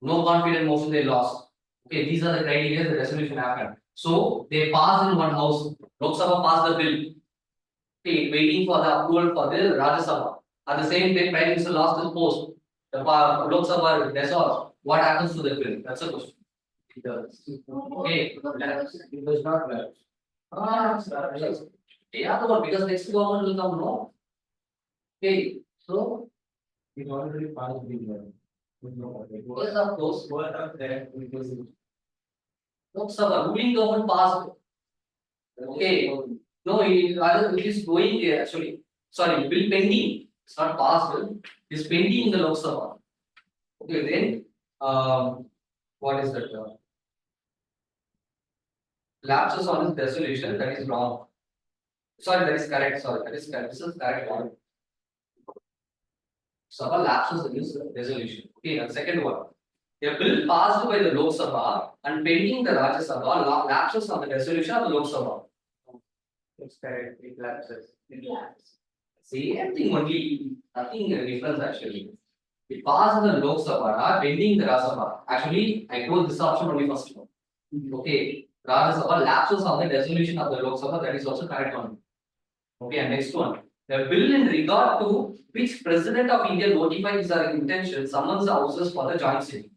No confident motion they lost. Okay, these are the criteria the resolution happened. So they passed in one house. Lok Sabha passed the bill. Okay, waiting for the approval for the Rajya Sabha. At the same time, Prime Minister lost his post. The Lok Sabha dissolved. What happens to the bill? That's a question. It does. Okay, It does not lapse. yes. Yeah, the one because next government will come no. Okay, so It already passed the year. yes, of course. What are there? Because Lok Sabha ruling government passed. Okay, no, it is going there actually. Sorry, bill pending. It's not passed. It's pending in the Lok Sabha. Okay, then what is that? Lapses on this resolution, that is wrong. Sorry, that is correct. Sorry, that is correct. This is correct one. Sabha lapses in this resolution. Okay, and second one. A bill passed by the Lok Sabha and pending the Rajya Sabha lapses on the resolution of the Lok Sabha. it's correct, it lapses. Same thing only, nothing difference actually. It passed in the Lok Sabha, pending the Rajya Sabha. Actually, I told this option only first one. Okay, Rajya Sabha lapses on the resolution of the Lok Sabha, that is also correct one. Okay, and next one. The bill in regard to which President of India notifies his intention summons the houses for the joint sitting.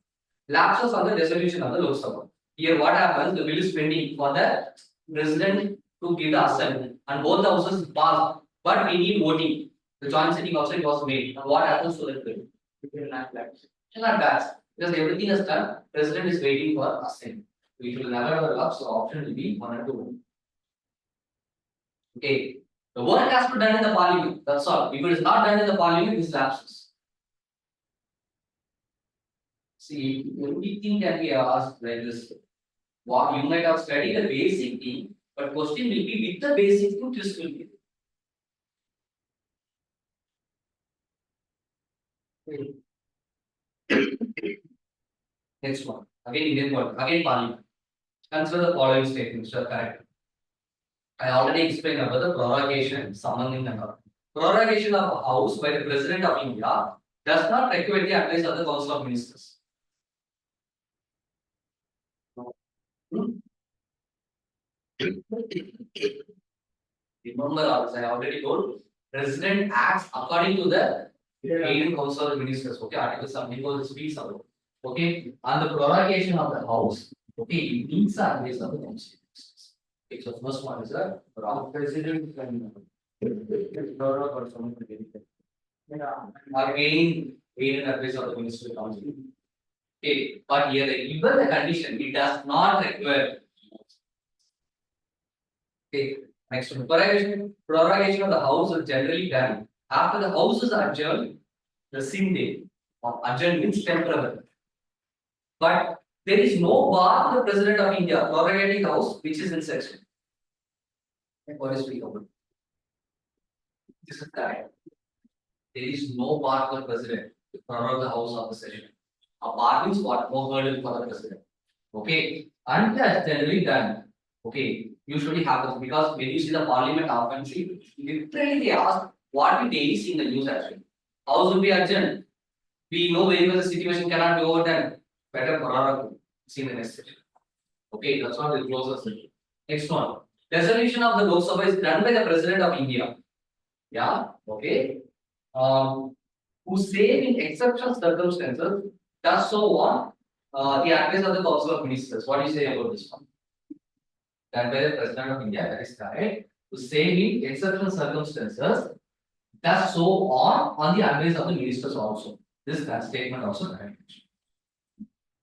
Lapses on the resolution of the Lok Sabha. Here what happens, the bill is pending for the President to give the assent and both the houses passed, but we need voting. The joint sitting also it was made. Now what happens to the bill? It will not lapse. It's not bad. Because everything is done, president is waiting for assent. It will never have a luck, so option will be 1 and 2. Okay. The work has to be done in the parliament. That's all. If it is not done in the parliament, this lapses. See, everything can be asked like this. What you might have studied the basic thing, but question will be with the basic thing, twist will be. Next one. Again, Indian one. Again, parliament. Consider the following statements. Are correct. I already explained about the prorogation, summoning and all. Prorogation of a house by the President of India does not require the advice of the Council of Ministers. Remember, also, I already told, President acts according to the Indian Council of Ministers. Okay, Article 74 speaks about. Okay, and the prorogation of the house. Okay, it means the advice of the Council of Ministers. Okay, so first one is the President can prorog or something. again advice of the Ministry Council. Okay, but here given the condition, it does not require. Okay, next one. Prorogation of the house is generally done after the house is adjourned, the same day. Adjourned means temporary. But there is no bar to the President of India prorogating the house which is in section. What is speak about? This is correct. There is no bar to the President to prorogate the house of the session. A bar means what? No hurdle for the President. Okay, and that's generally done. Okay, usually happens because when you see the parliament often see, literally they ask what we daily see in the news actually. House will be adjourned. We know very well the situation cannot be overdone. Better prorogate. See the next section. Okay, that's what the closest section. Next one. Resolution of the Lok Sabha is done by the President of India. Yeah, okay. Who say in exceptional circumstances does so on the advice of the Council of Ministers. What do you say about this one? Done by the President of India, that is correct. To say in exceptional circumstances, does so on the advice of the ministers also. This statement also correct.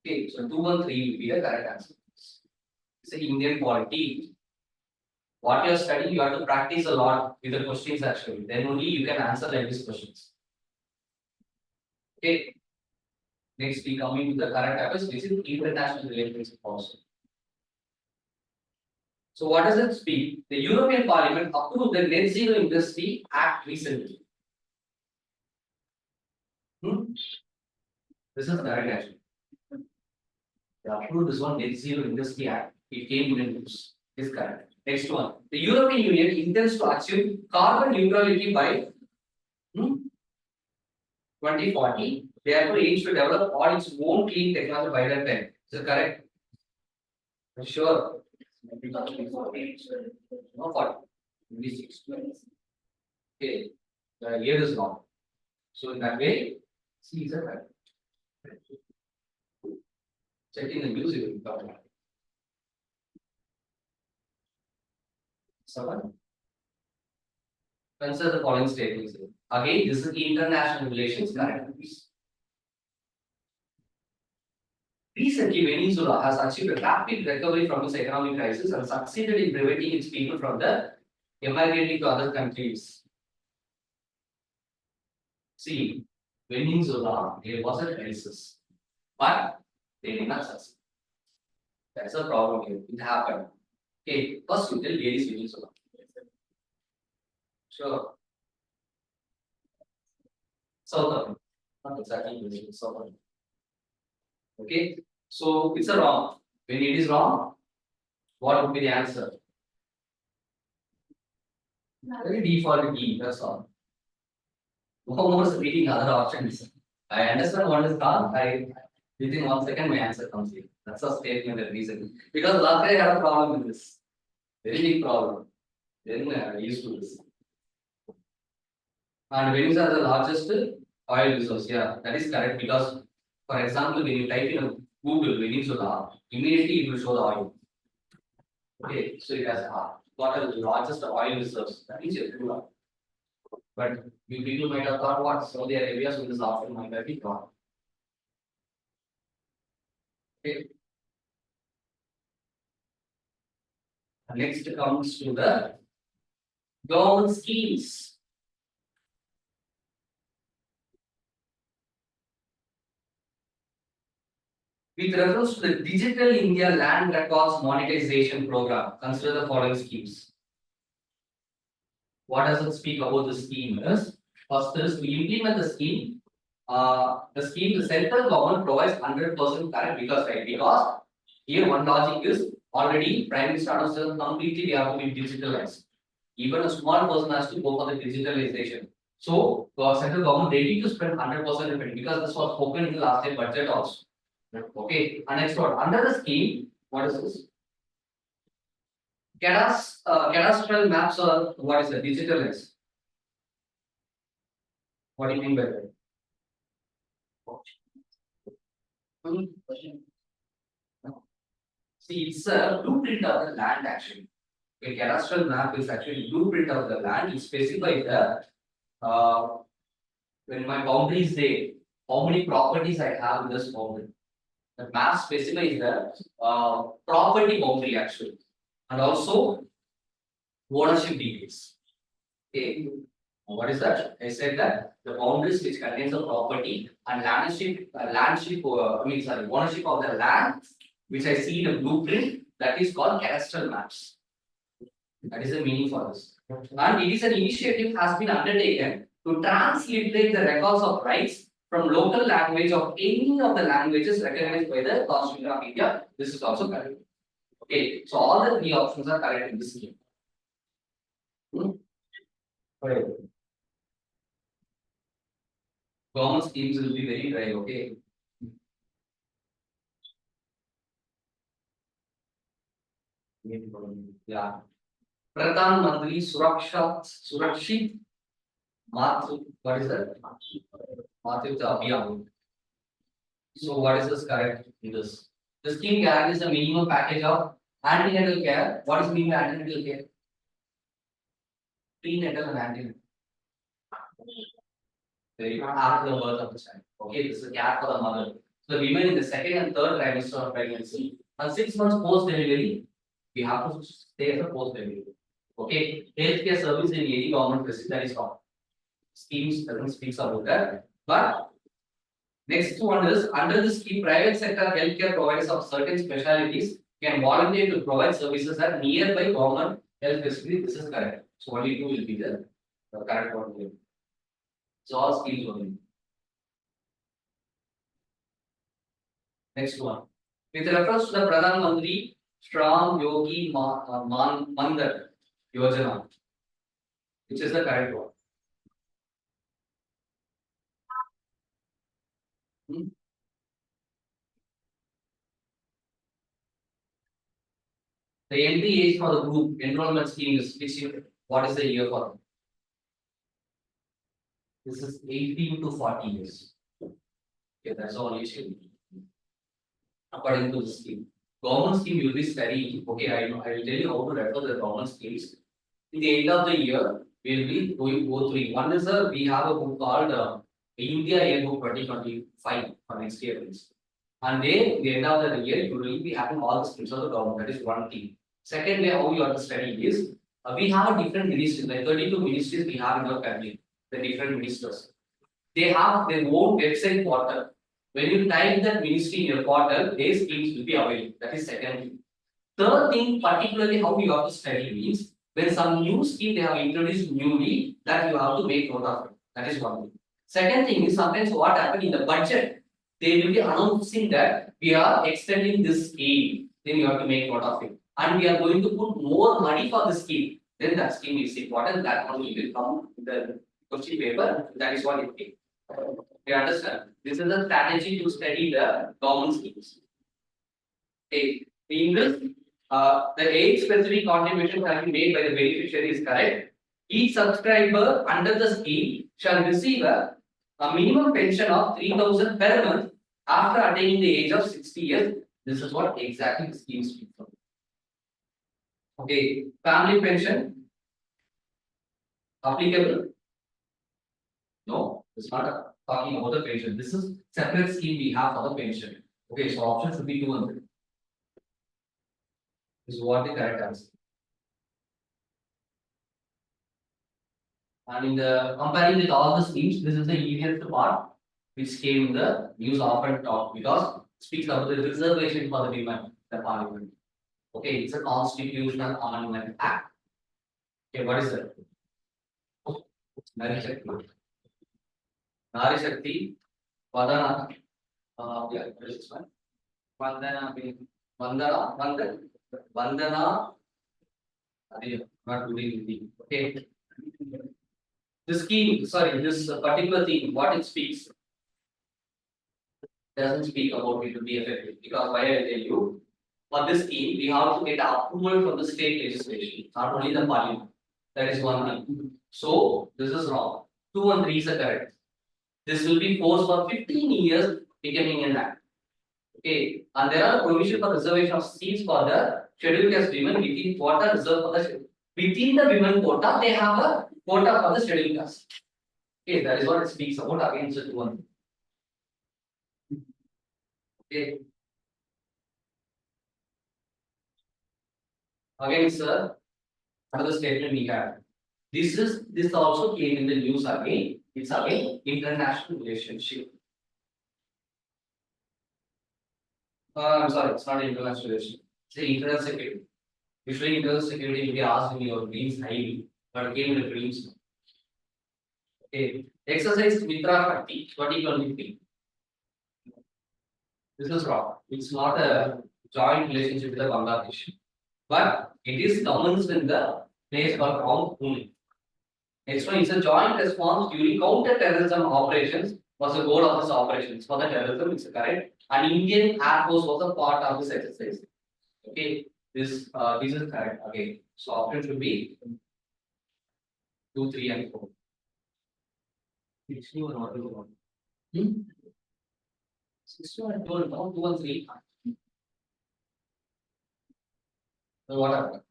Okay, so 2 and 3 will be the correct answer. It's an Indian polity. What you are studying, you have to practice a lot with the questions actually. Then only you can answer like these questions. Okay. Next, we coming to the current affairs, which is international relations also. So what does it speak? The European Parliament approved the Net Zero Industry Act recently. This is correct actually. They approved this one Net Zero Industry Act. It came in news. This is correct. Next one. The European Union intends to achieve carbon neutrality by 2040. Therefore, aims to develop all its own clean technology by that time. Is it correct? Sure. No 40. 26. Okay. The year is wrong. So in that way, C is correct. Checking the news, you will talk about it. 7. Consider the following statements. Again, this is international relations current affairs. Recently, Venezuela has achieved a rapid recovery from its economic crisis and succeeded in preventing its people from the emigrating to other countries. See, Venezuela, there was a crisis, but they did not succeed. That's a problem here. It happened. Okay, first you tell where is Venezuela. Sure. South Africa. Not exactly Venezuela, South Africa. Okay, so it's a wrong. When it is wrong, what would be the answer? Very default E, that's all. No more reading other options. I understand what is wrong. Within 1 second, my answer comes in. That's a statement and reason. Because last day I had a problem with this. Very big problem. Then I used to this. And Venezuela is the largest oil resource. Yeah, that is correct because, for example, when you type in Google Venezuela, immediately it will show the oil. Okay, so it has got the largest oil resource. That is your true. But you people might have thought what Saudi Arabia, so this option might have been wrong. Okay. Next comes to the government schemes. With reference to the Digital India Land Records Monetization Program, consider the following schemes. What does it speak about the scheme is? First is to implement the scheme, the central government provides 100% correct because right? Because here one logic is already Prime Minister announced completely we have to be digitalized. Even a small person has to go for the digitalization. So the central government ready to spend 100% of it because this was spoken in the last year budget also. Okay, and next one under the scheme, what is this? Cadastral maps are what is the digitalized? What do you mean by that? See, it's a blueprint of the land actually. A cadastral map is actually blueprint of the land. It specifies the when my boundary is there, how many properties I have in this boundary. The map specifies the property boundary actually, and also ownership details. Okay. What is that? I said that the boundaries which contains the property and ownership ownership of the land, which I see in the blueprint, that is called cadastral maps. That is the meaning for this. And it is an initiative has been undertaken to transliterate the records of rights from local language of any of the languages recognized by the Constitution of India. This is also correct. Okay, so all the three options are correct in this scheme. Right. Government schemes will be very dry, okay? Yeah. Pradhan Mantri Surakshit what is that? Matritya Abhiyan. So what is this correct in this? The scheme guarantees the minimum package of antenatal care. What is mean by antenatal care? Prenatal and antenatal. Very after the birth of the child. Okay, this is a care for the mother. So the women in the second and third trimester of pregnancy and 6 months post delivery, we have to stay as a post delivery. Okay, healthcare service in any government facility that is called schemes doesn't speak about that. But next one is under the scheme, private sector healthcare providers of certain specialties can volunteer to provide services at nearby government health facility. This is correct. So only two will be the correct one. So all schemes only. Next one. With reference to the Pradhan Mantri Shram Yogi Mandar Yojana, which is the correct one. The entry age for the group enrollment scheme is which year? What is the year for them? This is 18 to 40 years. Okay, that's all you should. According to the scheme. Government scheme you will be studying. Okay, I will tell you how to refer the government schemes. In the end of the year, we will be going go through. One is we have a book called India Yearbook 2025 for next year. And there, in the end of the year, you will be having all the schemes of the government. That is one thing. Second way, how you have to study is we have a different ministries, like 32 ministries we have in our country, the different ministers. They have their own website portal. When you type that ministry in your portal, their schemes will be available. That is second thing. Third thing, particularly how you have to study means when some new scheme they have introduced newly, that you have to make note of it. That is one thing. Second thing is sometimes what happened in the budget, they will be announcing that we are extending this scheme. Then you have to make note of it. And we are going to put more money for the scheme. Then that scheme is important. That one will come in the question paper. That is what it takes. You understand? This is a strategy to study the government schemes. Okay. In this, the age specific contribution can be made by the beneficiary is correct. Each subscriber under the scheme shall receive a minimum pension of 3,000 per month after attaining the age of 60 years. This is what exactly the scheme speaks for. Okay, family pension applicable? No, it's not talking about the pension. This is separate scheme we have for the pension. Okay, so option should be 2 and 3. This is what the correct answer. And in the comparing with all the schemes, this is the easiest part which came in the news often talk because it speaks about the reservation for the women, the parliament. Okay, it's a constitutional amendment act. Okay, what is that? Nari Shakti. Nari Shakti, Vadana, yeah, what is this one? Vandana, Vandana, not doing anything. Okay. This scheme, sorry, this particular thing, what it speaks, doesn't speak about it to be effective because why I tell you, for this scheme, we have to get approval from the state legislation, not only the parliament. That is one thing. So this is wrong. 2 and 3 is correct. This will be forced for 15 years becoming an act. Okay, and there are provision for reservation of seats for the scheduled caste women within quota reserved for the within the women quota. They have a quota for the scheduled caste. Okay, that is what it speaks about against the 2 and 3. Okay. Again, sir, another statement we have. This also came in the news again. It's again international relationship. I'm sorry, it's not international relationship. It's the internal security. Usually internal security will be asked in your dreams highly, but it came in the dreams. Okay. Exercise Mitra Shakti 2023. This is wrong. It's not a joint relationship with the Bangladesh. But it is commenced in the place called Hong Kong. Next one is a joint response during counter-terrorism operations was the goal of this operations. For the terrorism, it's correct. And Indian Air Force was a part of this exercise. Okay, this is correct again. So option should be 2, 3, and 4. Which one or 2? 6, 2, and 12, no, 2 and 3. So what happened?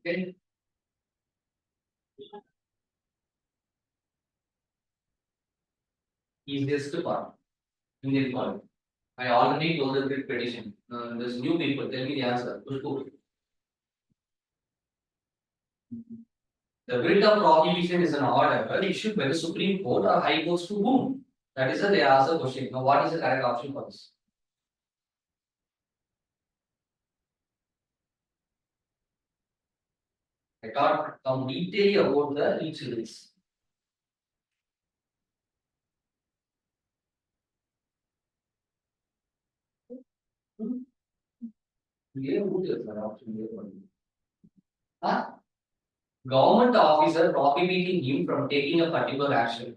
Okay. Easiest part. Indian part. I already told the writ petition. There's new people. Tell me the answer. Pushpu. The writ of prohibition is an order issued by the Supreme Court or High Court to whom? That is they ask the question. Now, what is the correct option for this? I thought some detail about the insurance. Huh? Government officer prohibiting him from taking a particular action.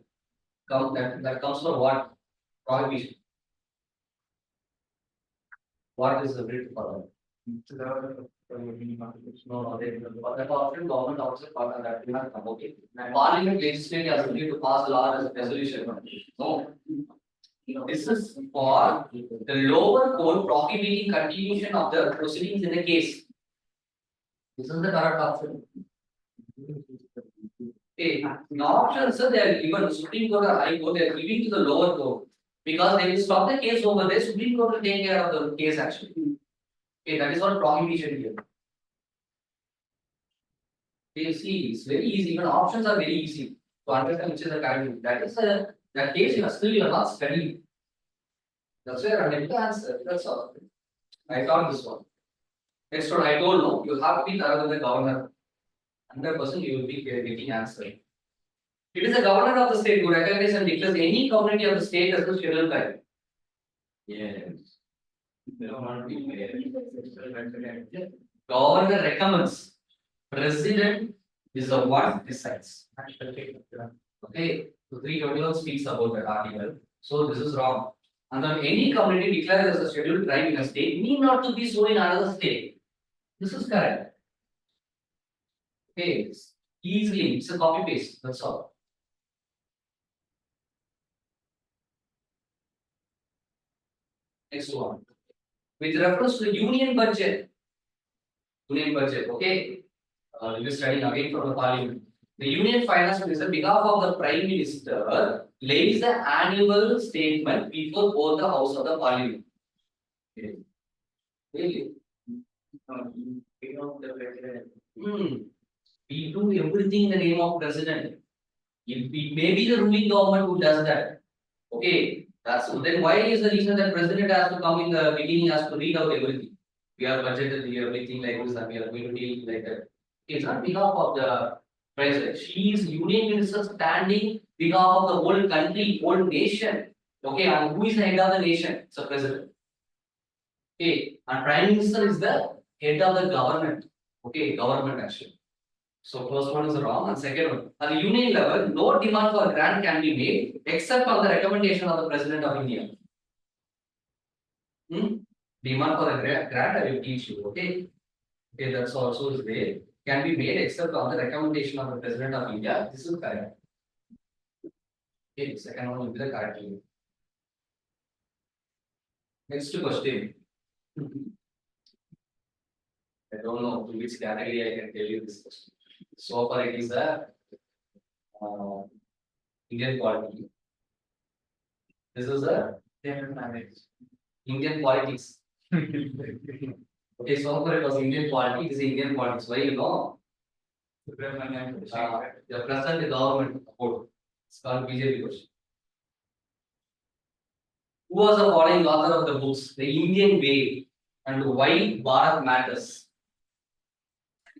That comes for what? Prohibition. What is the writ for that? No, the government officer for that we have come. Okay. Parliament legislative assembly to pass the law as a resolution. No. This is for the lower court prohibiting continuation of the proceedings in the case. This is the correct option. Okay, the options they are given the Supreme Court or High Court, they are giving to the lower court because they will stop the case over there. Supreme Court will take care of the case actually. Okay, that is what prohibition here. Okay, see, it's very easy. Even options are very easy to understand which is the correct. That is that case you are not studying. That's where I need to answer. That's all. I thought this one. Next one, I told no. You have to be thorough with the governor. 100% you will be getting answer. It is the governor of the state who recognizes and declares any community of the state as a scheduled tribe. Yes. Governor recommends. President is the one decides. Okay. So 321 speaks about that article. So this is wrong. And then any community declared as a scheduled tribe in a state need not to be so in another state. This is correct. Okay, easily it's a copy paste. That's all. Next one. With reference to the union budget. Okay. We're studying again from the parliament. The Union Finance Minister, on behalf of the Prime Minister, lays the annual statement before both the House of the Parliament. Okay. Really? We know the president. We do everything in the name of president. It may be the ruling government who does that. Okay, that's then why is the reason that president has to come in the beginning, has to read out everything. We are budgeted everything like this and we are going to deal like that. It's not behalf of the president. She is union minister standing behalf of the whole country, whole nation. Okay, and who is the head of the nation? It's the president. Okay, and prime minister is the head of the government. Okay, government actually. So first one is wrong, and second one, at the union level, no demand for grant can be made except on the recommendation of the President of India. Demand for a grant, I will teach you. Okay, okay, that's also is there. Can be made except on the recommendation of the President of India. This is correct. Okay, second one will be the correct one. Next question. I don't know to which category I can tell you this question. So far, it is the Indian polity. This is the Indian politics. Okay, so far it was Indian polity. This is Indian politics. Why you know? The present government support. It's called BJP question. Who was the following author of the books? The Indian Way and Why Bharat Matters.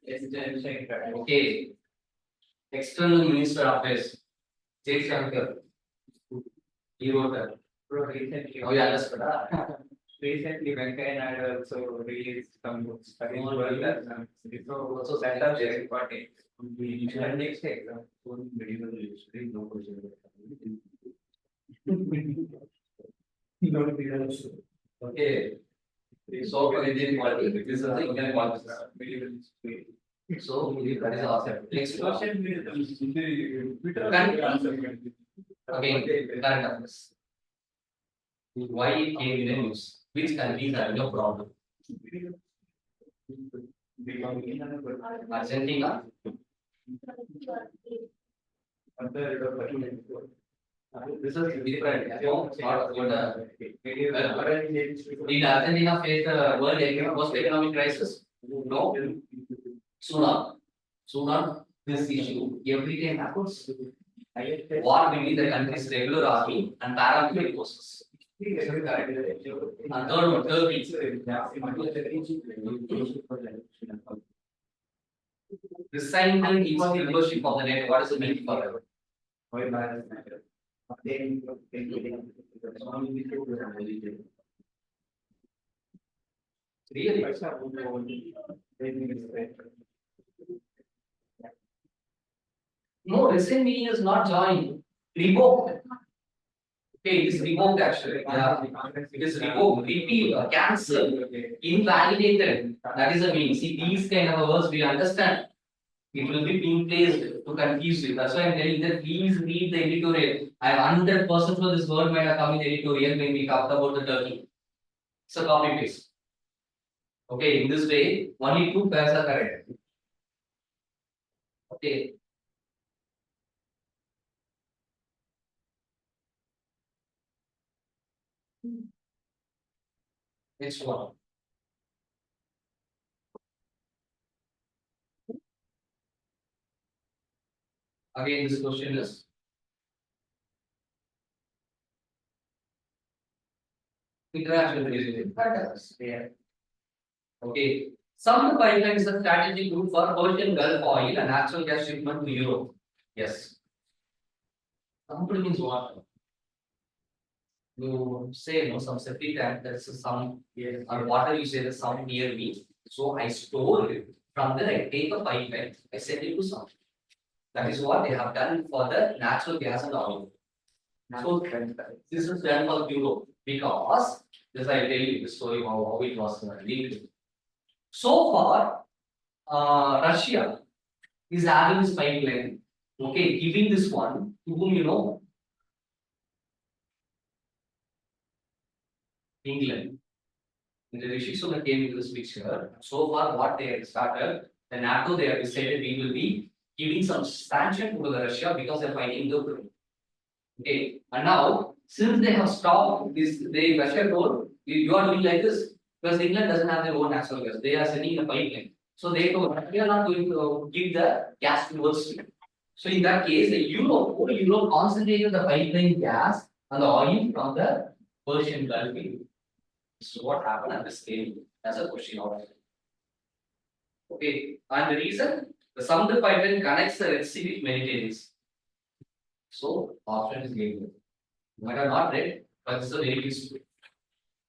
Okay. External Minister of Affairs. Jay Shankar. He wrote that. Recently, Oh, you understood. recently, Venkaiah Naidu also released some books. Oh, So that are very important. And next exam. Okay. So for Indian politics, this is the Indian politics. So that is awesome. Next question. Again, current affairs. Why it came in the news? Which countries are no problem? Argentina. This is different. No, it's not good. Did Argentina face the world most economic crisis? No. Sooner, this issue every time happens. War between the country's regular army and paramilitary forces. And third one, Turkey. Resigned its membership of the NATO. What does it mean for them? Really? No, resign meaning is not joined. Revoked. Okay, it is revoked actually. Yeah, it is revoked, repealed, cancelled, invalidated. That is the meaning. See, these kind of words we understand. It will be being placed to confuse you. That's why I'm telling that please read the editorial. I am 100% sure this word might have come in the editorial when we talked about the Turkey. It's a copy paste. Okay, in this way, only two pairs are correct. Okay. Next one. Again, this question is international relationship. Yeah. Okay. Some pipeline is a strategic route for Persian Gulf oil and natural gas shipment to Europe. Yes. Sample means what? You say no some septic tank that's some or water you say that some near me. So I store it. From there I take a pipeline, I send it to some. That is what they have done for the natural gas and oil. So this is done for Europe because this I tell you the story how it was linked. So far, Russia is having this pipeline. Okay, giving this one to whom you know? England. The Rishi Sunak came into this picture. So far, what they had started, The NATO, they have decided we will be giving some sanction to the Russia because they're fighting the Ukraine. Okay, and now since they have stopped this, they Russia told you are doing like this because England doesn't have their own natural gas. They are sending a pipeline. So they told we are not going to give the gas towards you. So in that case, the whole Europe concentrated the pipeline gas and the oil from the Persian Gulf. So what happened at this stage? That's a question of. Okay, and the reason the Samudra pipeline connects the Red Sea with Mediterranean. So option is given. You might have not read, but it's a very useful.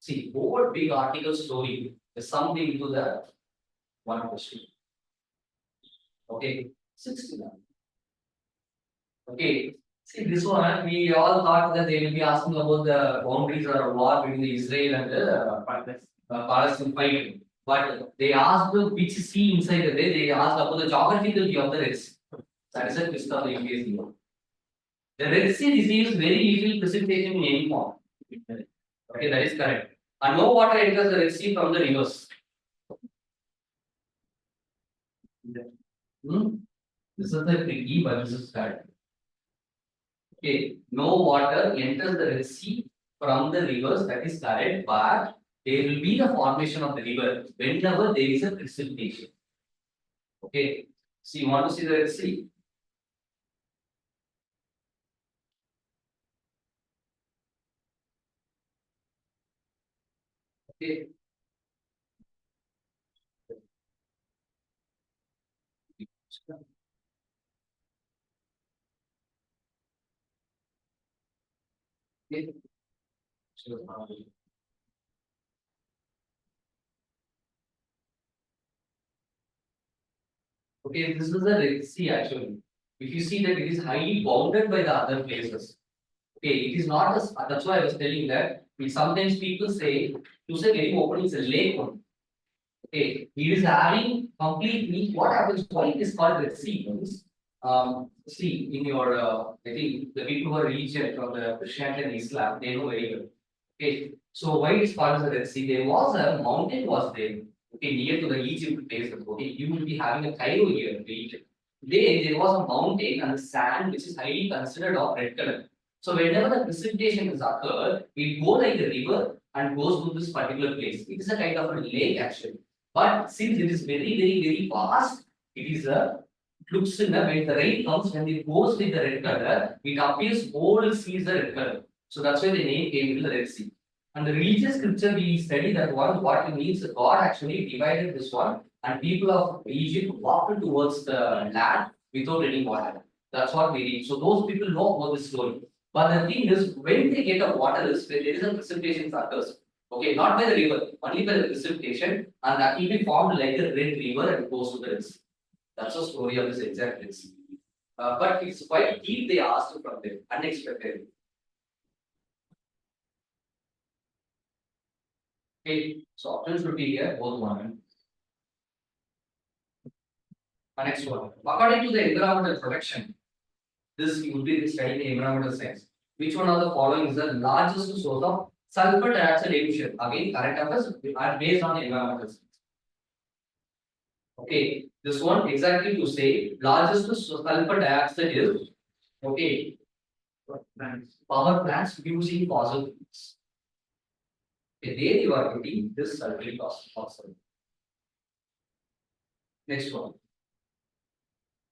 See, whole big article story is summed into the one question. Okay, 69. Okay, see this one, we all thought that they will be asking about the boundaries or war between the Israel and the Palestine fight. But they asked which sea inside the day, they asked about the geographical view of the Red Sea. That is a twist of the UPSC. The Red Sea receives very little precipitation in any form. Okay, that is correct. And no water enters the Red Sea from the rivers. This is the tricky, but this is correct. Okay, no water enters the Red Sea from the rivers, that is correct, but there will be the formation of the river whenever there is a precipitation. Okay, so you want to see the Red Sea? Okay. Okay. Okay, this is the Red Sea actually. If you see that it is highly bounded by the other places. Okay, it is not as that's why I was telling that sometimes people say to say very open it's a lake one. Okay, it is having completely what happens why it is called Red Sea means see in your I think the people who are religion from the Christianity and Islam they know very well. Okay, so why it's called as the Red Sea? There was a mountain was there. Okay, near to the Egypt place. Okay, you will be having a Cairo here in Egypt. There was a mountain and the sand which is highly considered of red color. So whenever the precipitation is occurred, it go like a river and goes to this particular place. It is a kind of a lake actually. But since it is very fast, it is a looks in the when the rain comes when it goes with the red color, it appears whole sea is the red color. So that's why the name came into the Red Sea. And the religious scripture we study that one, what it means God actually divided this one, and people of Egypt walked towards the land without any water. That's what we read. So those people know about this story. But the thing is, when they get a water is when there is a precipitation occurs. Okay, not by the river, only by the precipitation, and that will be formed like a red river and goes to the Red Sea. That's the story of this exact Red Sea. But it's quite deep they asked from them, unexpected. Okay, so options would be here, both one. The next one. According to the environmental protection, this you will be studying the environmental science. Which one of the following is the largest source of sulfur dioxide emission? Again, current affairs are based on the environmental science. Okay, this one exactly to say largest sulfur dioxide is okay. Power plants using fossil fuels. Okay, there you are getting this sulfuric oxide. Next one.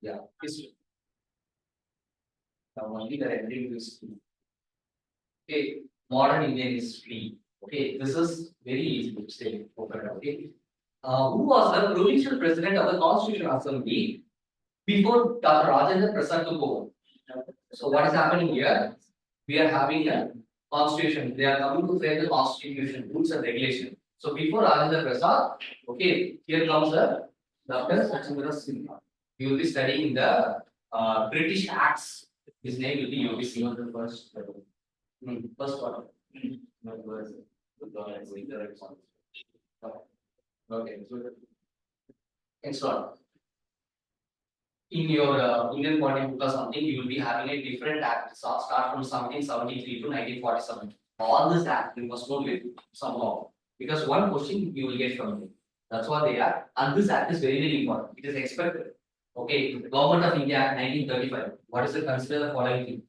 Yeah, history. Now only the rendering is okay. Modern Indian history. Okay, this is very easy to say. Okay. Who was the provincial president of the Constitutional Assembly before Dr. Rajendra Prasad took over? So what is happening here? We are having a constitution. They are coming to frame the constitution, rules and regulation. So before Rajendra Prasad, okay, here comes the Dr. Sachindranath Sinha. He will be studying the British Acts. His name will be UBC. The first one. Okay, so it's not. In your Indian body book or something, you will be having a different act. So start from 1773 to 1947. All this act you must know with somehow. Because one question you will get from it. That's what they are. And this act is very, very important. It is expected. Okay, Government of India Act 1935. What is the consider the following thing?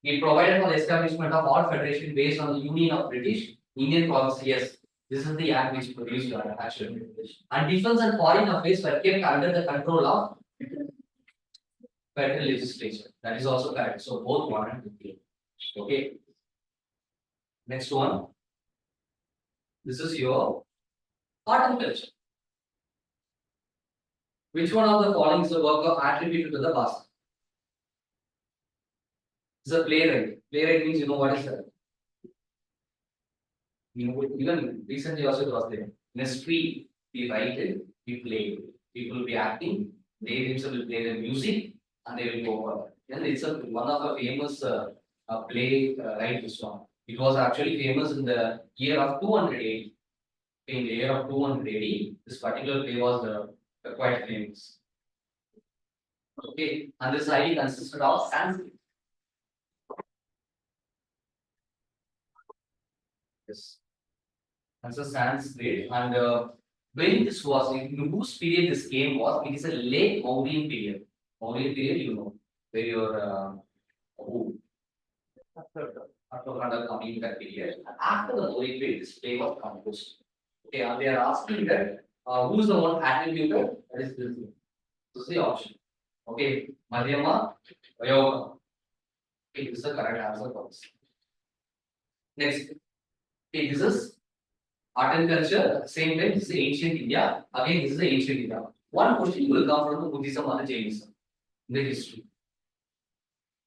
It provided for the establishment of all federation based on the Union of British Indian provinces. Yes, this is the act which produced actually. And defense and foreign affairs were kept under the control of federal legislature. That is also correct. So both one and two. Okay. Next one. This is your art and culture. Which one of the following is the work of attributed to the past? It's a playwright. Playwright means you know what is that? You know, even recently also it was there. In a street, we write it, we play it. People will be acting, they themselves will play the music, and they will go over. Then it's one of the famous play right this one. It was actually famous in the year of 280. In the year of 280, this particular play was quite famous. Okay, and this ID consisted of Sanskrit. Yes. And so Sanskrit, and when this was, in whose period this game was, it is a late Mauryan period. Mauryan period, you know, where your after coming in that period. And after the Mauryan period, this play was composed. Okay, and they are asking that who is the one attributed? That is this. This is the option. Okay, Madhyama, Vayoga. Okay, this is the correct answer for this. Next. Okay, this is art and culture, same way, this is ancient India. Again, this is the ancient India. One question will come from the Buddhism and the Jainism in the history.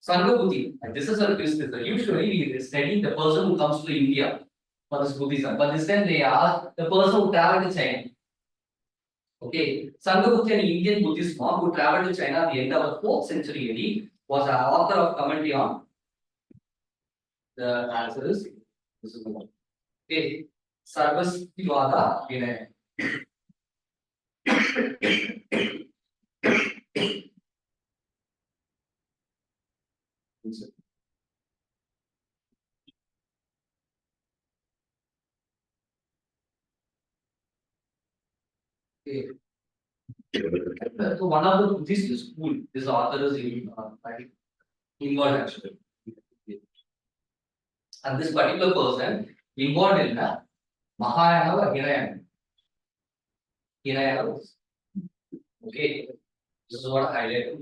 Sangha Buddhi, and this is a twist. Usually, we study the person who comes to India for this Buddhism, but this time they are the person who traveled to China. Okay, Sangha Buddhi, an Indian Buddhist monk who traveled to China at the end of the 4th century AD, was an author of commentary on the answer is this is the one. Okay, Sarvastivada Vinaya. Okay. So one of the this school, this author is involved actually. And this particular person involved in the Mahayana or Hinayana. Hinayana. Okay. This is what I highlighted.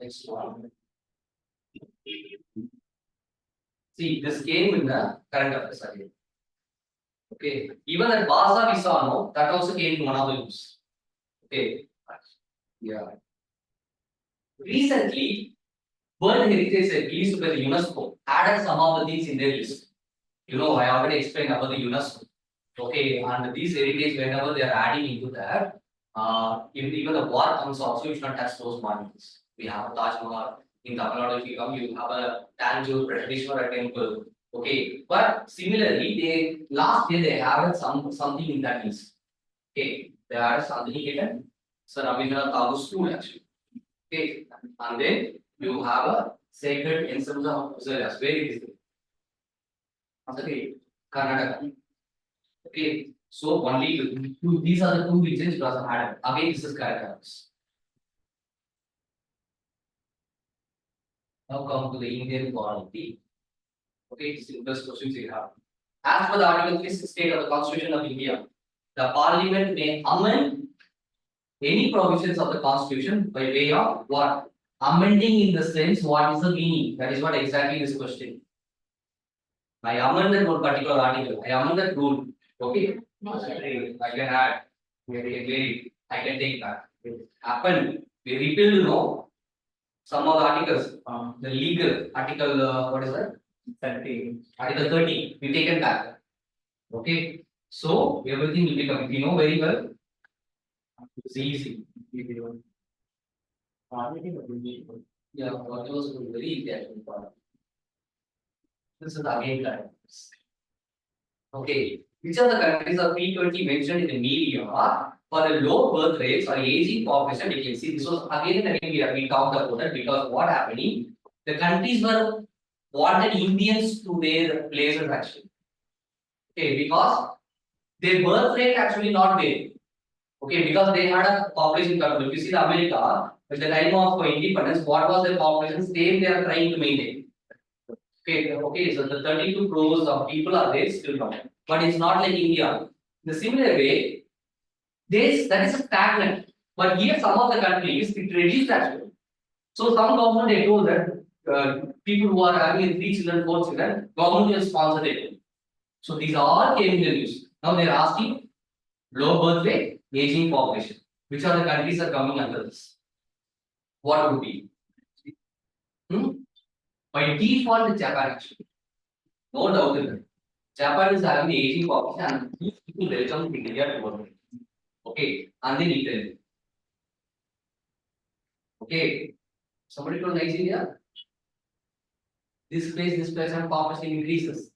Next one. See, this came in the current affairs again. Okay. Even that Basa we saw, no, that also came in one of the use. Okay. Yeah. Recently, World Heritage Site released by the UNESCO added some of the things in their list. You know, I already explained about the UNESCO. Okay, and these heritage, whenever they are adding into that, even the war comes also, you should not touch those monuments. We have a Taj Mahal. In Tamil Nadu, if you come, you have a Tanjore Prahdishwara temple. Okay, but similarly, they last year they added something in that list. Okay, they added something in Sir Rabindranath Tagore school actually. Okay, and then you have a sacred instance of Uzaras. Where it is? Okay, Karnataka. Okay, so only these are the two regions which was added. Again, this is correct. Now come to the Indian polity. Okay, simplest questions you have. As per the Article 368 of the Constitution of India, the Parliament may amend any provisions of the Constitution by way of what? Amending in the sense, what is the meaning? That is what exactly this question. I amended one particular article. I amended rule. Okay. I can add. I can take that. Happen. We repealed, no. Some of the articles. The legal article. What is that? 30. Article 30. We taken back. Okay. So everything will be coming. You know very well. It's easy. Yeah, what was very easy actually. This is again guidance. Okay, which of the countries of P20 mentioned in the media for the low birth rates or aging population? You can see this was again and again we talked about that because what happening, the countries were wanted Indians to wear blazers actually. Okay, because their birth rate actually not there. Okay, because they had a population control. If you see the America, at the time of independence, what was their population? Same they are trying to maintain. Okay, so the 32 crores of people are there still now, but it's not like India. In the similar way, that is a stagnant. But here, some of the countries it reduced actually. So some government they told that people who are having 3 children, 4 children, government will sponsor it. So these all came in the news. Now they are asking low birth rate, aging population. Which are the countries are coming under this? What would be? Hmm? By default, it's Japan actually. No doubt in that. Japan is having the aging population and these people welcome to India to work. Okay, and then Italy. Okay, somebody from Nigeria. This place and population increases.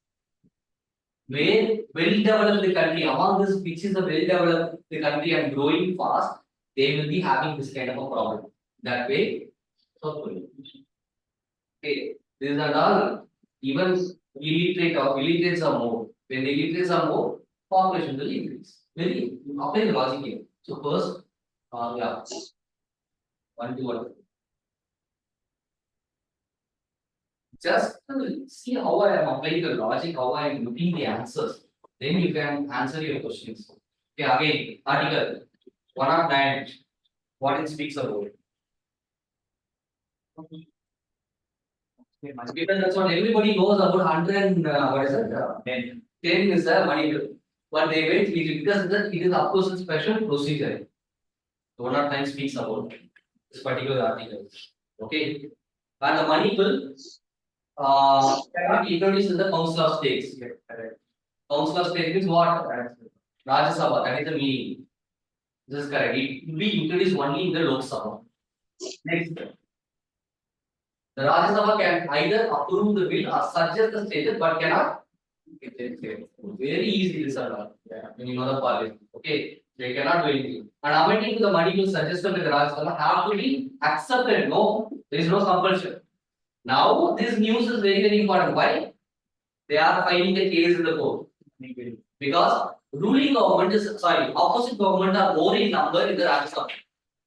Where well-developed the country, among this which is a well-developed the country and growing fast, they will be having this kind of a problem. That way, so okay, this is and all. Even illiterates are more. When the illiterates are more, population will increase. Very apply the logic here. So first, yeah, 1 to 1. Just see how I am applying the logic, how I am looking the answers. Then you can answer your questions. Okay, again, article 109. What it speaks about. Because that's what everybody knows about 100 and what is it? 10. 10 is the money bill. But they went because it is of course a special procedure. 109 speaks about this particular article. Okay. And the money bill cannot be introduced in the Council of States. Council of States means what? Rajya Sabha, that is the meaning. This is correct. It will be introduced only in the Lok Sabha. Next. The Rajya Sabha can either approve the bill or suggest the status but cannot. Very easy this when you know the parliament. Okay. They cannot do anything. And amending to the money bill suggested by the Rajya Sabha have to be accepted. No, there is no compulsion. Now this news is very, very important. Why? They are filing the case in the court. Because ruling government is opposite government are more in number in the Rajya Sabha.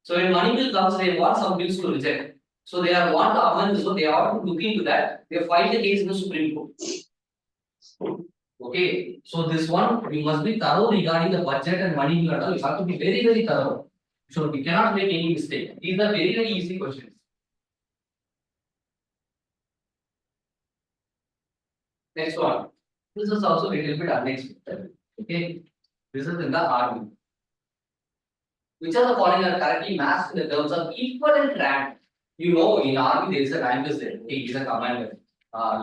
So when money bill comes, they want some bills to reject. So they are want to amend, so they are looking into that. They filed the case in the Supreme Court. Okay, so this one you must be thorough regarding the budget and money bill and all. You have to be very, very thorough. So we cannot make any mistake. These are very, very easy questions. Next one. This is also a little bit unexpected. Okay, this is in the army. Which are the following are correctly matched in the terms of equivalent rank? You know, in army there is a rank is there. Okay, he is a commander.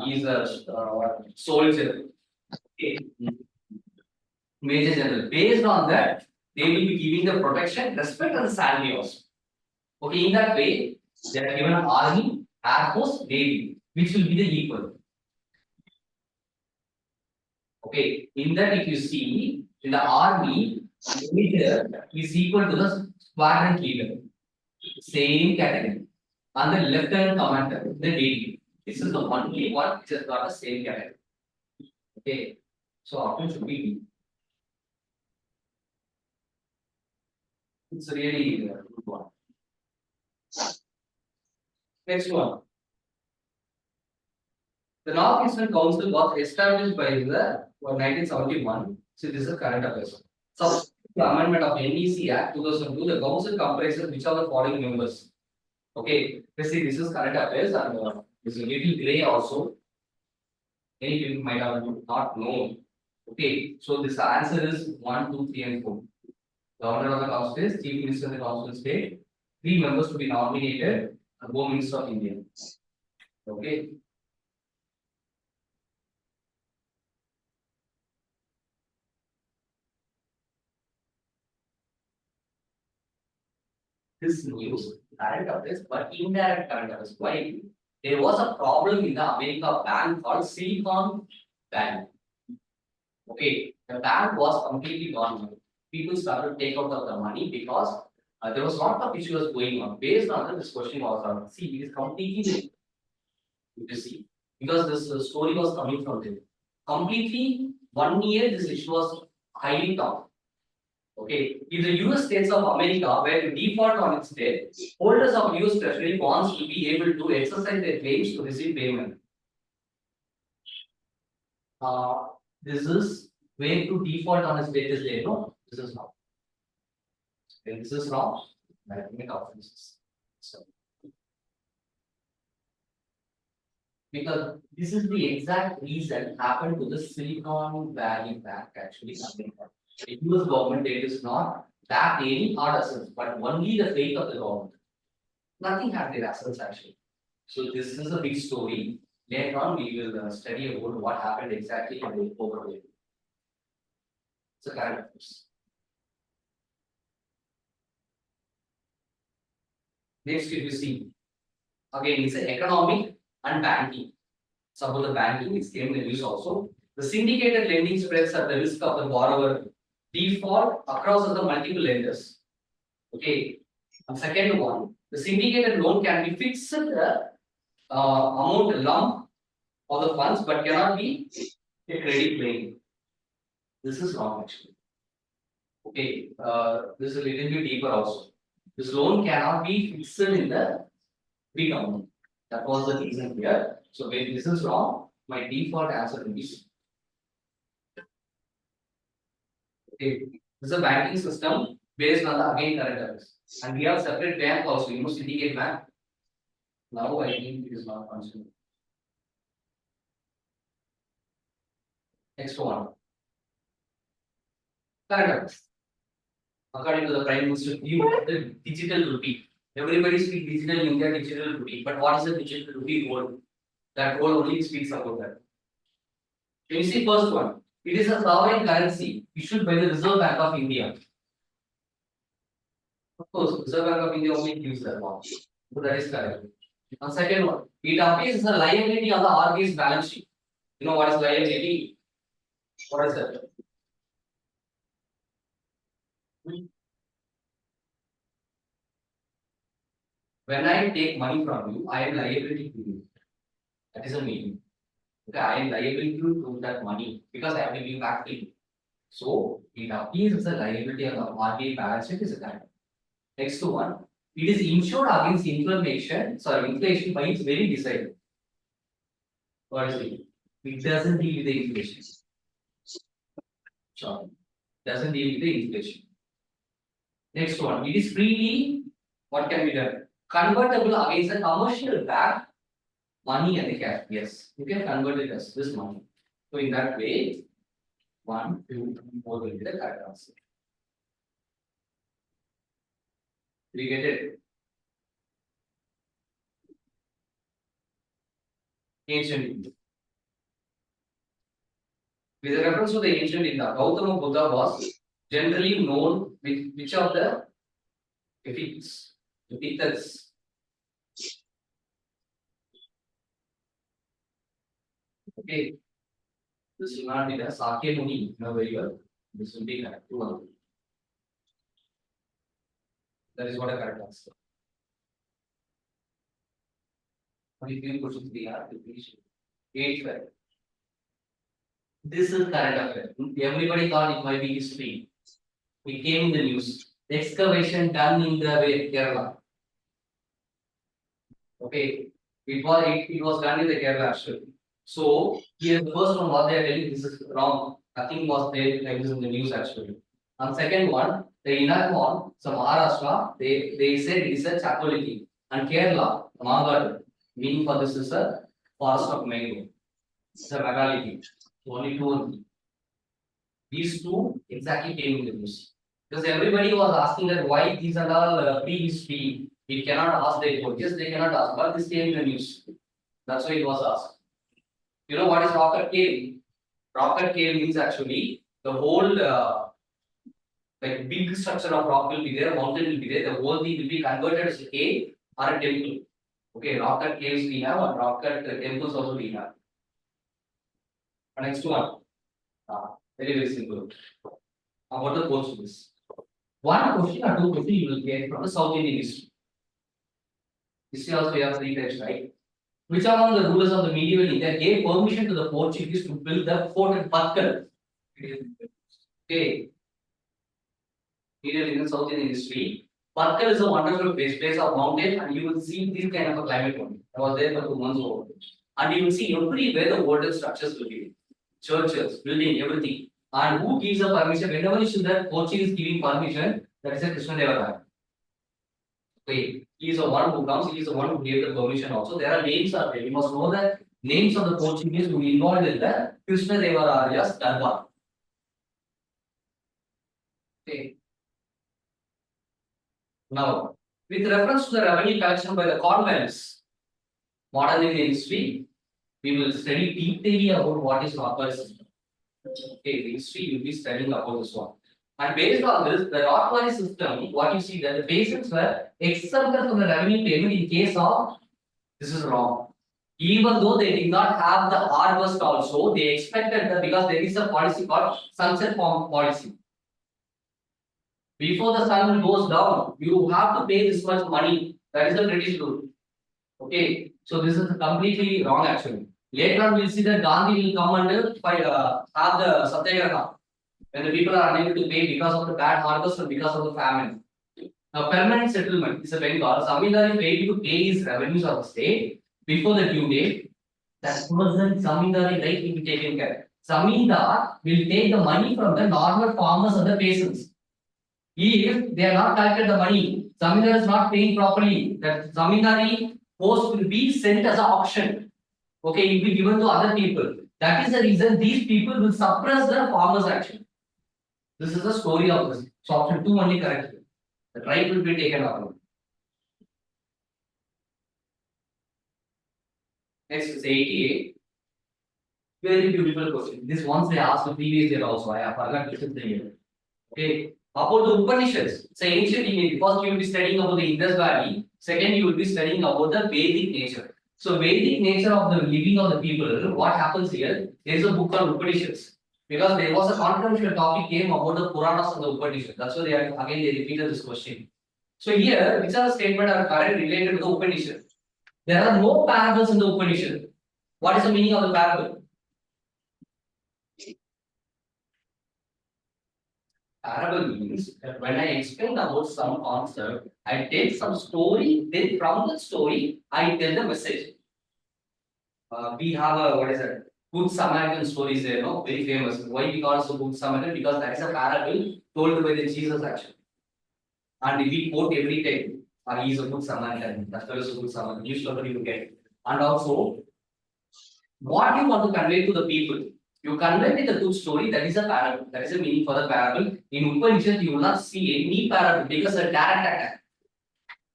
He is a soldier. Okay. Major general. Based on that, they will be giving the protection, respect, and salary also. Okay, in that way, they are given army, air force, navy, which will be the equal. Okay, in that if you see in the army, major is equal to the squadron leader, same category, and the lieutenant commander, the navy. This is the only one which has got the same category. Okay, so option should be B. It's really a good one. Next one. The Northeastern Council was established by the 1971. So this is a current affairs. Subsequent to the amendment of NEC Act 2002, the council comprises which are the following members. Okay, let's see, this is current affairs and this is a little grey also. Many people might have not known. Okay, so this answer is 1, 2, 3, and 4. Governor of the council is Chief Minister of the Council State. 3 members to be nominated, and Home Minister of India. Okay. This news, current affairs, but indirect current affairs. Why? There was a problem in the America bank called Silicon Bank. Okay, the bank was completely gone. People started to take out of the money because there was a lot of issues going on. Based on that, this question was on. See, it is completely. You see, because this story was coming from them. Completely 1 year, this issue was highly tough. Okay, if the US states of America were to default on its debt, holders of US Treasury bonds will be able to exercise their claims to receive payment. This is way to default on its debt is there. No, this is wrong. Okay, this is wrong. Management offenses. So, because this is the exact reason happened to the Silicon Valley Bank actually. The US government debt is not that any hard assets, but only the faith of the government. Nothing had their assets actually. So this is a big story. Later on, we will study about what happened exactly in the overall. It's a current affairs. Next, if you see, again, it's economic and banking. Suppose the banking is came in the news also. The syndicated lending spreads at the risk of the borrower default across the multiple lenders. Okay. And second one, the syndicated loan can be fixed amount lump of the funds, but cannot be a credit claim. This is wrong actually. Okay, this is a little bit deeper also. This loan cannot be fixed in the big amount. That was the reason here. So when this is wrong, my default answer will be C. Okay, this is a banking system based on the again current affairs. And we have separate bank also, syndicate bank. Now I think it is not considered. Next one. Current affairs. According to the Prime Minister view of the digital rupee. Everybody speaks digital India, digital rupee. But what is the digital rupee goal? That goal only speaks about that. Can you see first one? It is a sovereign currency issued by the Reserve Bank of India. Of course, Reserve Bank of India only gives that one. So that is correct. And second one, it appears as a liability on the RBI's balance sheet. You know what is liability? What is that? When I take money from you, I am liability to you. That is a meaning. Okay, I am liable to that money because I have to give back to you. So it appears as a liability on the RBI balance sheet is a kind. Next one, it is insured against inflation by its very design. What is it? It doesn't deal with the inflation. Sure. Doesn't deal with the inflation. Next one, it is freely what can be done? Convertible against a commercial back money and the cash. Yes, you can convert it as this money. So in that way, 1, 2, 3, 4 will be the correct answer. Did you get it? Ancient India. With reference to the ancient India, Gautama Buddha was generally known with which of the epithets? Okay. This will not be the Sakya Muni, no very well. This will be correct. That is what a correct answer. Only 3 questions we have to finish. 8 correct. This is current affair. Everybody thought it might be history. It came in the news. The excavation done in the Kerala. Okay, it was done in the Kerala actually. So here the first one what they are telling this is wrong. Nothing was there like this in the news actually. And second one, the inner one, so Maharashtra, they said it is a Chakoliki. And Kerala, Magadha, meaning for this is a forest of mango. It's a megality. Only 2 only. These 2 exactly came in the news. Because everybody was asking that why these are all pre-history. We cannot ask the report. Yes, they cannot ask, but this came in the news. That's why it was asked. You know what is rocket cave? Rocket cave means actually the whole like big structure of rock will be there, mountain will be there, the whole thing will be converted as a cave or a temple. Okay, rocket caves we have and rocket temples also we have. And next one. Very, very simple. About the Portuguese. 1 question or 2 questions you will get from the South Indian history. History also we have 3 types, right? Which among the rulers of the medieval India gave permission to the Portuguese to build the fort at Patkal? Okay. Medieval Indian South Indian history. Patkal is a wonderful place of mountain, and you will see this kind of a climate only. I was there for 2 months over. And you will see everywhere the older structures will be. Churches, building, everything. And who gives a permission? Whenever you see that Portuguese giving permission, that is a Krishna Deva. Okay, he is the one who comes, he is the one who gave the permission also. There are names are there. You must know the names of the Portuguese who involved in the Krishna Deva Raja's Darbar. Okay. Now, with reference to the revenue collection by the convents, modern Indian history, we will study deeply about what is Rothwell system. Okay, the history you will be studying about this one. And based on this, the Rothwell system, what you see that the patients were exempted from the revenue payment in case of this is wrong. Even though they did not have the harvest also, they expected that because there is a policy called sunset policy. Before the sun goes down, you have to pay this much money. That is the British rule. Okay, so this is completely wrong actually. Later on, we'll see that Gandhi will come and have the satyagraha when the people are unable to pay because of the bad harvest or because of the famine. Now, permanent settlement is a Bengal. Zamindar is able to pay his revenues of the state before the due date. That person, Zamindar is right will be taken care. Zamindar will take the money from the normal farmers and the peasants. If they are not collected the money, Zamindar is not paying properly, that Zamindari post will be sent as an auction. Okay, it will be given to other people. That is the reason these people will suppress the farmers' action. This is the story of this. So option 2 only correct. The right will be taken out. Next is 88. Very beautiful question. This once they asked the previous year also. I forgot this is the year. Okay. About the Upanishads. So initially, first you will be studying about the Indus Valley. Second, you will be studying about the Vedic nature. So Vedic nature of the living of the people. What happens here? There is a book called Upanishads. Because there was a controversial topic came about the Puranas and the Upanishads. That's why they repeated this question. So here, which are the statements are correct related to the Upanishad? There are no parables in the Upanishad. What is the meaning of the parable? Parable means that when I explain about some concept, I take some story, then from the story, I tell the message. We have a, what is it? Good Samaritan stories there, no? Very famous. Why we call it so Good Samaritan? Because that is a parable told by the Jesus actually. And we quote every time, he is a good Samaritan. That fellow is a good Samaritan. You should you get. And also, what you want to convey to the people? You convey with a good story, that is a parable. That is a meaning for the parable. In Upanishad, you will not see any parable because a direct attack.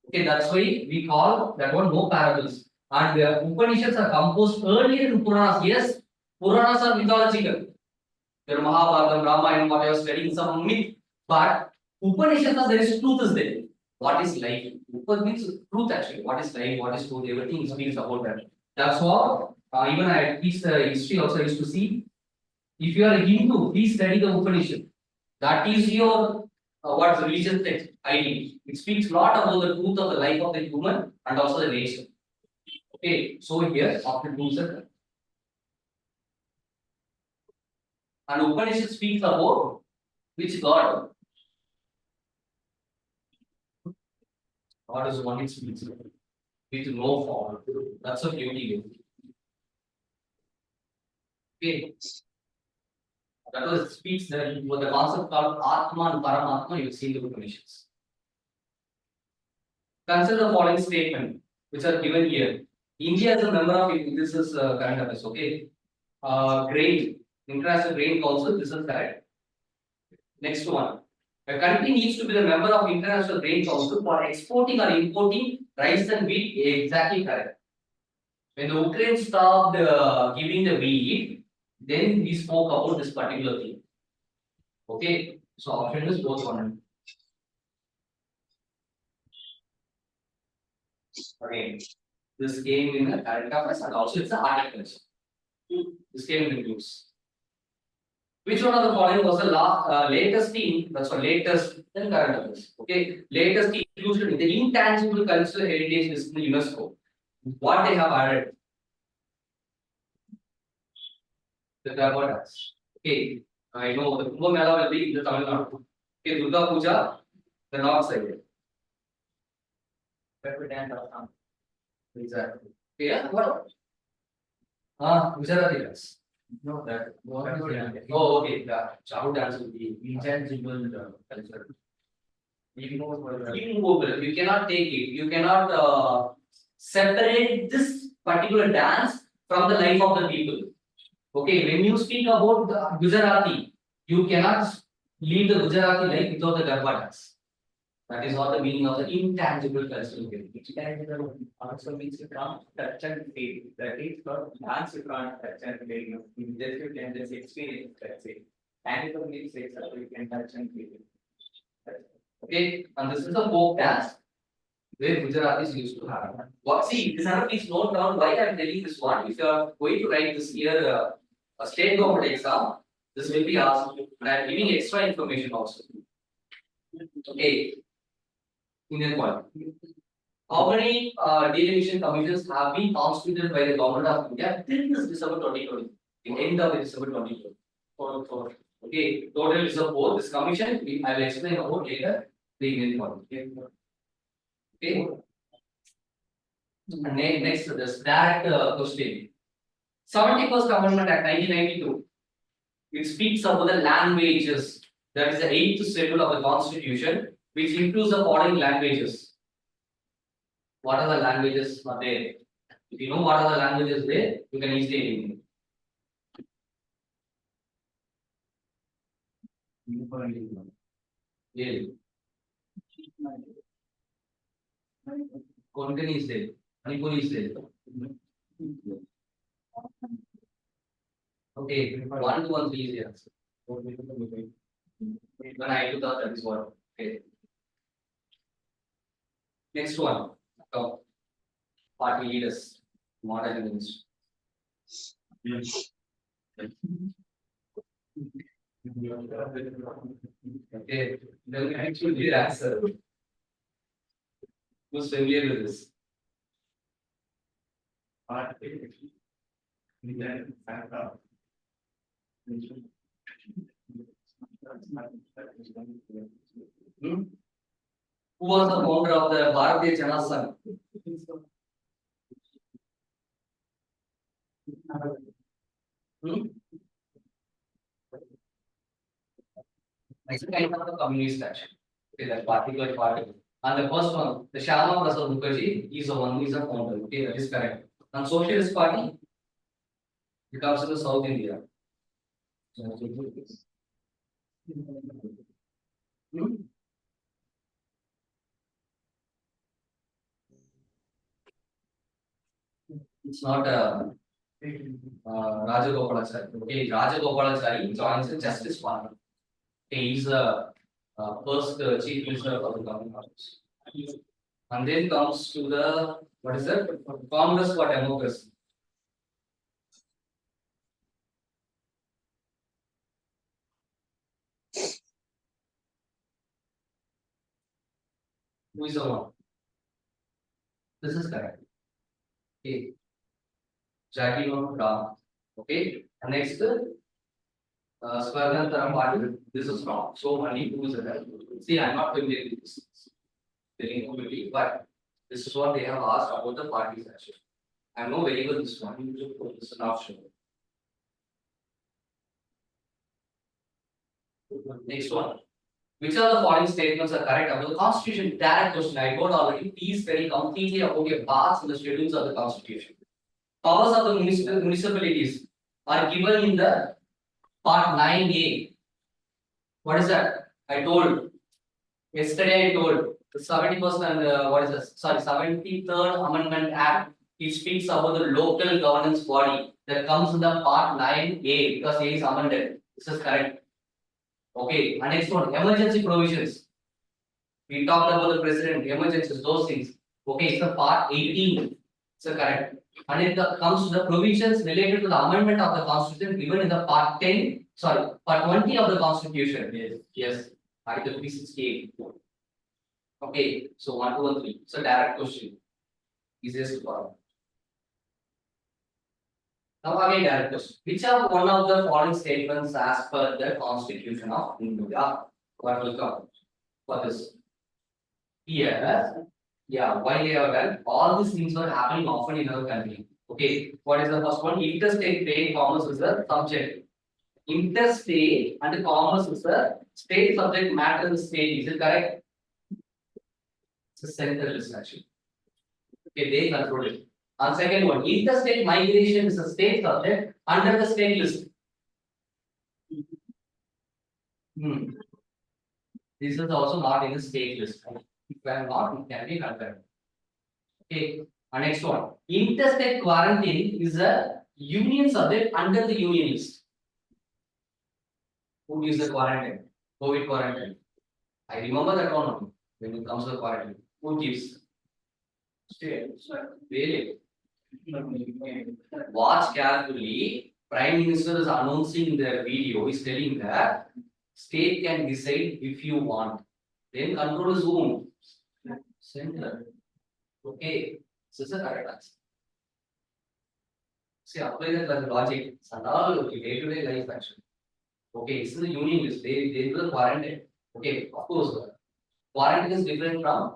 Okay, that's why we call that one no parables. And the Upanishads are composed earlier in Puranas. Yes, Puranas are mythological. There are Mahabharata, Ramayana, what I was studying, some myth. But Upanishads, there is truth is there. What is life? Upanishad means truth actually. What is life? What is truth? Everything speaks about that. That's what even I teach the history also used to see. If you are a Hindu, please study the Upanishad. That is your what religious text ID. It speaks a lot about the truth of the life of the human and also the nature. Okay, so here after 2 seconds. And Upanishad speaks about which God? God is one it speaks with no form. That's a beauty. Okay. That was speaks the concept called Atma and Paramatma, you see in the Upanishads. Consider the following statement, which are given here. India is a member of this is current affairs, okay? Grain, International Grain Council, this is correct. Next one. A country needs to be the member of International Grain Council for exporting or importing rice and wheat, exactly correct. When the Ukraine stopped giving the wheat, then we spoke about this particular thing. Okay, so option is both one. Again, this came in the current affairs and also it's the articles. This came in the news. Which one of the following was the latest thing? That's what latest in current affairs. Okay, latest inclusion in the intangible cultural heritage list in UNESCO. What they have added? the Garba dance. Okay, I know the Kumbh will be in the Tamil Nadu. Okay, Durga Puja, the north side. Exactly. Okay, yeah, what? Gujarati dance. No, that. Oh, okay, yeah. Chahu dance will be Intangible culture. immovable. You cannot take it. You cannot separate this particular dance from the life of the people. Okay, when you speak about the Gujarati, you cannot leave the Gujarati life without the Garba dance. That is what the meaning of the intangible cultural heritage. Intangible also means you can't touch and feel. That is not dance you can't touch and feel. You just you can just experience, that's it. Tangible means it's something you can touch and feel. Okay, and this is the folk dance where Gujaratis used to have. What see, this is please note down why I am telling this one. If you are going to write this year a state government exam, this will be asked, and I am giving extra information also. Okay, Indian point. How many devolution commissions have been constituted by the government of India till this December 2020? The end of December 2020. Four. Okay, total is of 4. This commission, I will explain about later the Indian point. Okay. Next, this direct question. 71st Amendment Act 1992. It speaks about the languages. That is the 8th schedule of the Constitution, which includes the following languages. What are the languages are there? If you know what are the languages there, you can easily eliminate. Really. Konkani is there. Manipuri is there. Okay, 1, 2, 1, 3 is the answer. When I do that is what. Okay. Next one. Top party leaders. Modern ministry. Okay, then actually the answer. Who's familiar with this? Hmm? Who was the founder of the Bharatiya Jana Sangh? Hmm? It's a kind of a communist action. Okay, that particular party. And the first one, the Shyama Prasad Mukherjee, is the one who is a founder. Okay, that is correct. And Socialist Party, it comes in the South India. Hmm? It's not Rajagopalachari. Okay, Rajagopalachari joins the Justice Party. Okay, he's the first chief minister of the government. And then comes to the what is that? Congress for Democracy. Who is the one? This is correct. Okay. Jackie Ram. Okay. And next, Swarnantara Party. This is wrong. So only two is there. See, I'm not familiar with this. But this is what they have asked about the parties actually. I know very well this one. This is not sure. Next one. Which of the following statements are correct about the Constitution? Direct question. I told already. Please very completely about your parts and the schedules of the Constitution. Powers of the municipalities are given in the part 9A. What is that? I told yesterday. I told the 70% and what is this? Sorry, 73rd Amendment Act. It speaks about the local governance body that comes in the part 9A because A is amended. This is correct. Okay, and next one, emergency provisions. We talked about the president, emergencies, those things. Okay, it's the part 18. It's correct. And it comes to the provisions related to the amendment of the constitution given in the part 10, sorry, part 20 of the constitution. Yes. Article 368. Okay, so 1, 2, 1, 3. It's a direct question. Easiest to follow. Now again direct question. Which are one of the following statements as per the Constitution of India? What will come for this? Here, yeah, while they are well, all these things were happening often in our country. Okay, what is the first one? Interstate trade commerce is the subject. Interstate and commerce is the state subject matter in the state. Is it correct? It's a central list actually. Okay, they control it. And second one, interstate migration is a state subject under the state list. This is also not in the state list. If I am not, it can be compared. Okay, and next one. Interstate quarantine is a union subject under the union list. Who gives the quarantine? COVID quarantine. I remember that one only when it comes to the quarantine. Who gives? State. Really? Watch carefully. Prime Minister is announcing in their video, is telling that state can decide if you want. Then control is whom? Center. Okay. This is a correct answer. See, apply that logic. It's all okay, day-to-day life actually. Okay, this is the union list. They do the quarantine. Okay, of course. Quarantine is different from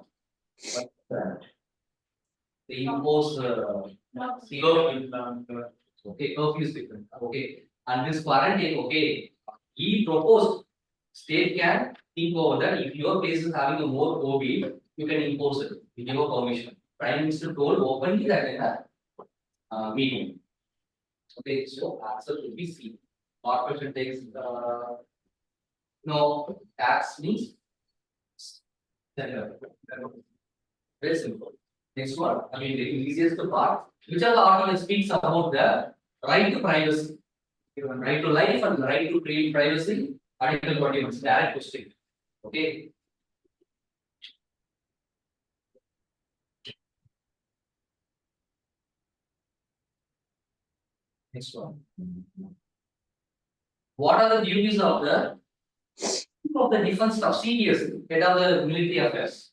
the imposed curfew. Okay, curfew is different. Okay, and this quarantine, okay, he proposed state can think over that if your place is having a more COVID, you can impose it. You give a permission. Prime Minister told openly that in a meeting. Okay, so answer will be C. Corporation takes no tax means very simple. Next one, I mean the easiest part. Which are the article speaks about the right to privacy, right to life and right to privacy? Article 21, direct question. Okay. Next one. What are the duties of the defense staff? CDS, head of the military affairs?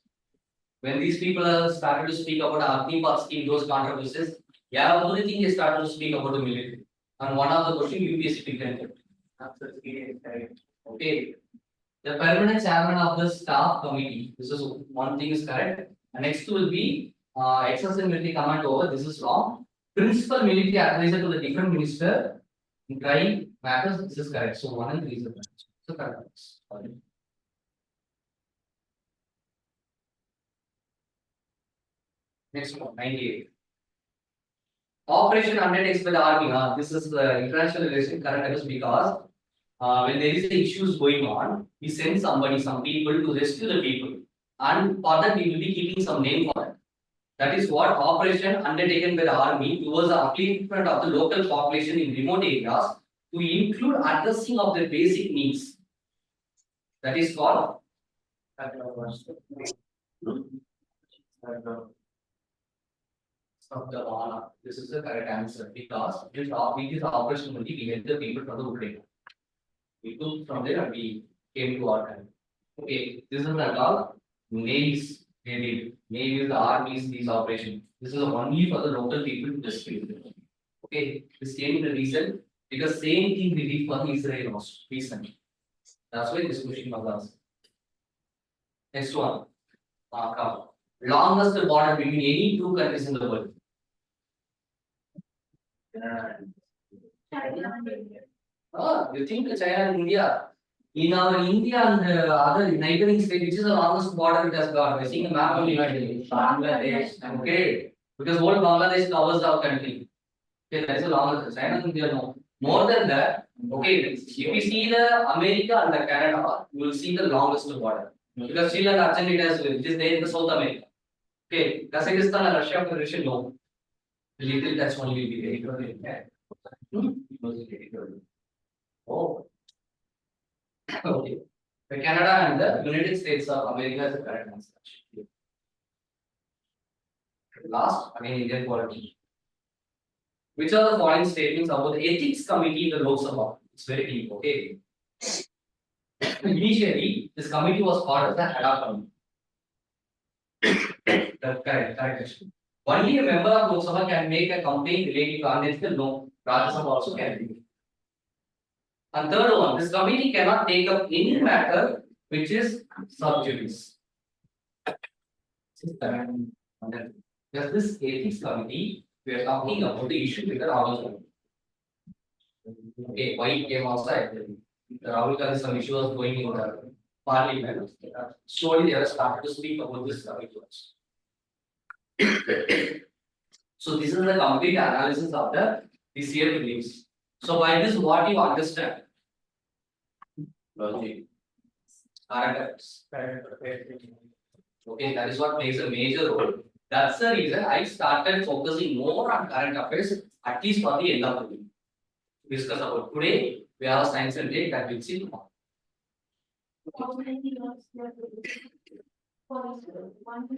When these people are started to speak about Agnipath scheme, those controversies, yeah, only thing they started to speak about the military. And one of the question UPSC presented. Okay. The permanent chairman of the staff committee. This is one thing is correct. And next will be exercise military command over. This is wrong. Principal military advisor to the different minister. Dry matters. This is correct. So 1 and 3 is the correct. So correct. Sorry. Next one, 98. Operation undertakes by the army. This is the international relation current affairs because when there is issues going on, we send somebody, some people to rescue the people, and for that we will be keeping some name for it. That is what operation undertaken by the army towards the upliftment of the local population in remote areas to include addressing of their basic needs. That is called. Of the honor. This is the correct answer because it is operation only we get the people from the Ukraine. We took from there and we came to our time. Okay, this is not all navies. Navy is the armies, these operations. This is only for the local people to rescue. Okay, this came the reason because same thing we did for Israel also recently. That's why this question was asked. Next one. Come. Longest border between any two countries in the world. You think China and India? In our India and other neighboring states, which is the longest border it has got? We're seeing a map of Bangladesh. Okay, because whole Bangladesh covers our country. Okay, that is the longest. China and India no. More than that, okay, if you see the America and the Canada, you will see the longest border. Because Chile and Argentina as well, it is there in the South America. Okay, Kazakhstan and Russia, Federation no. Little touch only will be there. Oh. Okay. The Canada and the United States of America is the correct answer. Last, again, Indian polity. Which are the following statements about the ethics committee in the Lok Sabha? It's very deep, okay. Initially, this committee was part of the ad hoc committee. Correct question. Only a member of Lok Sabha can make a complaint relating to unethical Rajya Sabha also can be. And third one, this committee cannot take up any matter which is sub judice. Just this ethics committee, we are talking about the issue with the Rahul Gandhi. Okay, why it came outside? The Rahul Gandhi some issue was going in the parliament. Slowly they have started to speak about this issues. So this is the complete analysis of the this year release. So by this, what you understand? Logic. Current affairs. Okay, that is what plays a major role. That's the reason I started focusing more on current affairs, at least for the end of the week. Discuss about today, we have science and tech that we'll see tomorrow. How many years they are for one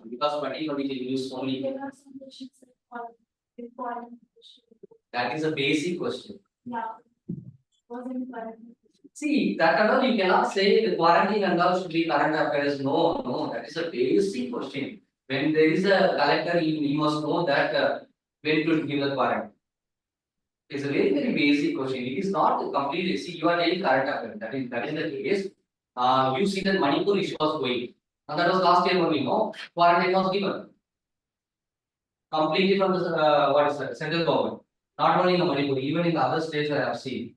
Because particularly we use only there are some questions for important that is a basic question. yeah wasn't current. See, that and all you cannot say the quarantine and all should be current affairs. No, that is a basic question. When there is a collector, you must know that when to give the quarantine. It's a very basic question. It is not completely. See, you are telling current affairs. That is the case. You see that Manipur issue was going, and that was last year only. No, quarantine was given completely from the what is that central government. Not only in the Manipur, even in the other states I have seen.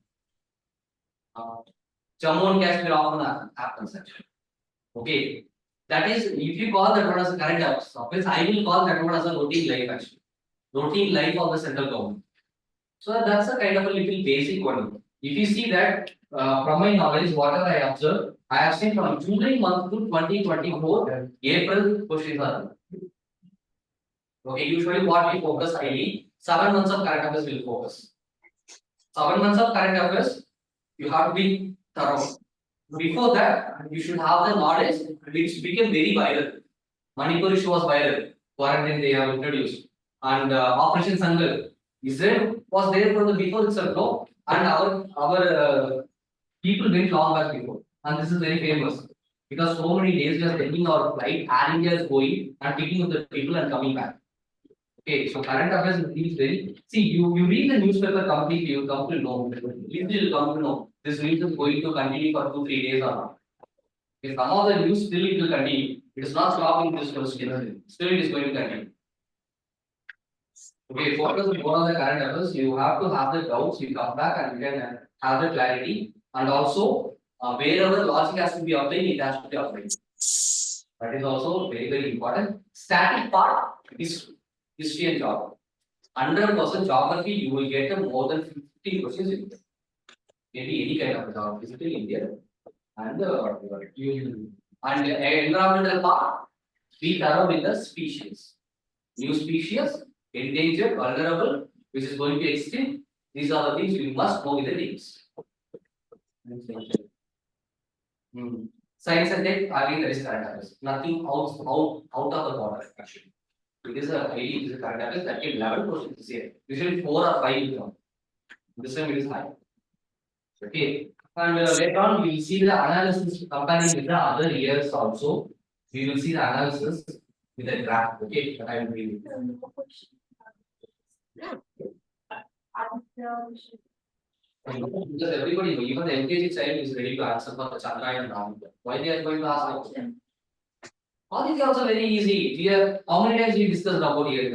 Jammu and Kashmir often happens actually. Okay, that is if you call that one as a current affairs, I will call that one as a routine life actually. Routine life of the central government. So that's a kind of a little basic one. If you see that from my knowledge, whatever I observed, I have seen from July month to 2024, April questions are there. Okay, usually what we focus highly, 7 months of current affairs will focus. 7 months of current affairs, you have to be thorough. Before that, you should have the knowledge which became very viral. Manipur issue was viral. Quarantine they have introduced. And Operation Sangal was there from the before itself, no? And our people went long back before. And this is very famous. Because so many days we are spending our flight, Air India is going and picking up the people and coming back. Okay, so current affairs is very. See, you read the newspaper completely, you come to know. You come to know this news is going to continue for 2-3 days or not. If some of the news still it will continue, it is not stopping this question. Still it is going to continue. Okay, focus more on the current affairs. You have to have the doubts. You come back and you can have the clarity. And also, wherever logic has to be applied, it has to be applied. That is also very important. Static part is history and geography. 100% geography, you will get more than 50 questions in there. Maybe any kind of geography, still in there. And environmental part, be thorough with the species. New species, endangered, vulnerable, which is going to extinct. These are the things you must know with the names. Science and tech, again there is current affairs. Nothing out of the border actually. It is a current affairs that can 11 questions this year. Usually 4 or 5 will come. This time it is high. Okay. And later on we will see the analysis comparing with the other years also. We will see the analysis with a graph. Okay, that I will read. Because everybody, even the LKG child is ready to answer for the Chandra and Ram. Why they are going to ask? All these are also very easy. How many times we discussed about here,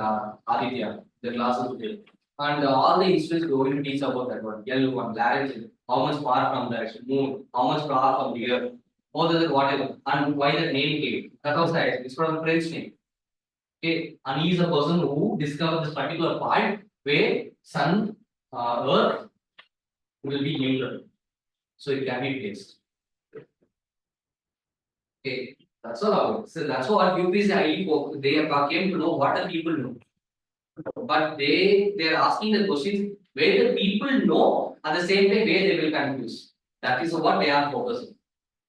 Aditya, the classes today. And all the institutes going to teach about that one. L1, larynx, how much far from the moon, how much far from the earth, more than whatever, and why the name came. That was that. It's from French name. Okay, and he is a person who discovered this particular part where sun, earth will be neutral, so it can be placed. Okay, that's all about it. So that's what UPSC they came to know what the people know, but they are asking the questions where the people know at the same time where they will confuse. That is what they are focusing.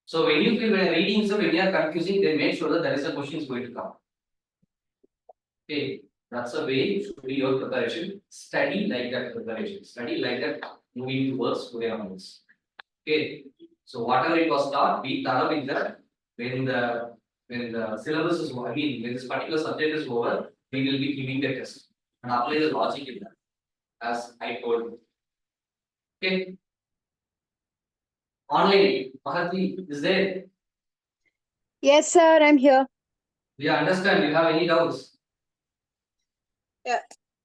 So when you feel when reading, so when you are confusing, then make sure that there is a question is going to come. Okay, that's the way it should be your preparation. Study like that preparation. Study like that moving towards where onwards. Okay, so whatever it was taught, be thorough in that. When the syllabus is over, I mean, when this particular subject is over, we will be giving the test. and apply the logic in that, as I told you. Okay. Online, Mahathi is there. Yes, sir, I'm here. We understand. You have any doubts?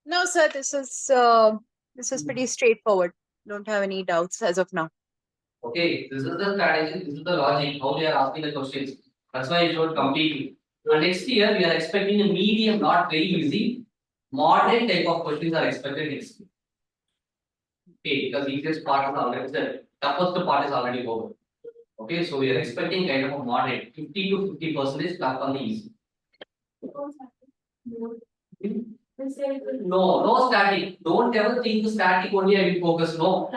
No, sir, this is pretty straightforward. Don't have any doubts as of now. Okay, this is the strategy, this is the logic, how they are asking the questions. That's why it showed completely. And next year, we are expecting a medium, not very easy. Moderate type of questions are expected next year. Okay, because easiest part is already the toughest part is already over. Okay, so we are expecting kind of a moderate, 50 to 50% tough on the easy. No, no static. Don't ever think the static only I will focus. No.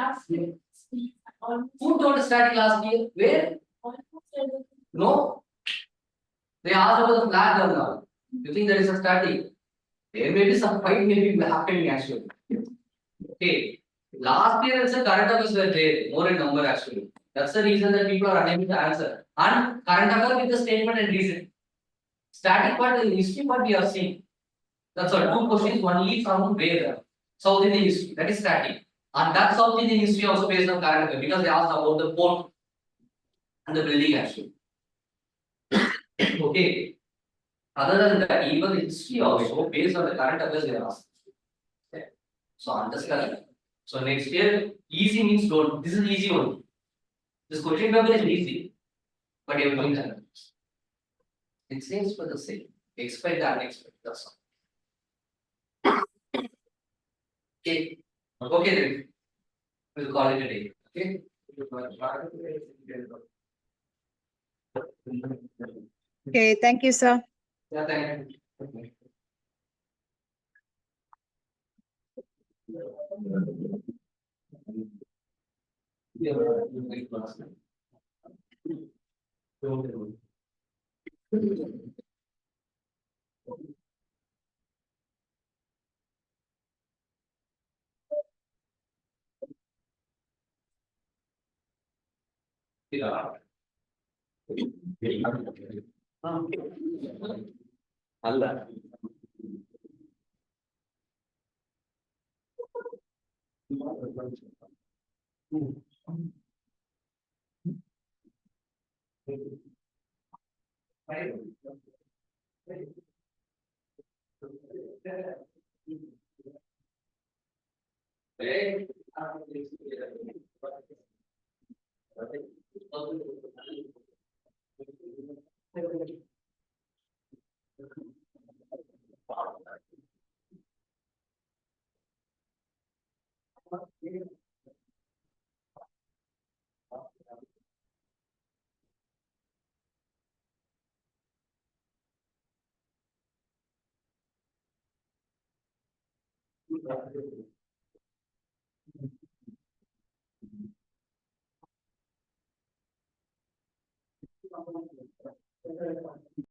Who told static last year? Where? No. They asked about the flat term now. You think there is a static? There may be some fight may be happening actually. Okay. Last year also current affairs were there, more in number actually. That's the reason that people are unable to answer. And current affair with the statement and reason. Static part and history part we are seeing. That's all. Two questions, one lead from where? South Indian history. That is static. And that South Indian history also based on current affair because they asked about the port and the building actually. Okay. Other than that, even the history also based on the current affairs they are asked. Okay. So understand. So next year, easy means don't. This is easy one. This question paper is easy, but you are doing that. It seems for the same. Expect the unexpected. That's all. Okay. Okay then. We'll call it a day. Okay. Okay, thank you, sir. Yeah, thank you. ಅಲ್ಲ